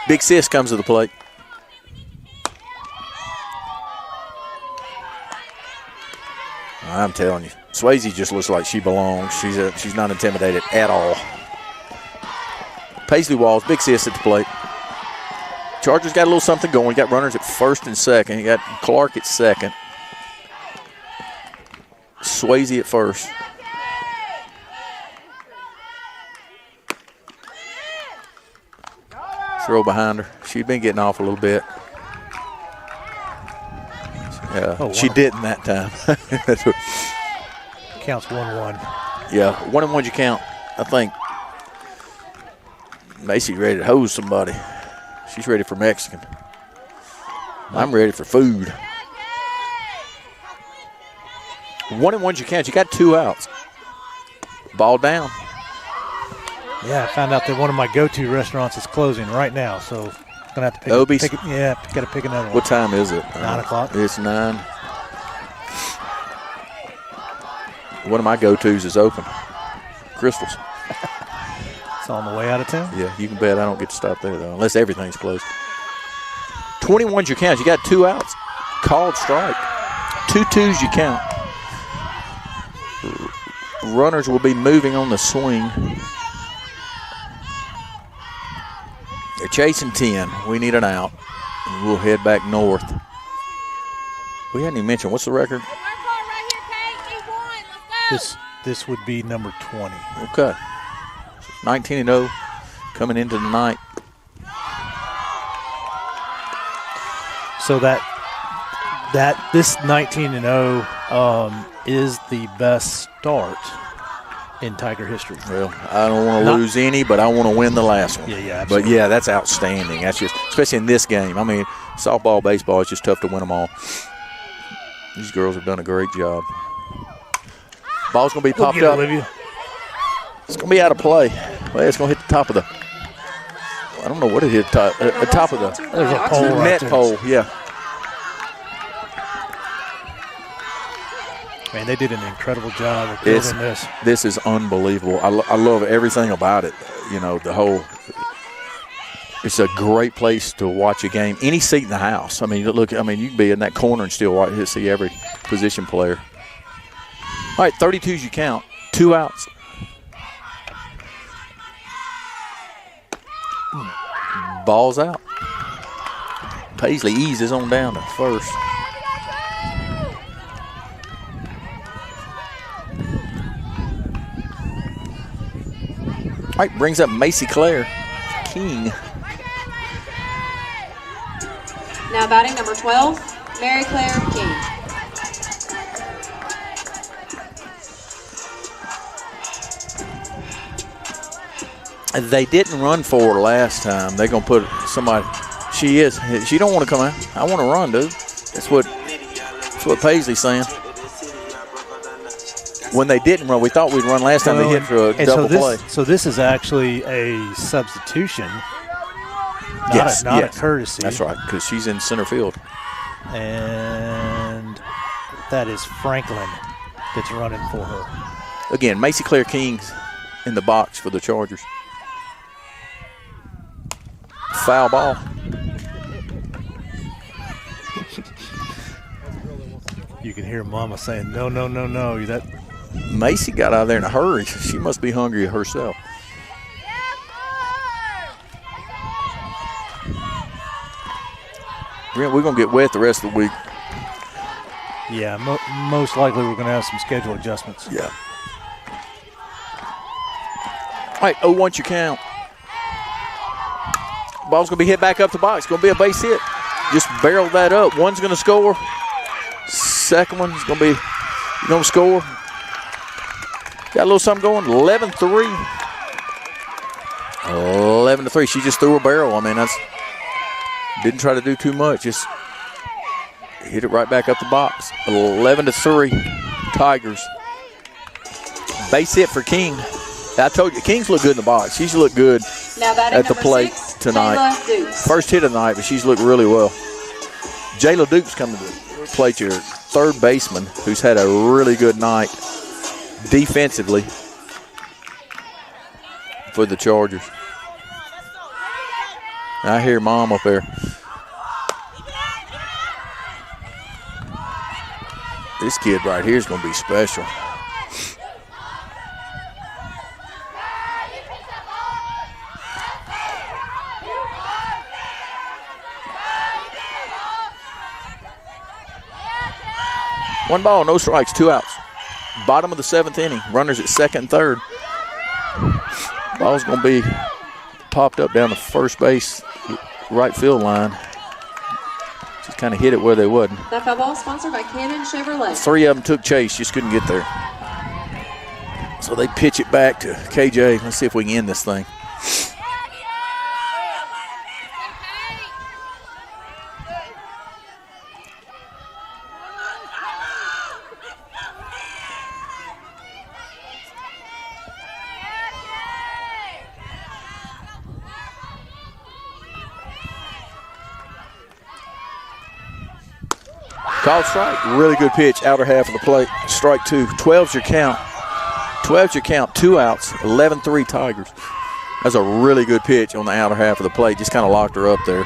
Big Sis comes to the plate. I'm telling you, Swayze just looks like she belongs. She's not intimidated at all. Paisley Walls, Big Sis at the plate. Chargers got a little something going. You got runners at first and second. You got Clark at second. Swayze at first. Throw behind her. She'd been getting off a little bit. She didn't that time. Counts 1-1. Yeah, 1-1 you count. I think Macy's ready to hose somebody. She's ready for Mexican. I'm ready for food. 1-1 you count. You got 2 outs. Ball down. Yeah, I found out that one of my go-to restaurants is closing right now, so I'm gonna have to pick. Obie's? Got to pick another one. What time is it? 9 o'clock. It's 9. One of my go-tos is open. Crystals. It's on the way out of town. Yeah, you can bet I don't get to stop there though, unless everything's closed. 21's your count. You got 2 outs. Called strike. 2-2s you count. Runners will be moving on the swing. They're chasing 10. We need an out. And we'll head back north. We hadn't even mentioned, what's the record? This would be number 20. Okay. 19-0 coming into the night. So this 19-0 is the best start in Tiger history. Well, I don't want to lose any, but I want to win the last one. Yeah, absolutely. But yeah, that's outstanding. That's just, especially in this game. I mean, softball, baseball, it's just tough to win them all. These girls have done a great job. Ball's going to be popped up. Olivia. It's going to be out of play. Well, it's going to hit the top of the, I don't know what it hit, top of the There's a pole right net there. pole, yeah. Man, they did an incredible job of building this. This is unbelievable. I love everything about it. You know, it's a great place to watch a game. Any seat in the house. I mean, you can be in that corner and still see every position player. All right, 32s you count. 2 outs. Ball's out. Paisley eases on down to first. All right, brings up Macy Claire King. Now batting number 12, Mary Claire King. They didn't run for her last time. They're going to put somebody. She don't want to come out. I want to run, dude. That's what Paisley's saying. When they didn't run, we thought we'd run last time. They hit for a double play. So this is actually a substitution, not a courtesy. That's right, because she's in center field. And that is Franklin that's running for her. Again, Macy Claire King's in the box for the Chargers. Foul ball. You can hear Mama saying, no, no, no, no. That Macy got out of there in a hurry. She must be hungry herself. Brent, we're going to get wet the rest of the week. Yeah, most likely we're going to have some schedule adjustments. Yeah. All right, 0-1 your count. Ball's going to be hit back up the box. Going to be a base hit. Just barrel that up. One's going to score. Second one's going to be going to score. Got a little something going. 11-3. 11-3. She just threw a barrel. I mean, didn't try to do too much. Just hit it right back up the box. 11-3. Tigers. Base hit for King. I told you, King's look good in the box. She's looked good at the plate tonight. First hit of the night, but she's looked really well. Jayla Duke's coming to the plate here. Third baseman who's had a really good night defensively for the Chargers. I hear Mom up there. This kid right here is going to be special. One ball, no strikes, 2 outs. Bottom of the 7th inning. Runners at second and third. Ball's going to be popped up down the first base, right field line. Just kind of hit it where they wasn't. That foul ball sponsored by Cannon Chevrolet. 3 of them took chase, just couldn't get there. So they pitch it back to KJ. Let's see if we can end this thing. Called strike. Really good pitch, outer half of the plate. Strike 2. 12's your count. 12's your count. 2 outs. 11-3 Tigers. That's a really good pitch on the outer half of the plate. Just kind of locked her up there.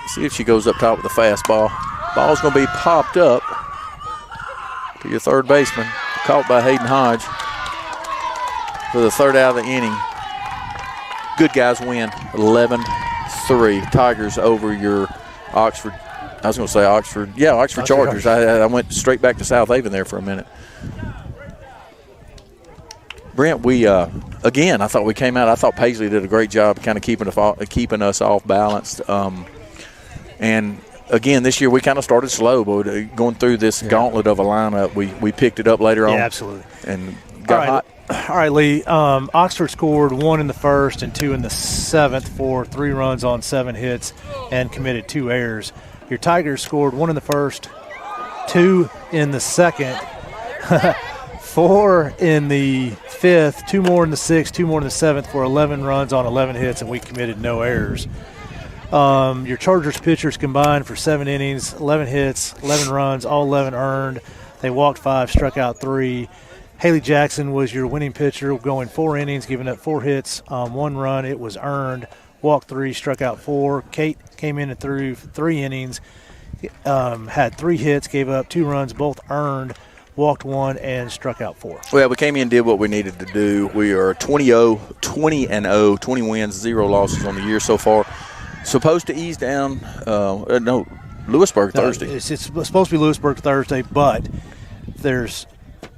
See if she goes up top with a fastball. Ball's going to be popped up to your third baseman. Caught by Hayden Hodge for the third out of the inning. Good guys win 11-3. Tigers over your Oxford. I was going to say Oxford. Yeah, Oxford Chargers. I went straight back to South Haven there for a minute. Brent, we again, I thought we came out. I thought Paisley did a great job kind of keeping us off balanced. And again, this year we kind of started slow, but going through this gauntlet of a lineup, we picked it up later on. Yeah, absolutely. And got hot. All right, Lee. Oxford scored 1 in the first and 2 in the 7th for 3 runs on 7 hits and committed 2 errors. Your Tigers scored 1 in the first, 2 in the second, 4 in the 5th, 2 more in the 6th, 2 more in the 7th for 11 runs on 11 hits, and we committed no errors. Your Chargers pitchers combined for 7 innings, 11 hits, 11 runs, all 11 earned. They walked 5, struck out 3. Haley Jackson was your winning pitcher, going 4 innings, giving up 4 hits, 1 run. It was earned. Walked 3, struck out 4. Kate came in and threw 3 innings, had 3 hits, gave up 2 runs, both earned, walked 1, and struck out 4. Well, we came in and did what we needed to do. We are 20-0, 20 wins, 0 losses on the year so far. Supposed to ease down. Lewisburg Thursday. It's supposed to be Lewisburg Thursday, but there's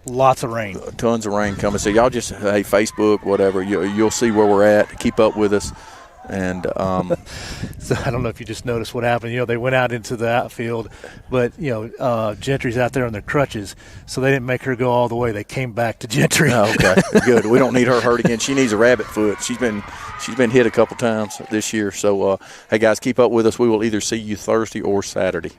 lots of rain. Tons of rain coming. So y'all just, hey, Facebook, whatever, you'll see where we're at. Keep up with us. And so I don't know if you just noticed what happened. They went out into the outfield, but Gentry's out there on their crutches, so they didn't make her go all the way. They came back to Gentry. Oh, okay, good. We don't need her hurt again. She needs a rabbit foot. She's been hit a couple times this year. So hey guys, keep up with us. We will either see you Thursday or Saturday.